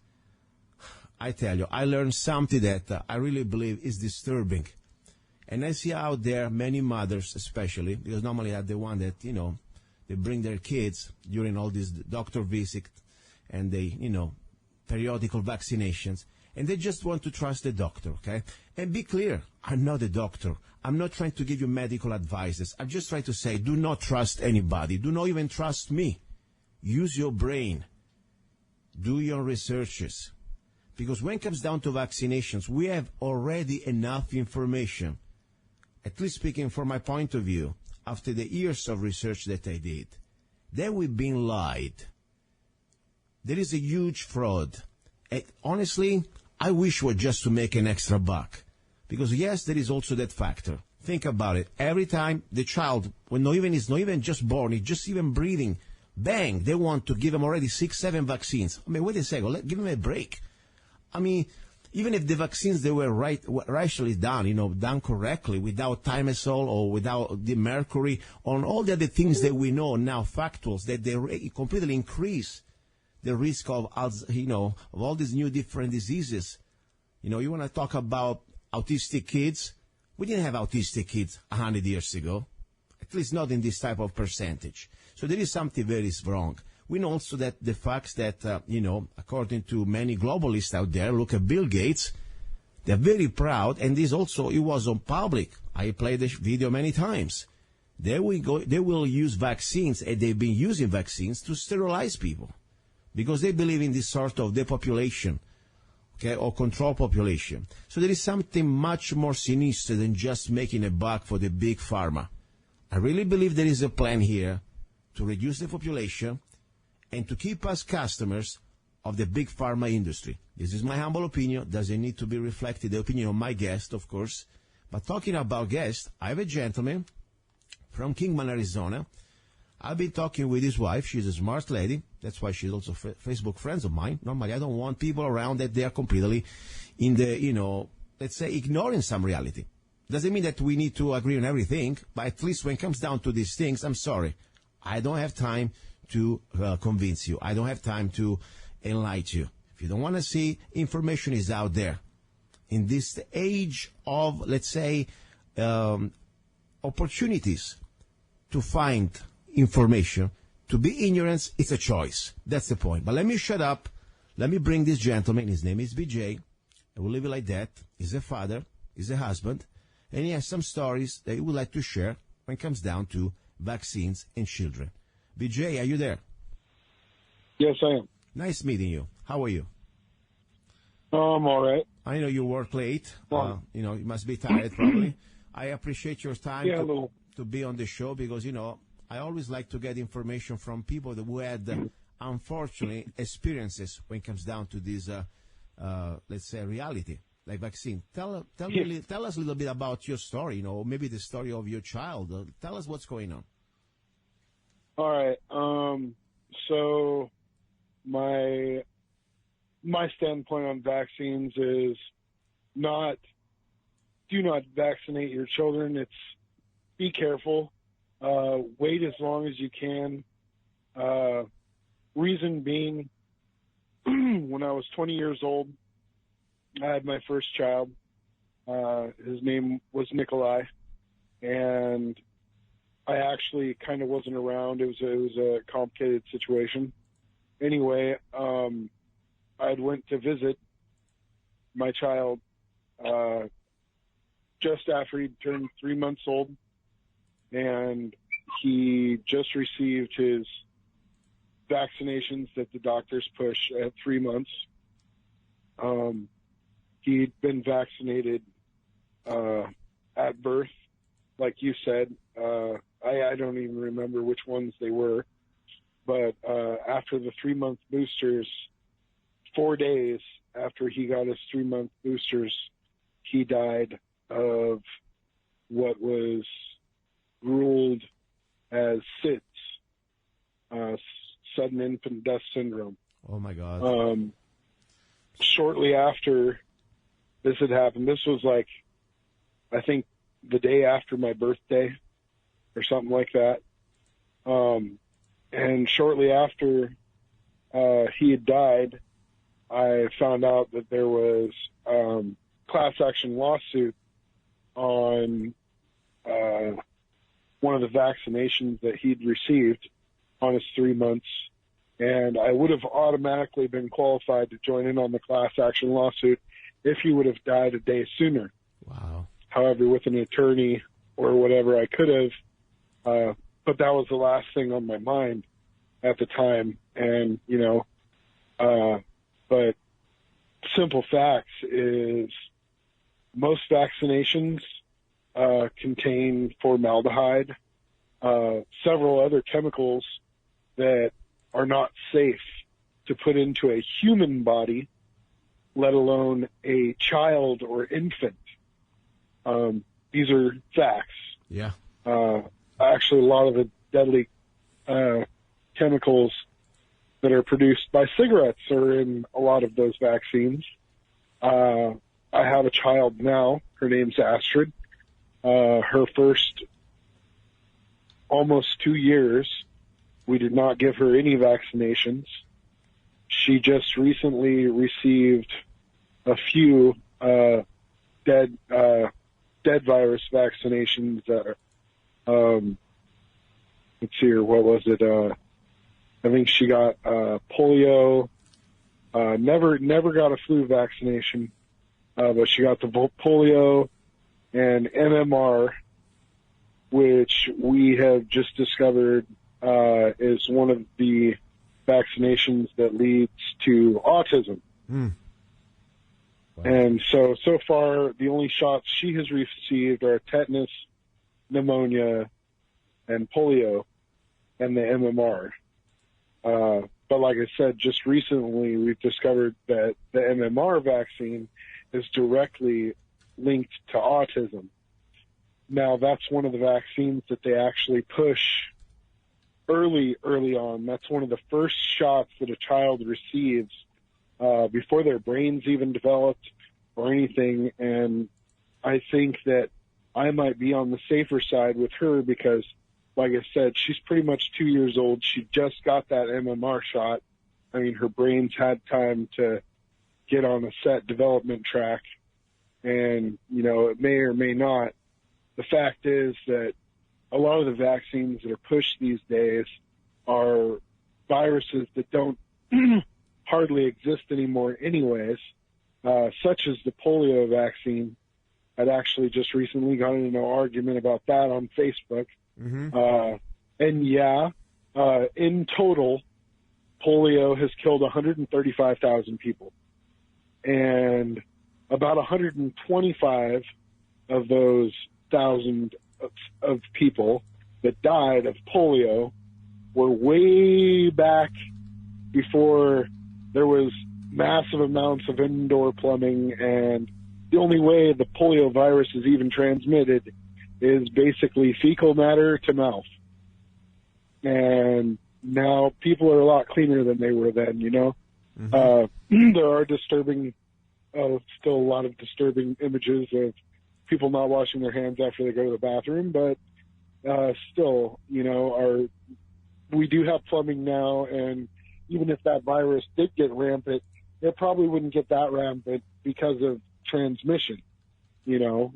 I tell you, I learned something that I really believe is disturbing. And I see out there many mothers especially, because normally they're the one that, they bring their kids during all these doctor visits and they, periodical vaccinations, and they just want to trust the doctor, okay? And be clear, I'm not a doctor. I'm not trying to give you medical advices. I'm just trying to say, do not trust anybody. Do not even trust me. Use your brain. Do your researches. Because when it comes down to vaccinations, we have already enough information, at least speaking from my point of view, after the years of research that I did, that we've been lied. There is a huge fraud. Honestly, I wish it were just to make an extra buck. Because, yes, there is also that factor. Think about it. Every time the child, when is not even just born, he's just even breathing, bang, they want to give him already 6, 7 vaccines. I mean, wait a second, give him a break. I mean, even if the vaccines, they were rationally done, done correctly, without thimerosal or without the mercury, on all the other things that we know now, factuals, that they completely increase the risk of, of all these new different diseases. You want to talk about autistic kids? We didn't have autistic kids 100 years ago, at least not in this type of percentage. So there is something very wrong. We know also that the facts that, according to many globalists out there, look at Bill Gates, they're very proud, and it was on public. I played the video many times. They will use vaccines, and they've been using vaccines to sterilize people because they believe in this sort of depopulation, or control population. So there is something much more sinister than just making a buck for the big pharma. I really believe there is a plan here to reduce the population and to keep us customers of the big pharma industry. This is my humble opinion. Doesn't need to be reflected the opinion of my guest, of course. But talking about guests, I have a gentleman from Kingman, Arizona. I've been talking with his wife. She's a smart lady. That's why she's also Facebook friends of mine. Normally, I don't want people around that they are completely in the, let's say, ignoring some reality. Doesn't mean that we need to agree on everything, but at least when it comes down to these things, I'm sorry. I don't have time to convince you. I don't have time to enlighten you. If you don't want to see, information is out there. In this age of, let's say, opportunities to find information, to be ignorant, it's a choice. That's the point. But let me shut up. Let me bring this gentleman. His name is BJ. I will leave it like that. He's a father. He's a husband. And he has some stories that he would like to share when it comes down to vaccines and children. BJ, are you there? Yes, I am. Nice meeting you. How are you? I'm all right. I know you work late. You must be tired probably. I appreciate your time to be on the show because, I always like to get information from people who had, unfortunately, experiences when it comes down to this, let's say, reality, like vaccine. Tell us a little bit about your story, maybe the story of your child. Tell us what's going on. All right. So my standpoint on vaccines is do not vaccinate your children. It's be careful. Wait as long as you can. Reason being, when I was 20 years old, I had my first child. His name was Nikolai, and I actually kind of wasn't around. It was a complicated situation. Anyway, I went to visit my child just after he turned 3 months old, and he just received his vaccinations that the doctors push at 3 months. He'd been vaccinated at birth, like you said. I don't even remember which ones they were. But after the 3-month boosters, 4 days after he got his 3-month boosters, he died of what was ruled as SIDS, sudden infant death syndrome. Oh, my God. Shortly after this had happened, this was like, I think, the day after my birthday or something like that. And shortly after he had died, I found out that there was class action lawsuit on one of the vaccinations that he'd received on his 3 months. And I would have automatically been qualified to join in on the class action lawsuit if he would have died a day sooner. Wow. However, with an attorney or whatever, I could have. But that was the last thing on my mind at the time. And, but simple facts is most vaccinations contain formaldehyde, several other chemicals that are not safe to put into a human body let alone a child or infant. These are facts. Yeah. Actually, a lot of the deadly chemicals that are produced by cigarettes are in a lot of those vaccines. I have a child now. Her name's Astrid. Her first almost 2 years, we did not give her any vaccinations. She just recently received a few dead virus vaccinations that let's see here, what was it? I think she got polio. Never got a flu vaccination, but she got the polio and MMR, which we have just discovered is one of the vaccinations that leads to autism. Mm. Wow. And so far, the only shots she has received are tetanus, pneumonia, and polio, and the MMR. But like I said, just recently we've discovered that the MMR vaccine is directly linked to autism. Now, that's one of the vaccines that they actually push early on. That's one of the first shots that a child receives before their brains even developed or anything. And I think that I might be on the safer side with her because, like I said, she's pretty much 2 years old. She just got that MMR shot. I mean, her brain's had time to get on a set development track. And, you know, it may or may not. The fact is that a lot of the vaccines that are pushed these days are viruses that don't hardly exist anymore anyways, such as the polio vaccine. I'd actually just recently got into an argument about that on Facebook. Mm-hmm. In total, polio has killed 135,000 people. And about 125 of those thousand of people that died of polio were way back before there was massive amounts of indoor plumbing, and the only way the polio virus is even transmitted is basically fecal matter to mouth. And now people are a lot cleaner than they were then, you know. Mm-hmm. There are still a lot of disturbing images of people not washing their hands after they go to the bathroom, but still, you know, we do have plumbing now, and even if that virus did get rampant, it probably wouldn't get that rampant because of transmission. You know,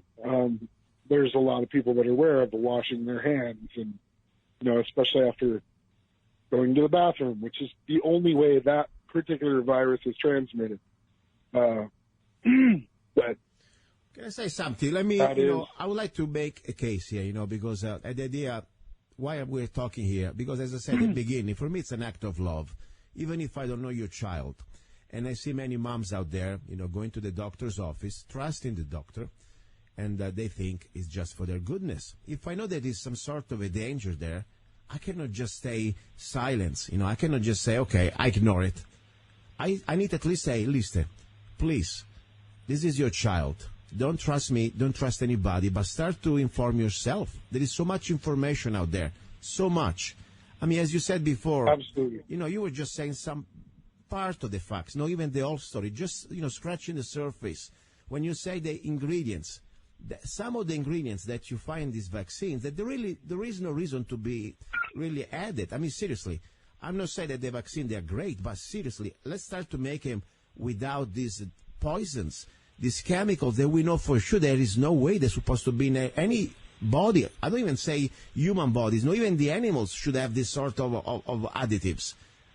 there's a lot of people that are aware of washing their hands, and, you know, especially after going to the bathroom, which is the only way that particular virus is transmitted. But can I say something? I would like to make a case here, you know, because the idea why we're talking here, because as I said at the beginning, for me it's an act of love. Even if I don't know your child, and I see many moms out there, you know, going to the doctor's office, trusting the doctor, and they think it's just for their goodness. If I know that there's some sort of a danger there, I cannot just stay silent. You know, I cannot just say, okay, I ignore it. I need to at least say, listen, please, this is your child. Don't trust me, don't trust anybody, but start to inform yourself. There is so much information out there, so much. I mean, as you said before, absolutely. You know, you were just saying some part of the facts, not even the whole story, just, you know, scratching the surface. When you say the ingredients, some of the ingredients that you find in these vaccines, that there is no reason to be really added. I mean, seriously, I'm not saying that the vaccine, they're great, but seriously, let's start to make them without these poisons, these chemicals that we know for sure there is no way they're supposed to be in any body. I don't even say human bodies. Not even the animals should have this sort of additives.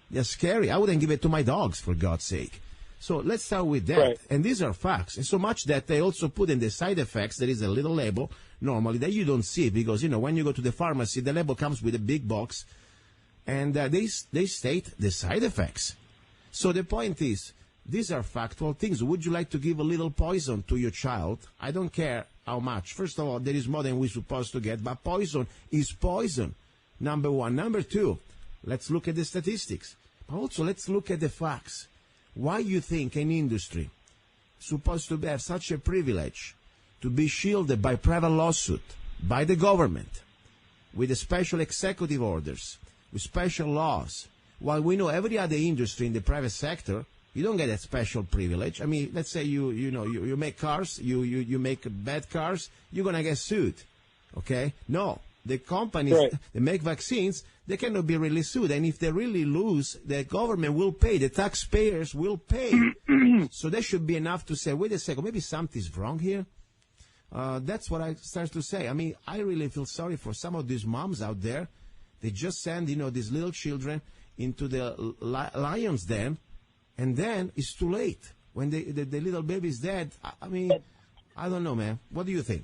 They're scary. I wouldn't give it to my dogs, for God's sake. So let's start with that. Right. And these are facts. And so much that they also put in the side effects, there is a little label normally that you don't see because, you know, when you go to the pharmacy, the label comes with a big box and they state the side effects. So the point is, these are factual things. Would you like to give a little poison to your child? I don't care how much. First of all, there is more than we're supposed to get, but poison is poison. Number one. Number two, let's look at the statistics. But also, let's look at the facts. Why you think an industry supposed to have such a privilege to be shielded by private lawsuit, by the government, with the special executive orders, with special laws, while we know every other industry in the private sector, you don't get that special privilege. I mean, let's say you make cars, you make bad cars, you're going to get sued. Okay? No. The companies that make vaccines, they cannot be really sued. And if they really lose, the government will pay. The taxpayers will pay. So that should be enough to say, wait a second, maybe something's wrong here. That's what I start to say. I mean, I really feel sorry for some of these moms out there. They just send, these little children into the lion's den, and then it's too late. When the little baby is dead, I mean, I don't know, man. What do you think?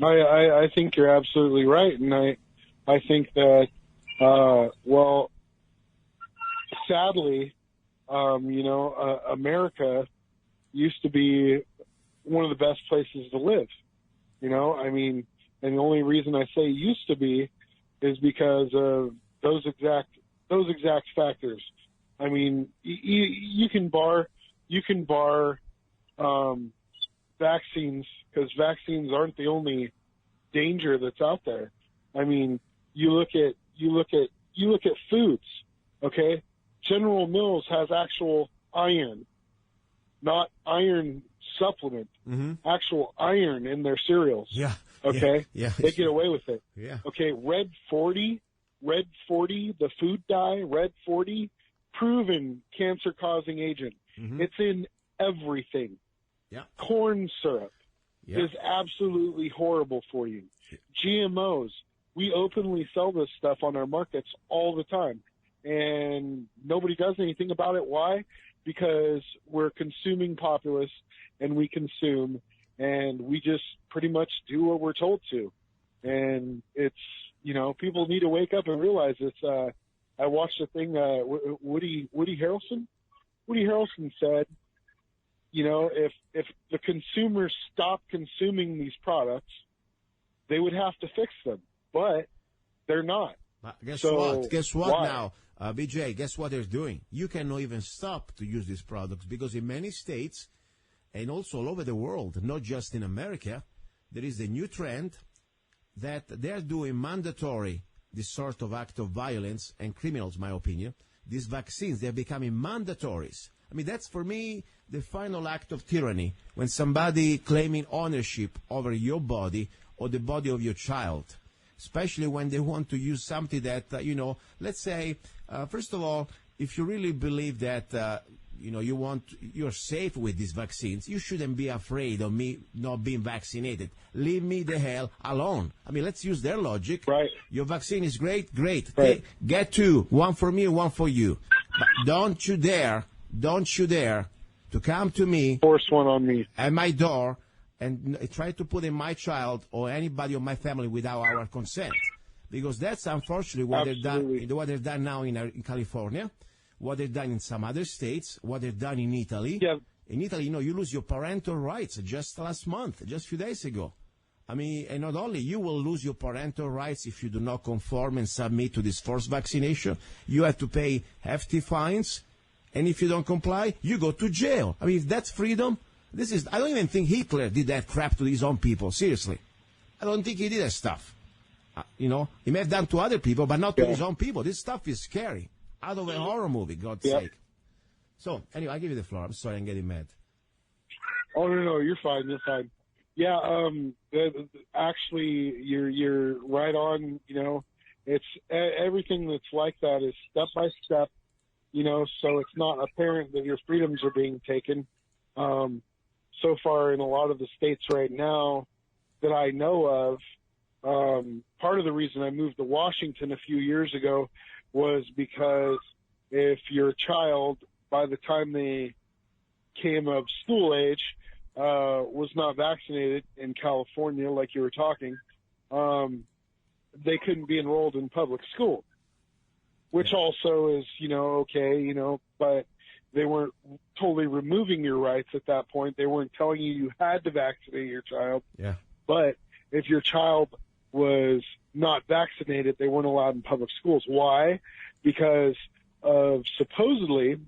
I think you're absolutely right, and I think that sadly, America used to be one of the best places to live. I mean, and the only reason I say used to be is because of those exact factors. I mean, you can bar vaccines, because vaccines aren't the only danger that's out there. I mean, you look at foods. Okay, General Mills has actual iron, not iron supplement, actual iron in their cereals. Yeah. Okay. Yeah. They get away with it. Yeah. Okay. Red 40, the food dye, Red 40, proven cancer-causing agent. It's in everything. Yeah. Corn syrup is absolutely horrible for you. GMOs, we openly sell this stuff on our markets all the time, and nobody does anything about it. Why? Because we're consuming populace, and we consume, and we just pretty much do what we're told to. And it's, people need to wake up and realize it's, I watched a thing, Woody Harrelson? Woody Harrelson said, if the consumers stopped consuming these products, they would have to fix them, but they're not. Guess So what? Guess what why? now, BJ? Guess what they're doing? You cannot even stop to use these products, because in many states and also all over the world, not just in America, there is a new trend that they're doing mandatory this sort of act of violence and criminals, my opinion. These vaccines, they're becoming mandatories. I mean, that's for me the final act of tyranny, when somebody claiming ownership over your body or the body of your child, especially when they want to use something that, let's say, first of all, if you really believe that, you're safe with these vaccines, you shouldn't be afraid of me not being vaccinated. Leave me the hell alone. I mean, let's use their logic. Right. Your vaccine is great. Great. Right. Get two. One for me, one for you. But don't you dare to come to me, force one on me at my door, and try to put in my child or anybody of my family without our consent, because that's unfortunately what they've done now in California, what they've done in some other states, what they've done in Italy. Yeah. In Italy, you lose your parental rights just last month, just a few days ago. I mean, and not only you will lose your parental rights if you do not conform and submit to this forced vaccination, you have to pay hefty fines. And if you don't comply, you go to jail. I mean, if that's freedom, I don't even think Hitler did that crap to his own people. Seriously. I don't think he did that stuff. He may have done to other people, but not to his own people. This stuff is scary. Out of a horror movie, God's sake. So, anyway, I give you the floor. I'm sorry, I'm getting mad. Oh, no, you're fine. You're fine. Yeah, actually, you're right on. It's everything that's like that is step by step. So it's not apparent that your freedoms are being taken. So far in a lot of the states right now that I know of, part of the reason I moved to Washington a few years ago was because if your child, by the time they came of school age, was not vaccinated in California, like you were talking, they couldn't be enrolled in public school. Which also is, okay, but they weren't totally removing your rights at that point. They weren't telling you had to vaccinate your child. Yeah. But if your child was not vaccinated, they weren't allowed in public schools. Why? Because of supposedly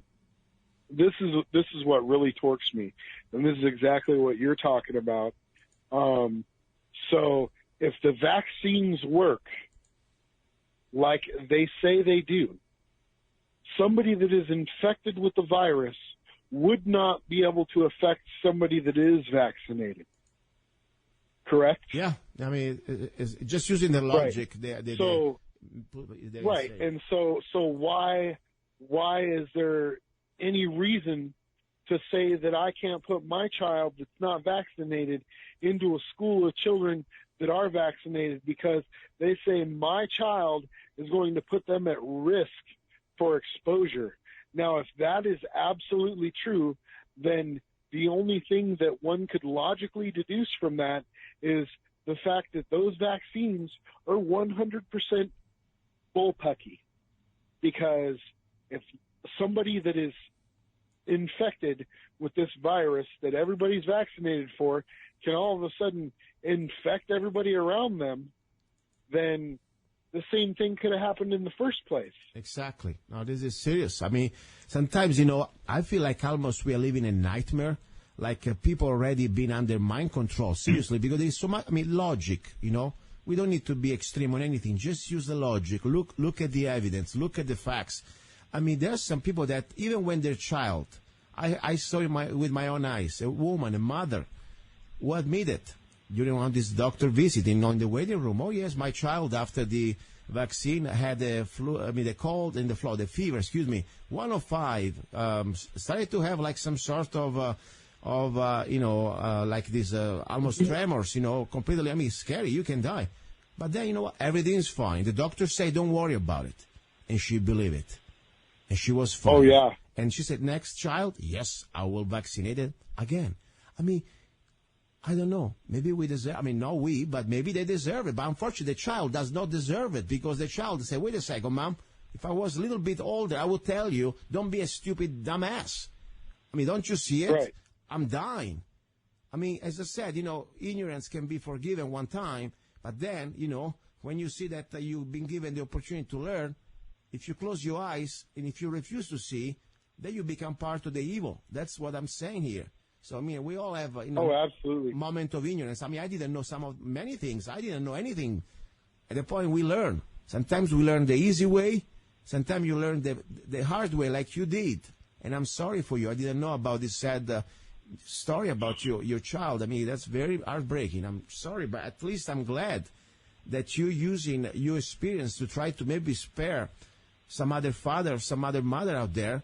this is what really torques me, and this is exactly what you're talking about. So if the vaccines work like they say they do, somebody that is infected with the virus would not be able to affect somebody that is vaccinated. Correct? Yeah. I mean, it's just using the logic. Right. And so why is there any reason to say that I can't put my child that's not vaccinated into a school of children that are vaccinated because they say my child is going to put them at risk for exposure? Now, if that is absolutely true, then the only thing that one could logically deduce from that is the fact that those vaccines are 100% bullpucky. Because if somebody that is infected with this virus that everybody's vaccinated for can all of a sudden infect everybody around them, then the same thing could have happened in the first place. Exactly. Now, this is serious. I mean, sometimes, I feel like almost we are living a nightmare, like people already been under mind control, seriously, because there's so much, logic, We don't need to be extreme on anything. Just use the logic. Look at the evidence. Look at the facts. There are some people that even when their child, I saw with my own eyes, a woman, a mother, who admitted during one of this doctor visiting on the waiting room, oh yes, my child after the vaccine had the cold and the fever, 1 of 5, started to have like some sort of like this almost tremors, completely, scary, you can die. But then, everything's fine. The doctor said, don't worry about it. And she believed it. And she was fine. Oh, yeah. And she said, next child, yes, I will vaccinate it again. I don't know. Maybe we deserve, not we, but maybe they deserve it. But unfortunately, the child does not deserve it because the child said, wait a second, Mom, if I was a little bit older, I would tell you, don't be a stupid dumbass. Don't you see it? Right. I'm dying. As I said, ignorance can be forgiven one time, but then, when you see that you've been given the opportunity to learn, if you close your eyes and if you refuse to see, then you become part of the evil. That's what I'm saying here. So, we all have, absolutely. moment of ignorance. I didn't know many things. I didn't know anything. At the point we learn. Sometimes we learn the easy way. Sometimes you learn the hard way like you did. And I'm sorry for you. I didn't know about this sad story about your child. That's very heartbreaking. I'm sorry, but at least I'm glad that you're using your experience to try to maybe spare some other father, some other mother out there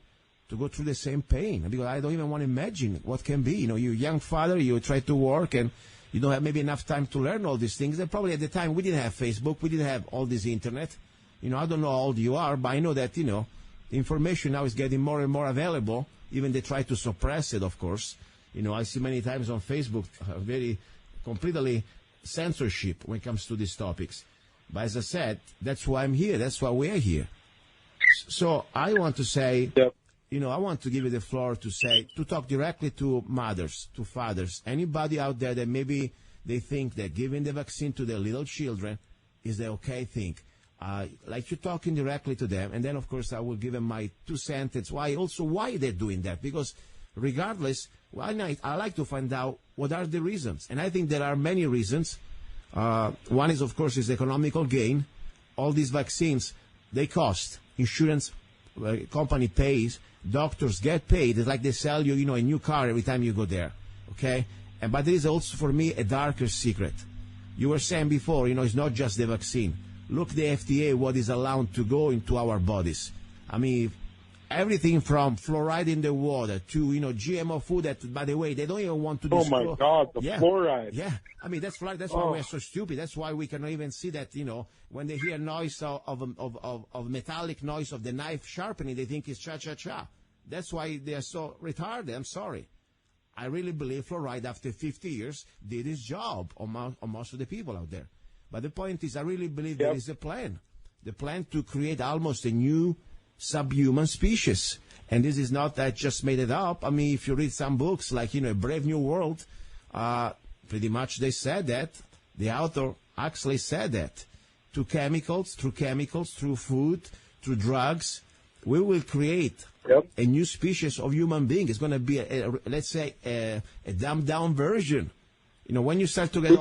to go through the same pain, because I don't even want to imagine what can be. You're a young father, you try to work, and you don't have maybe enough time to learn all these things. And probably at the time we didn't have Facebook, we didn't have all this internet. I don't know how old you are, but I know that, the information now is getting more and more available. Even they try to suppress it, of course. I see many times on Facebook very completely censorship when it comes to these topics. But as I said, that's why I'm here. That's why we're here. So I want to say... Yep. I want to give you the floor to talk directly to mothers, to fathers, anybody out there that maybe they think that giving the vaccine to their little children is the okay thing. Like you're talking directly to them, and then of course I will give them my 2 cents why they're doing that, because regardless, I like to find out what are the reasons, and I think there are many reasons. One is, of course, is economical gain. All these vaccines, they cost. Insurance company pays. Doctors get paid. It's like they sell you, a new car every time you go there, okay? But there is also, for me, a darker secret. You were saying before, it's not just the vaccine. Look, the FDA, what is allowed to go into our bodies. Everything from fluoride in the water to, GMO food that, by the way, they don't even want to disclose. Oh, my God, the fluoride. Yeah. That's fluoride. That's why we're so stupid. That's why we cannot even see that, when they hear noise of metallic noise of the knife sharpening, they think it's cha-cha-cha. That's why they are so retarded. I'm sorry. I really believe fluoride, after 50 years, did its job on most of the people out there. But the point is, I really believe there is a plan. The plan to create almost a new subhuman species. And this is not that just made it up. If you read some books like, A Brave New World, pretty much they said that. The author actually said that. Through chemicals, through food, through drugs, we will create a new species of human being. It's going to be, let's say, a dumbed-down version. You know, when you start to get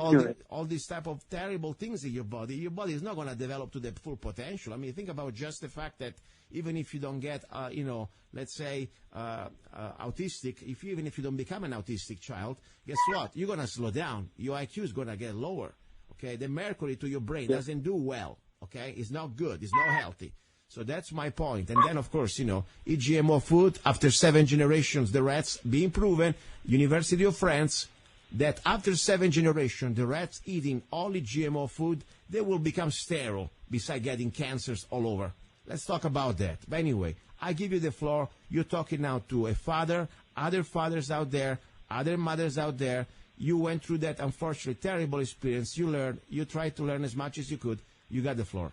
all these type of terrible things in your body is not going to develop to the full potential. I mean, think about just the fact that even if you don't get, you know, let's say, autistic, even if you don't become an autistic child, guess what? You're going to slow down. Your IQ is going to get lower. Okay, the mercury to your brain doesn't do well. Okay, it's not good. It's not healthy. So that's my point. And then, of course, you know, eat GMO food. After 7 generations, the rats being proven, University of France, that after 7 generations, the rats eating only GMO food, they will become sterile, besides getting cancers all over. Let's talk about that. But anyway, I give you the floor. You're talking now to a father, other fathers out there, other mothers out there. You went through that, unfortunately, terrible experience. You learned. You tried to learn as much as you could. You got the floor.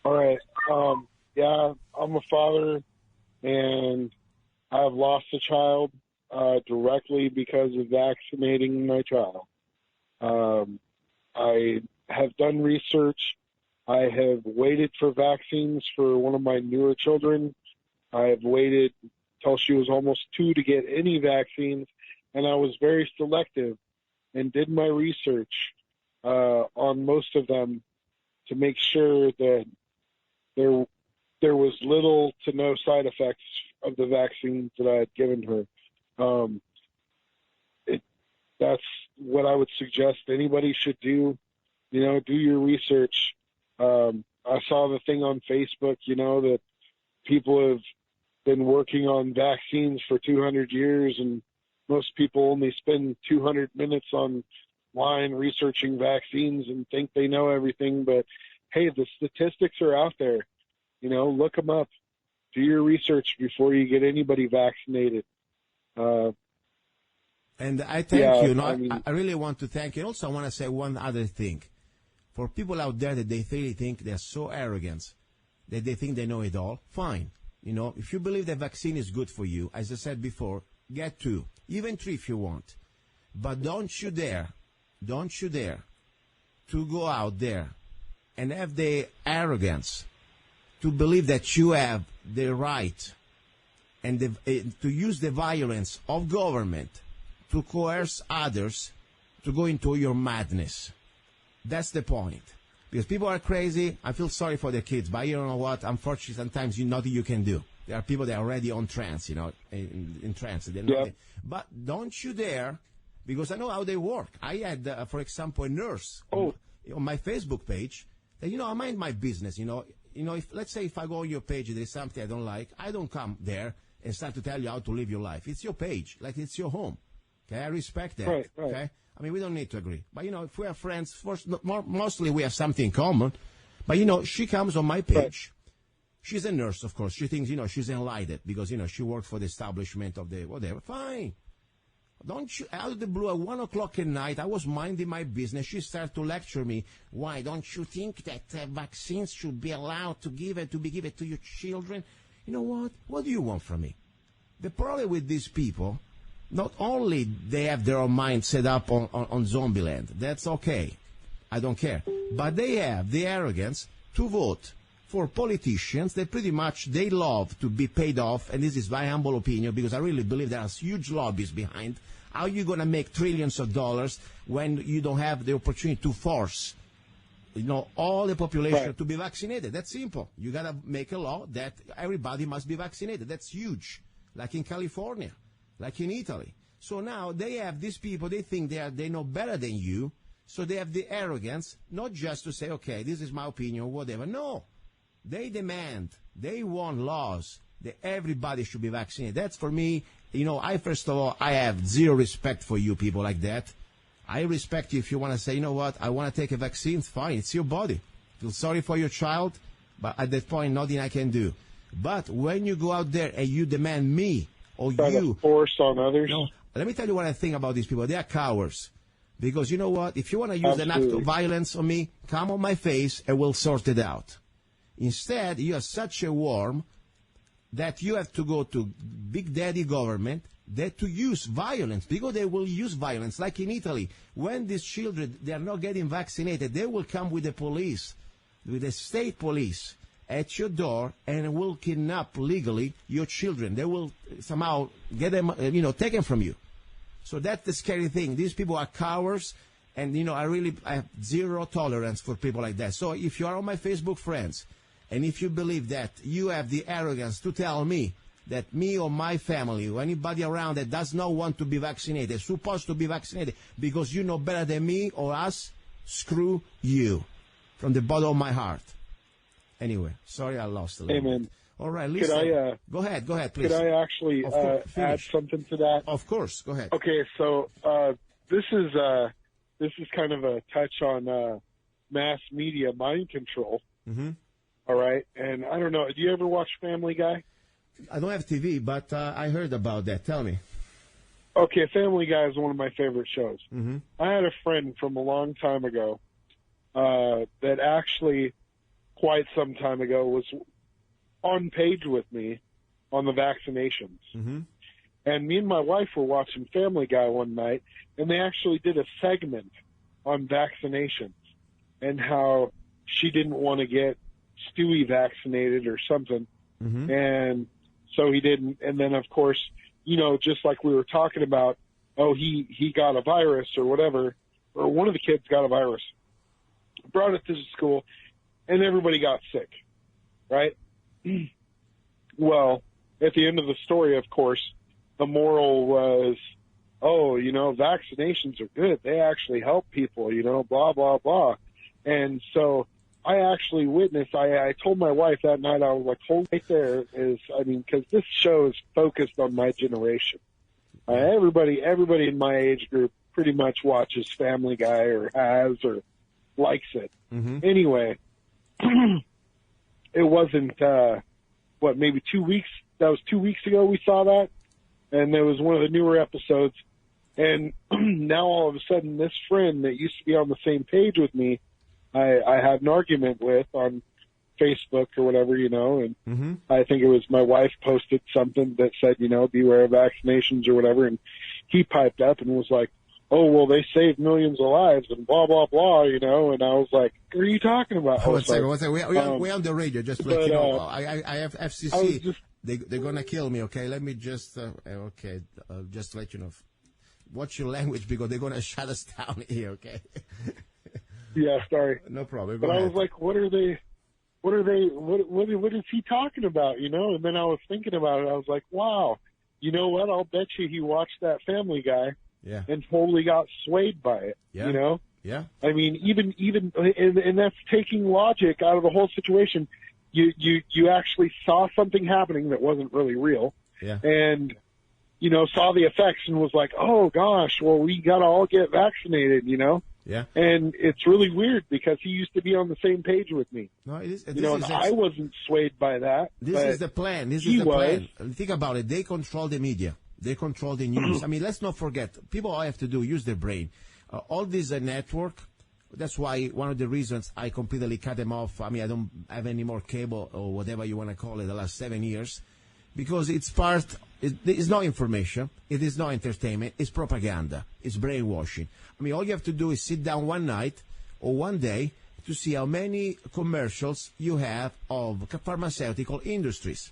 All right. Yeah, I'm a father, and I've lost a child directly because of vaccinating my child. I have done research. I have waited for vaccines for one of my newer children. I have waited till she was almost 2 to get any vaccines, and I was very selective and did my research on most of them to make sure that there was little to no side effects of the vaccines that I had given her. That's what I would suggest anybody should do. You know, do your research. I saw the thing on Facebook, you know, that people have been working on vaccines for 200 years, and most people only spend 200 minutes online researching vaccines and think they know everything. But, hey, the statistics are out there. You know, look them up. Do your research before you get anybody vaccinated. And I thank you. No, I really want to thank you. Also, I want to say one other thing. For people out there that they really think they're so arrogant, that they think they know it all, fine. You know, if you believe the vaccine is good for you, as I said before, get 2, even 3 if you want. But don't you dare to go out there and have the arrogance to believe that you have the right and to use the violence of government to coerce others to go into your madness. That's the point. Because people are crazy. I feel sorry for the kids, but you know what? Unfortunately, sometimes nothing you can do. There are people that are already on trance, you know, in trance. But don't you dare, because I know how they work. I had, for example, a nurse on my Facebook page that, you know, I mind my business, you know. You know, let's say if I go on your page and there's something I don't like, I don't come there and start to tell you how to live your life. It's your page, like it's your home. Okay, I respect that. Right. Okay, I mean, we don't need to agree. But, you know, if we are friends, mostly we have something in common. But, you know, she comes on my page. Right. She's a nurse, of course. She thinks, you know, she's enlightened because, you know, she worked for the establishment of the whatever. Fine. Don't you, out of the blue, at 1 o'clock at night, I was minding my business. She started to lecture me. Why don't you think that vaccines should be allowed to be given to your children? You know what? What do you want from me? The problem with these people, not only they have their own mind set up on zombie land. That's okay. I don't care. But they have the arrogance to vote for politicians that pretty much they love to be paid off. And this is my humble opinion because I really believe there are huge lobbies behind. How are you going to make trillions of dollars when you don't have the opportunity to force, you know, all the population to be vaccinated? That's simple. You got to make a law that everybody must be vaccinated. That's huge. Like in California, like in Italy. So now they have these people, they think they know better than you. So they have the arrogance, not just to say, okay, this is my opinion or whatever. No. They demand, they want laws that everybody should be vaccinated. That's for me, you know, first of all, I have zero respect for you people like that. I respect you if you want to say, you know what, I want to take a vaccine, fine, it's your body. Feel sorry for your child, but at that point, nothing I can do. But when you go out there and you demand me or you force on others. No, let me tell you what I think about these people. They are cowards. Because you know what? If you want to use an act of violence on me, come on my face and we'll sort it out. Instead, you are such a worm that you have to go to big daddy government that to use violence, because they will use violence. Like in Italy, when these children, they are not getting vaccinated, they will come with the police, with the state police, at your door and will kidnap legally your children. They will somehow get them, taken from you. So that's the scary thing. These people are cowards, and, I have zero tolerance for people like that. So if you are on my Facebook friends, and if you believe that you have the arrogance to tell me that me or my family or anybody around that does not want to be vaccinated is supposed to be vaccinated because you know better than me or us, screw you from the bottom of my heart. Anyway, sorry I lost a little Amen. bit. All right, listen. Go ahead, please. Could I actually add something to that? Of course, go ahead. Okay, so this is kind of a touch on mass media mind control. Mm-hmm. All right, and I don't know. Do you ever watch Family Guy? I don't have TV, but I heard about that. Tell me. Okay, Family Guy is one of my favorite shows. Mm-hmm. I had a friend from a long time ago that actually, quite some time ago, was on page with me on the vaccinations. Mm-hmm. And me and my wife were watching Family Guy one night, and they actually did a segment on vaccinations and how she didn't want to get Stewie vaccinated or something. Mm-hmm. And so he didn't. And then, of course, just like we were talking about, he got a virus or whatever, or one of the kids got a virus, brought it to the school, and everybody got sick, right? Well, at the end of the story, of course, the moral was, vaccinations are good. They actually help people, blah, blah, blah. And so I actually witnessed, I told my wife that night, I was like, hold right there because this show is focused on my generation. Everybody in my age group pretty much watches Family Guy or has or likes it. Mm-hmm. Anyway, it wasn't, maybe 2 weeks? That was 2 weeks ago we saw that. And it was one of the newer episodes. And now all of a sudden this friend that used to be on the same page with me, I had an argument with on Facebook or whatever, and mm-hmm. I think it was my wife posted something that said, beware of vaccinations or whatever. And he piped up and was like, oh, well, they saved millions of lives and blah, blah, blah, and I was like, what are you talking about? One second. We're on the radio, just to let you know. I have FCC. They're going to kill me, okay? Let me just, just to let you know. Watch your language because they're going to shut us down here, okay? Yeah, sorry. No problem. But I was like, what is he talking about, And then I was thinking about it. I was like, wow, you know what? I'll bet you he watched that Family Guy and totally got swayed by it, Yeah. I mean, even, and that's taking logic out of the whole situation. You actually saw something happening that wasn't really real. Yeah. And, saw the effects and was like, oh gosh, well, we got to all get vaccinated, Yeah. And it's really weird because he used to be on the same page with me. No, it is. And I wasn't swayed by that. This is the plan. This is the plan. Think about it. They control the media. They control the news. I mean, let's not forget. People all have to do use their brain. All this network. That's why one of the reasons I completely cut them off. I mean, I don't have any more cable or whatever you want to call it the last 7 years, because it's not information. It is not entertainment. It's propaganda. It's brainwashing. I mean, all you have to do is sit down one night or one day to see how many commercials you have of pharmaceutical industries.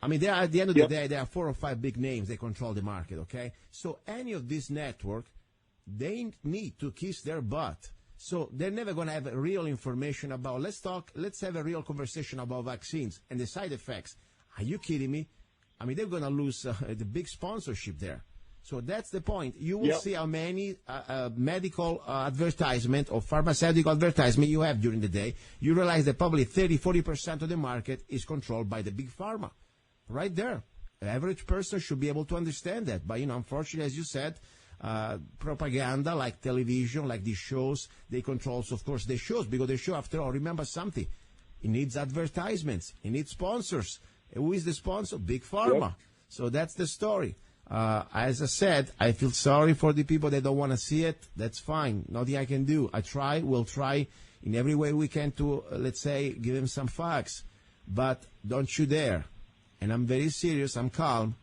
I mean, at the end of the day, there are 4 or 5 big names. They control the market, okay? So any of this network, they need to kiss their butt. So they're never going to have real information about, let's have a real conversation about vaccines and the side effects. Are you kidding me? I mean, they're going to lose the big sponsorship there. So that's the point. You will see how many medical advertisement or pharmaceutical advertisement you have during the day. You realize that probably 30-40% of the market is controlled by the big pharma. Right there. The average person should be able to understand that. But, unfortunately, as you said, propaganda like television, like these shows, they control, of course, the shows, because the show, after all, remember something. It needs advertisements. It needs sponsors. Who is the sponsor? Big Pharma. Yep. So that's the story. As I said, I feel sorry for the people that don't want to see it. That's fine. Nothing I can do. We'll try in every way we can to, let's say, give them some facts. But don't you dare, and I'm very serious, I'm calm,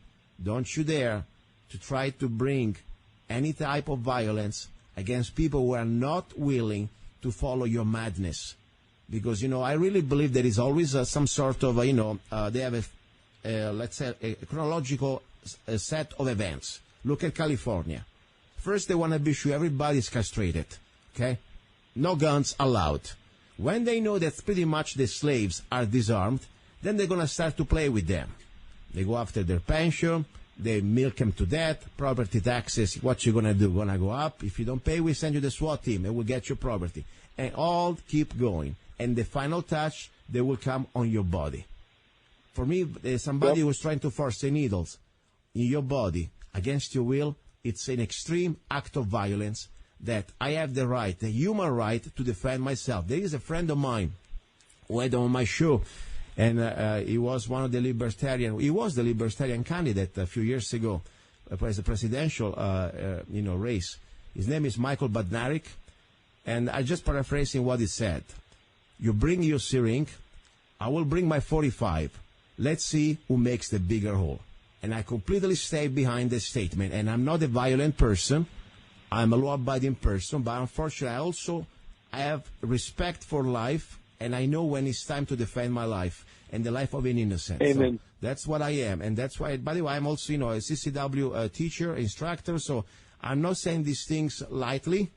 don't you dare to try to bring any type of violence against people who are not willing to follow your madness. because, I really believe there is always some sort of, they have let's say, a chronological set of events. Look at California. First, they want to be sure everybody is castrated, okay? No guns allowed. When they know that pretty much the slaves are disarmed, then they're going to start to play with them. They go after their pension, they milk them to death, property taxes, what you going to do? Going to go up? If you don't pay, we send you the SWAT team, and we'll get your property. And all keep going. And the final touch, they will come on your body. For me, somebody who's trying to force the needles in your body against your will, it's an extreme act of violence that I have the right, the human right, to defend myself. There is a friend of mine who had on my show, and he was one of the libertarian. He was the libertarian candidate a few years ago for the presidential, race. His name is Michael Badnarik, and I just paraphrasing what he said. You bring your syringe, I will bring my 45. Let's see who makes the bigger hole. And I completely stay behind the statement. And I'm not a violent person. I'm a law-abiding person. But unfortunately, I have respect for life. And I know when it's time to defend my life and the life of an innocent. Amen. So that's what I am. And that's why, by the way, I'm also, a CCW teacher, instructor. So I'm not saying these things lightly.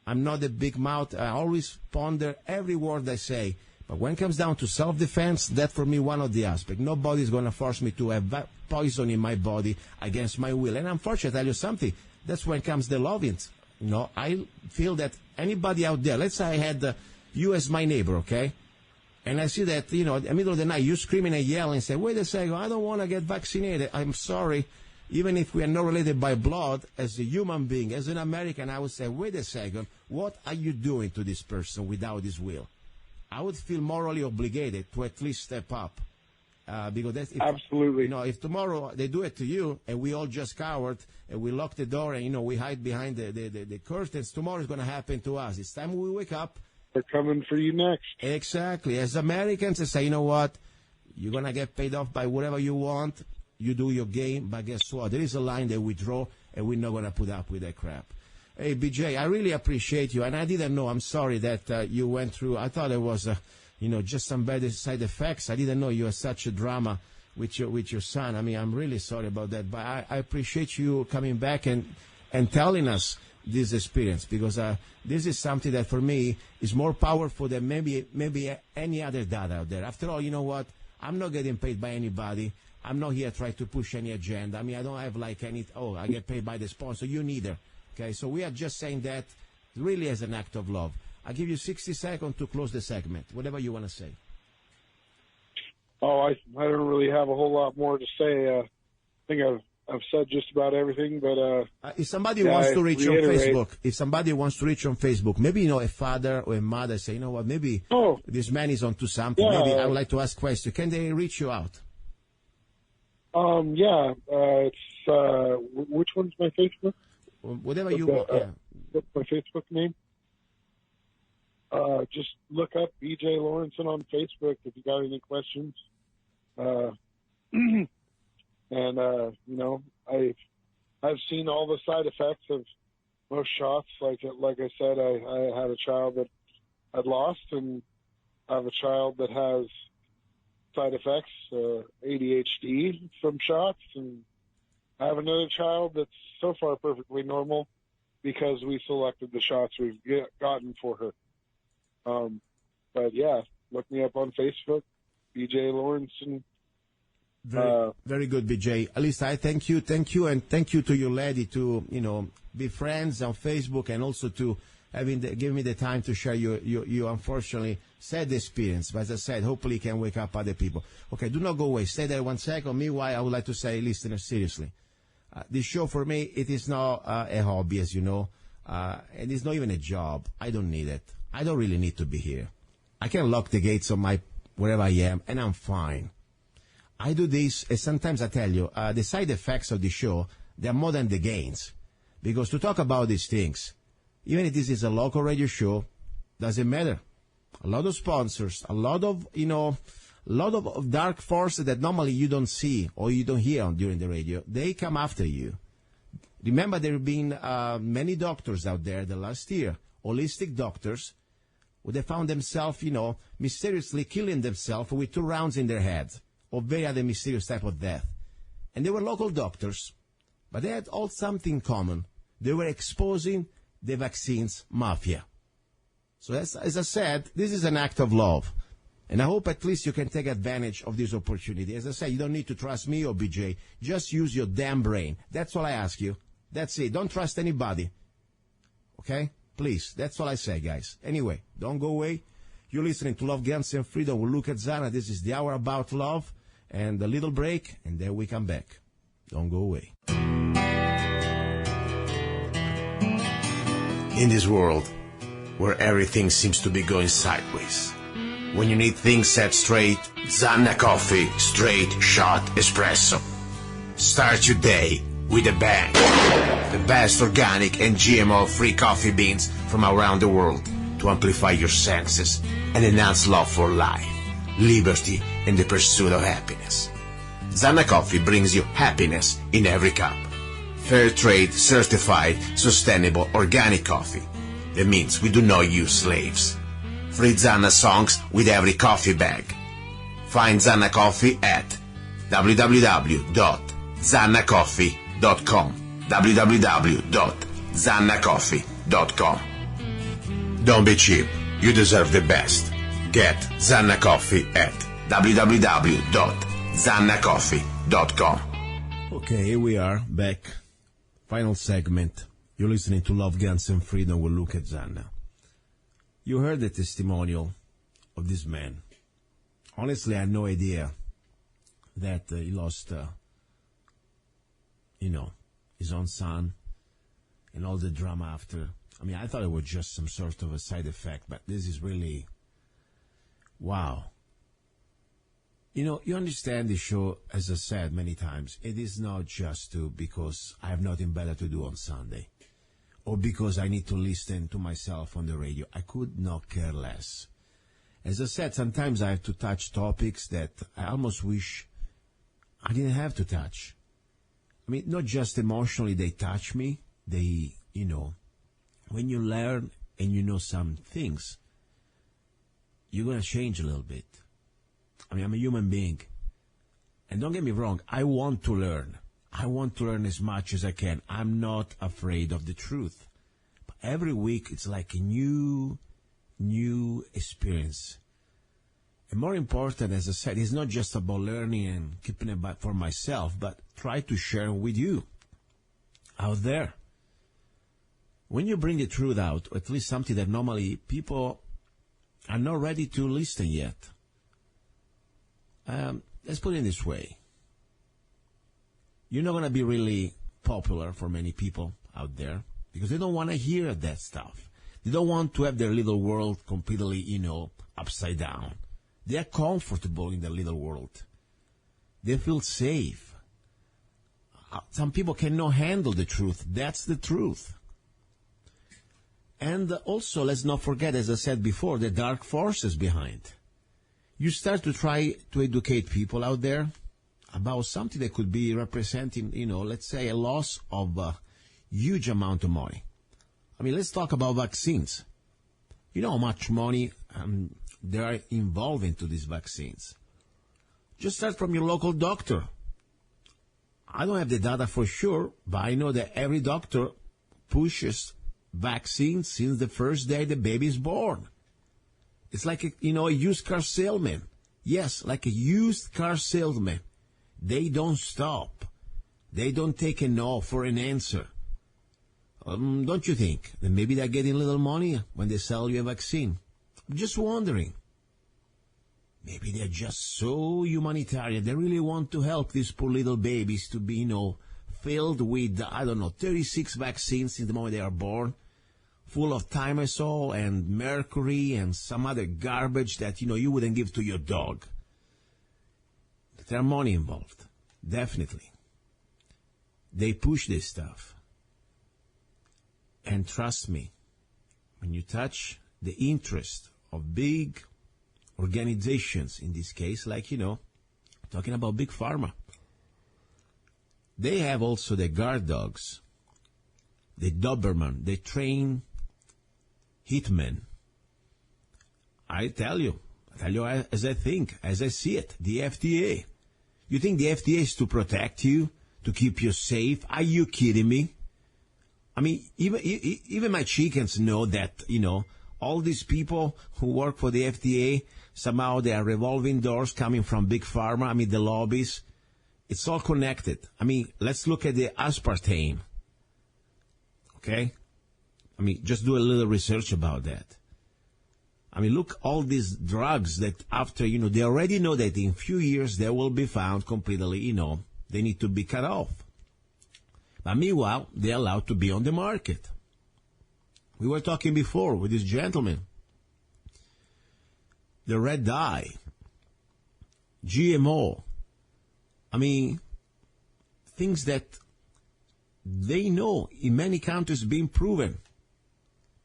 I'm not a big mouth. I always ponder every word I say. But when it comes down to self-defense, that's for me one of the aspects. Nobody's going to force me to have poison in my body against my will. And unfortunately, I tell you something, that's when comes the loving. I feel that anybody out there, let's say I had you as my neighbor, okay? And I see that, in the middle of the night, you screaming and yelling and say, wait a second, I don't want to get vaccinated. I'm sorry. Even if we are not related by blood, as a human being, as an American, I would say, wait a second, what are you doing to this person without his will? I would feel morally obligated to at least step up. Because that's absolutely. If tomorrow they do it to you and we all just coward and we lock the door and, we hide behind the curtains, tomorrow is going to happen to us. It's time we wake up. They're coming for you next. Exactly. As Americans, they say, you know what? You're going to get paid off by whatever you want. You do your game. But guess what? There is a line that we draw and we're not going to put up with that crap. Hey, BJ, I really appreciate you, and I didn't know. I'm sorry that you went through. I thought it was, just some bad side effects. I didn't know you had such a drama with your son. I mean, I'm really sorry about that. But I appreciate you coming back and telling us this experience, because this is something that for me is more powerful than maybe any other data out there. After all, you know what? I'm not getting paid by anybody. I'm not here trying to push any agenda. I mean, I don't have I get paid by the sponsor. You neither. Okay, so we are just saying that really as an act of love. I'll give you 60 seconds to close the segment, whatever you want to say. Oh, I don't really have a whole lot more to say. I think I've said just about everything, but if somebody wants to reach on Facebook, maybe a father or a mother say, you know what, maybe this man is onto something. Yeah, maybe I would like to ask questions. Can they reach you out? It's which one's my Facebook? Whatever you want. What's my Facebook name? Just look up BJ Lawrenson on Facebook if you got any questions. I've seen all the side effects of most shots. Like I said, I had a child that I'd lost, and I have a child that has side effects, ADHD from shots, and I have another child that's so far perfectly normal because we selected the shots we've gotten for her. But yeah, look me up on Facebook, BJ Lawrenson. Very good, BJ. At least I thank you, and thank you to your lady to be friends on Facebook, and also to give me the time to share your unfortunately sad experience. But as I said, hopefully you can wake up other people. Okay, do not go away. Stay there 1 second. Meanwhile, I would like to say, listeners, seriously, this show for me, it is not a hobby, as you know, and it's not even a job. I don't need it. I don't really need to be here. I can lock the gates of wherever I am, and I'm fine. I do this, and sometimes I tell you, the side effects of the show, they are more than the gains. Because to talk about these things, even if this is a local radio show, doesn't matter. A lot of sponsors, a lot of dark forces that normally you don't see or you don't hear during the radio, they come after you. Remember, there have been many doctors out there the last year, holistic doctors, where they found themselves, mysteriously killing themselves with 2 rounds in their heads, or very other mysterious type of death. And they were local doctors, but they had all something in common. They were exposing the vaccines mafia. So as I said, this is an act of love. And I hope at least you can take advantage of this opportunity. As I said, you don't need to trust me or BJ. Just use your damn brain. That's all I ask you. That's it. Don't trust anybody. Okay? Please. That's all I say, guys. Anyway, don't go away. You're listening to Love, Guns, and Freedom with luca-zanna. This is the hour about love. And a little break, and then we come back. Don't go away. In this world where everything seems to be going sideways, when you need things set straight, Zanna Coffee Straight Shot Espresso. Start your day with a bang. The best organic and GMO-free coffee beans from around the world to amplify your senses and enhance love for life, liberty, and the pursuit of happiness. Zanna Coffee brings you happiness in every cup. Fair trade, certified, sustainable, organic coffee. That means we do not use slaves. Free Zanna songs with every coffee bag. Find Zanna Coffee at www.zannacoffee.com. www.zannacoffee.com. Don't be cheap. You deserve the best. Get Zanna Coffee at www.zannacoffee.com. Okay, here we are, back. Final segment. You're listening to Love, Guns, and Freedom with luca-zanna. You heard the testimonial of this man. Honestly, I had no idea that he lost, his own son and all the drama after. I mean, I thought it was just some sort of a side effect, but this is really, wow. You understand the show, as I said many times, it is not just because I have nothing better to do on Sunday, or because I need to listen to myself on the radio. I could not care less. As I said, sometimes I have to touch topics that I almost wish I didn't have to touch. I mean, not just emotionally they touch me, they, when you learn and you know some things, you're going to change a little bit. I mean, I'm a human being. And don't get me wrong, I want to learn. I want to learn as much as I can. I'm not afraid of the truth. But every week, it's like a new experience. And more important, as I said, it's not just about learning and keeping it back for myself, but try to share it with you out there. When you bring the truth out, or at least something that normally people are not ready to listen yet, let's put it this way. You're not going to be really popular for many people out there because they don't want to hear that stuff. They don't want to have their little world completely, upside down. They are comfortable in their little world. They feel safe. Some people cannot handle the truth. That's the truth. And also, let's not forget, as I said before, the dark forces behind. You start to try to educate people out there about something that could be representing, let's say a loss of a huge amount of money. I mean, let's talk about vaccines. You know how much money they are involved into these vaccines. Just start from your local doctor. I don't have the data for sure, but I know that every doctor pushes vaccines since the first day the baby is born. It's like a used car salesman. Yes, like a used car salesman. They don't stop. They don't take a no for an answer. Don't you think that maybe they're getting a little money when they sell you a vaccine? I'm just wondering. Maybe they're just so humanitarian. They really want to help these poor little babies to be, filled with, 36 vaccines since the moment they are born, full of thimerosal and mercury and some other garbage that, you wouldn't give to your dog. But there's money involved. Definitely. They push this stuff. And trust me, when you touch the interest of big organizations, in this case, like, talking about Big Pharma, they have also the guard dogs, the Doberman, they train hitmen I tell you as I think, as I see it, the FDA. You think the FDA is to protect you, to keep you safe? Are you kidding me? I mean, even my chickens know that, all these people who work for the FDA, somehow they are revolving doors coming from Big Pharma. I mean, the lobbies. It's all connected. I mean, let's look at the aspartame. Okay? I mean, just do a little research about that. I mean, look, all these drugs that after, they already know that in few years they will be found completely, they need to be cut off. But meanwhile, they're allowed to be on the market. We were talking before with this gentleman. The red dye, GMO, I mean, things that they know in many countries being proven.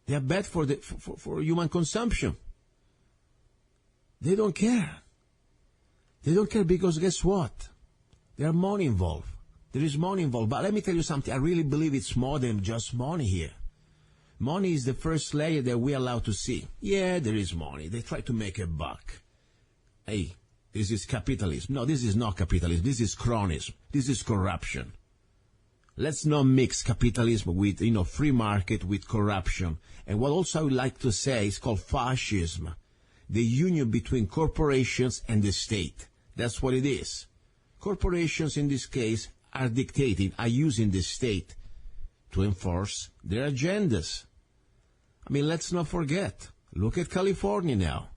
They are bad for human consumption. They don't care. They don't care because guess what? There's money involved. There is money involved. But let me tell you something. I really believe it's more than just money here. Money is the first layer that we're allowed to see. Yeah, there is money. They try to make a buck. Hey, this is capitalism. No, this is not capitalism. This is cronyism. This is corruption. Let's not mix capitalism with, free market with corruption. And what also I would like to say is called fascism. The union between corporations and the state. That's what it is. Corporations in this case are using the state to enforce their agendas. I mean, let's not forget. Look at California now.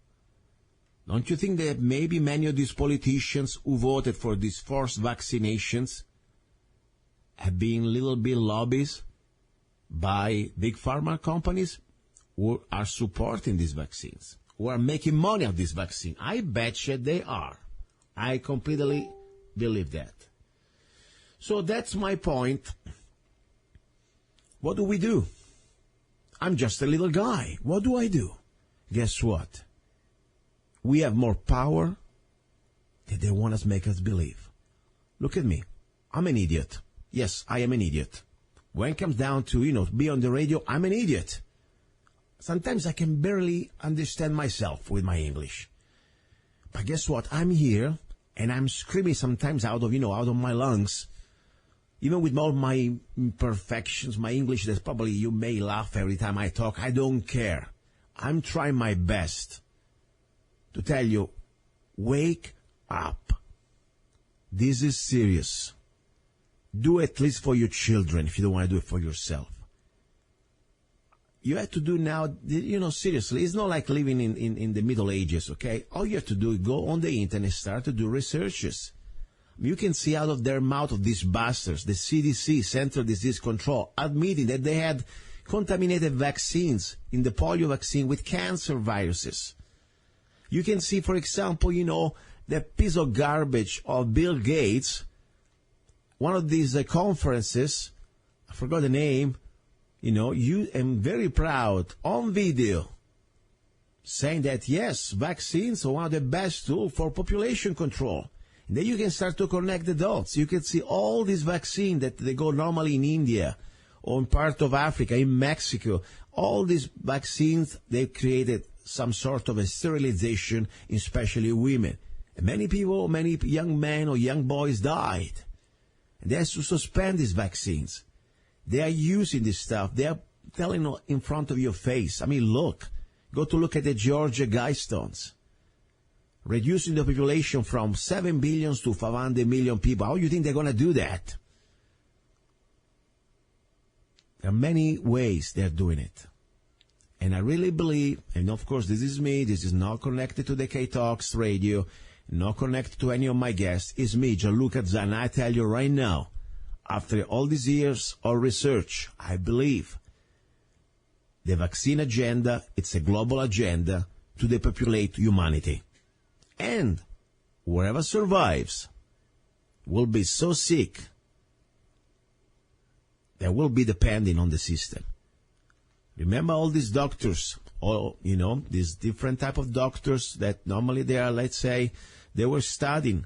Don't you think that maybe many of these politicians who voted for these forced vaccinations have been little bit lobbies by big pharma companies who are supporting these vaccines, who are making money of this vaccine? I bet you they are. I completely believe that. So that's my point. What do we do? I'm just a little guy. What do I do? Guess what? We have more power than they want to make us believe. Look at me. I'm an idiot. Yes, I am an idiot. When it comes down to, be on the radio, I'm an idiot. Sometimes I can barely understand myself with my English. But guess what? I'm here, and I'm screaming sometimes out of my lungs. Even with all my imperfections, my English, that probably you may laugh every time I talk. I don't care. I'm trying my best to tell you, wake up. This is serious. Do at least for your children if you don't want to do it for yourself. You have to do now, seriously, it's not like living in the Middle Ages, okay? All you have to do is go on the internet, start to do researches. You can see out of their mouth of these bastards, the CDC, Central Disease Control, admitting that they had contaminated vaccines in the polio vaccine with cancer viruses. You can see, for example, the piece of garbage of Bill Gates, one of these conferences, I forgot the name, you am very proud on video saying that, yes, vaccines are one of the best tools for population control. And then you can start to connect the dots. You can see all these vaccines that they go normally in India or in part of Africa, in Mexico. All these vaccines, they created some sort of a sterilization, especially women. And many people, many young men or young boys died. And they have to suspend these vaccines. They are using this stuff. They are telling in front of your face. I mean, look. Go to look at the Georgia Guidestones. Reducing the population from 7 billion to 500 million people. How do you think they're going to do that? There are many ways they're doing it. And I really believe, and of course this is me, this is not connected to the KTOX radio, not connected to any of my guests, it's me, luca-zanna. I tell you right now, after all these years of research, I believe the vaccine agenda, it's a global agenda to depopulate humanity. And whoever survives will be so sick that will be depending on the system. Remember all these doctors, these different type of doctors that normally they are, let's say, they were studying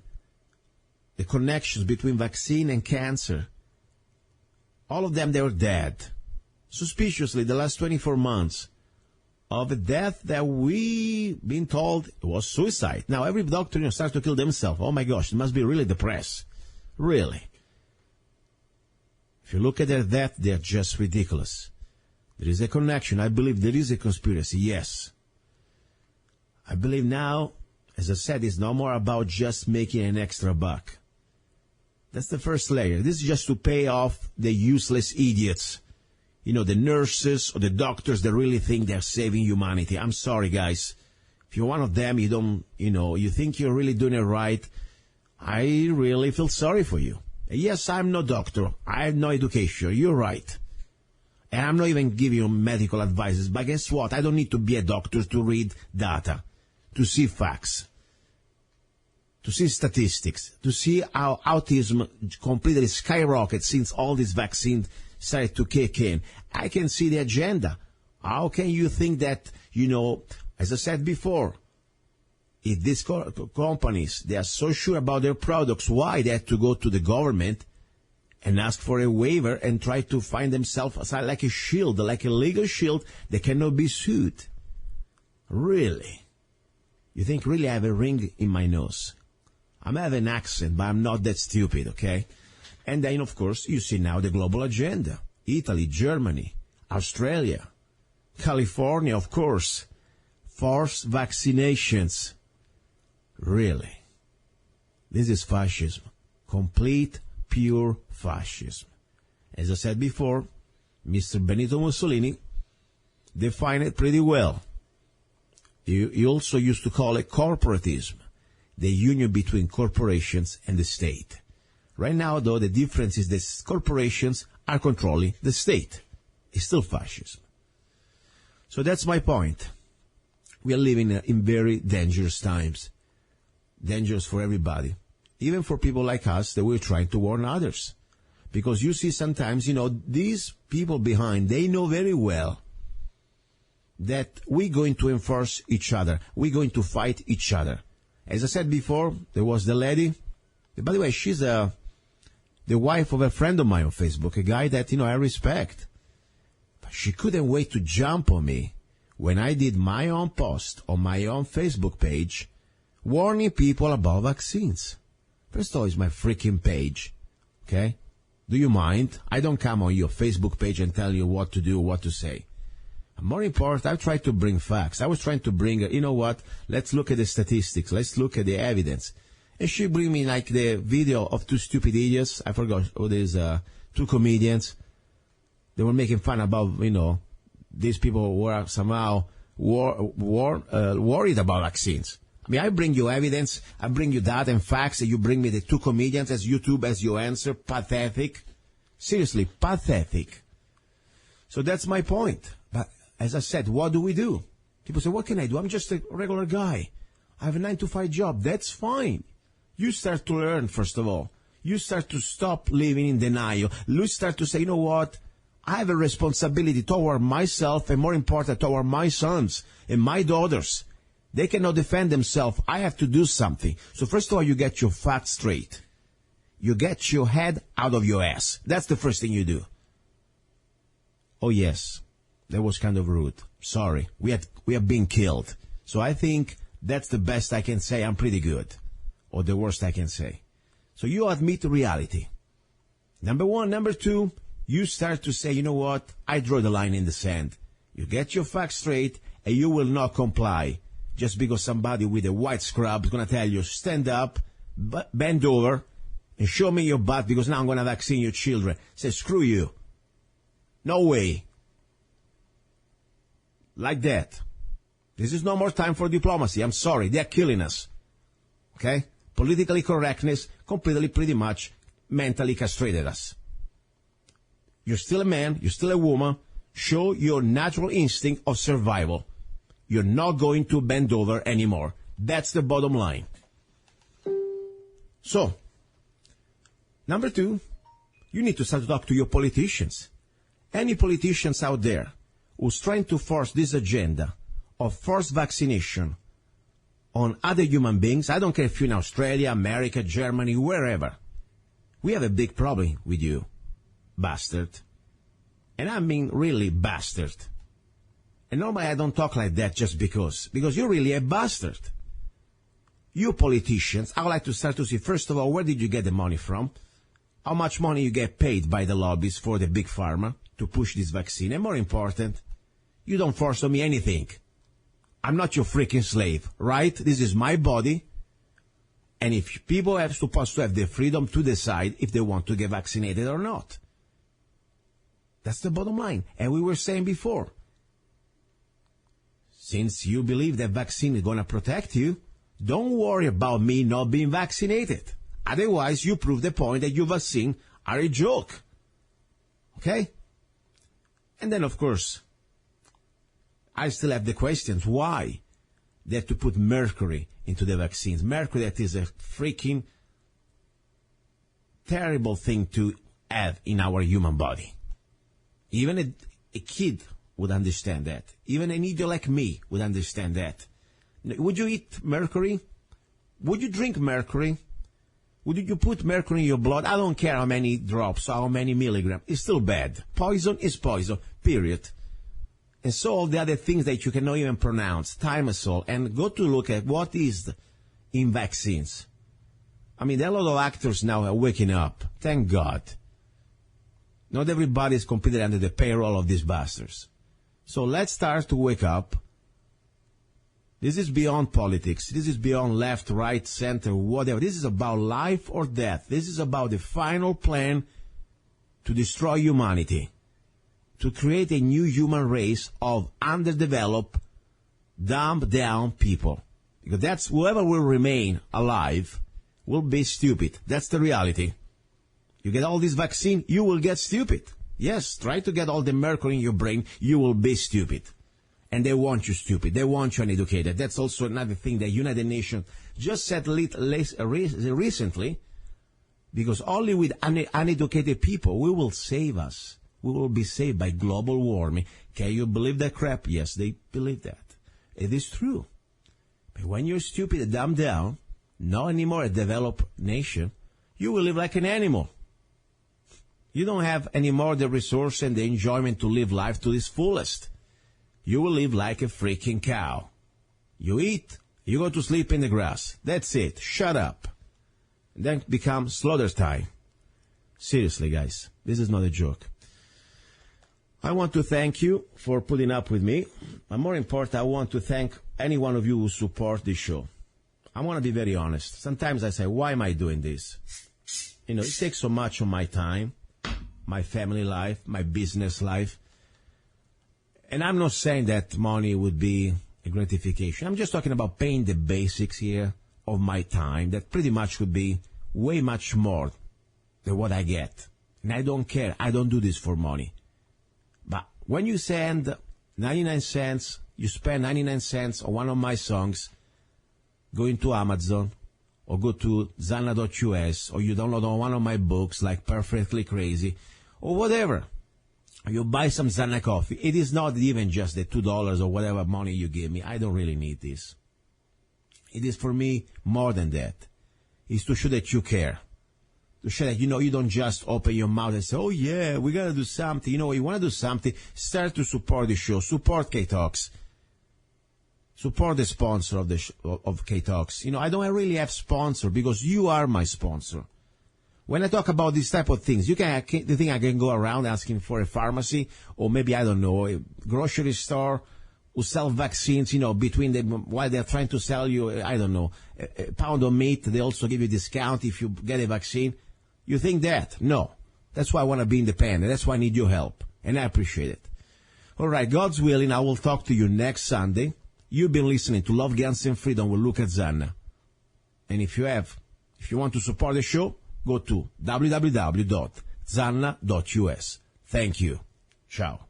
the connections between vaccine and cancer. All of them, they were dead. Suspiciously, the last 24 months, of a death that we been told was suicide. Now, every doctor starts to kill themselves. Oh my gosh, they must be really depressed. Really. If you look at their death, they're just ridiculous. There is a connection. I believe there is a conspiracy, yes. I believe now, as I said, it's no more about just making an extra buck. That's the first layer. This is just to pay off the useless idiots. The nurses or the doctors that really think they're saving humanity. I'm sorry, guys. If you're one of them, you think you're really doing it right, I really feel sorry for you. Yes, I'm no doctor. I have no education. You're right. And I'm not even giving you medical advices. But guess what? I don't need to be a doctor to read data, to see facts, to see statistics, to see how autism completely skyrocketed since all these vaccines started to kick in. I can see the agenda. How can you think that, as I said before, if these companies, they are so sure about their products, why they have to go to the government and ask for a waiver and try to find themselves like a shield, like a legal shield that cannot be sued? Really? You think really I have a ring in my nose? I may have an accent, but I'm not that stupid, okay? And then, of course, you see now the global agenda. Italy, Germany, Australia, California, of course. Forced vaccinations. Really. This is fascism. Complete, pure fascism. As I said before, Mr. Benito Mussolini defined it pretty well. He also used to call it corporatism, the union between corporations and the state. Right now, though, the difference is that corporations are controlling the state. It's still fascism. So that's my point. We are living in very dangerous times. Dangerous for everybody. Even for people like us that we're trying to warn others. Because you see sometimes, these people behind, they know very well that we're going to enforce each other. We're going to fight each other. As I said before, there was the lady. By the way, she's the wife of a friend of mine on Facebook, a guy that, I respect. But she couldn't wait to jump on me when I did my own post on my own Facebook page warning people about vaccines. First of all, it's my freaking page, okay? Do you mind? I don't come on your Facebook page and tell you what to do, what to say. More important, I tried to bring facts. I was trying to bring, let's look at the statistics. Let's look at the evidence. And she bring me like the video of two stupid idiots. I forgot who these two comedians. They were making fun about, these people were somehow worried about vaccines. I mean, I bring you evidence, I bring you data and facts, and you bring me the two comedians as YouTube as your answer. Pathetic. Seriously, pathetic. So that's my point. But as I said, what do we do? People say, what can I do? I'm just a regular guy. I have a 9-to-5 job. That's fine. You start to learn, first of all. You start to stop living in denial. You start to say, you know what? I have a responsibility toward myself and, more important, toward my sons and my daughters. They cannot defend themselves. I have to do something. So first of all, you get your facts straight. You get your head out of your ass. That's the first thing you do. Oh, yes. That was kind of rude. Sorry. We have been killed. So I think that's the best I can say. I'm pretty good. Or the worst I can say. So you admit reality. Number one. Number two, you start to say, you know what? I draw the line in the sand. You get your facts straight and you will not comply. Just because somebody with a white scrub is going to tell you, stand up, bend over, and show me your butt because now I'm going to vaccine your children. Say, screw you. No way. Like that. This is no more time for diplomacy. I'm sorry. They're killing us. Okay? Politically correctness completely, pretty much, mentally castrated us. You're still a man. You're still a woman. Show your natural instinct of survival. You're not going to bend over anymore. That's the bottom line. So, number two, you need to start to talk to your politicians. Any politicians out there who's trying to force this agenda of forced vaccination on other human beings, I don't care if you're in Australia, America, Germany, wherever. We have a big problem with you, bastard. And I mean really bastard. And normally I don't talk like that just because you're really a bastard. You politicians, I would like to start to see, first of all, where did you get the money from? How much money you get paid by the lobbies for the big pharma to push this vaccine? And more important, you don't force on me anything. I'm not your freaking slave, right? This is my body. And if people are supposed to have the freedom to decide if they want to get vaccinated or not. That's the bottom line. And we were saying before, since you believe that vaccine is going to protect you, don't worry about me not being vaccinated. Otherwise, you prove the point that your vaccine are a joke. Okay? And then, of course, I still have the questions. Why they have to put mercury into the vaccines? Mercury, that is a freaking terrible thing to have in our human body. Even a kid would understand that. Even an idiot like me would understand that. Would you eat mercury? Would you drink mercury? Would you put mercury in your blood? I don't care how many drops, how many milligrams. It's still bad. Poison is poison, period. And so all the other things that you cannot even pronounce, thimerosal, and go to look at what is in vaccines. I mean, there are a lot of actors now are waking up. Thank God. Not everybody is completely under the payroll of these bastards. So let's start to wake up. This is beyond politics. This is beyond left, right, center, whatever. This is about life or death. This is about the final plan to destroy humanity, to create a new human race of underdeveloped, dumbed down people. Because that's whoever will remain alive will be stupid. That's the reality. You get all this vaccine, you will get stupid. Yes, try to get all the mercury in your brain, you will be stupid. And they want you stupid. They want you uneducated. That's also another thing that United Nations just said recently, because only with uneducated people we will save us. We will be saved by global warming. Can you believe that crap? Yes, they believe that. It is true. But when you're stupid and dumbed down, not anymore a developed nation, you will live like an animal. You don't have any more the resource and the enjoyment to live life to its fullest. You will live like a freaking cow. You eat, you go to sleep in the grass. That's it. Shut up. And then become slaughter time. Seriously, guys, this is not a joke. I want to thank you for putting up with me. But more important, I want to thank any one of you who support this show. I want to be very honest. Sometimes I say, why am I doing this? You know, it takes so much of my time, my family life, my business life. And I'm not saying that money would be a gratification. I'm just talking about paying the basics here of my time that pretty much would be way much more than what I get. And I don't care. I don't do this for money. But when you send 99 cents, you spend 99 cents on one of my songs, go into Amazon or go to zanna.us, or you download on one of my books like Perfectly Crazy or whatever. You buy some Zanna coffee. It is not even just the $2 or whatever money you give me. I don't really need this. It is for me more than that. It's to show that you care. To show that, you don't just open your mouth and say, oh yeah, we got to do something. You want to do something, start to support the show. Support KTOX. Support the sponsor of of KTOX. I don't really have sponsor because you are my sponsor. When I talk about this type of things, you think I can go around asking for a pharmacy or maybe, I don't know, a grocery store who sell vaccines, between them while they're trying to sell you, I don't know, a pound of meat. They also give you a discount if you get a vaccine. You think that? No. That's why I want to be independent. That's why I need your help. And I appreciate it. All right. God's willing, I will talk to you next Sunday. You've been listening to Love, Guns, and Freedom with luca-zanna. And if you want to support the show, go to www.zanna.us. Thank you. Ciao.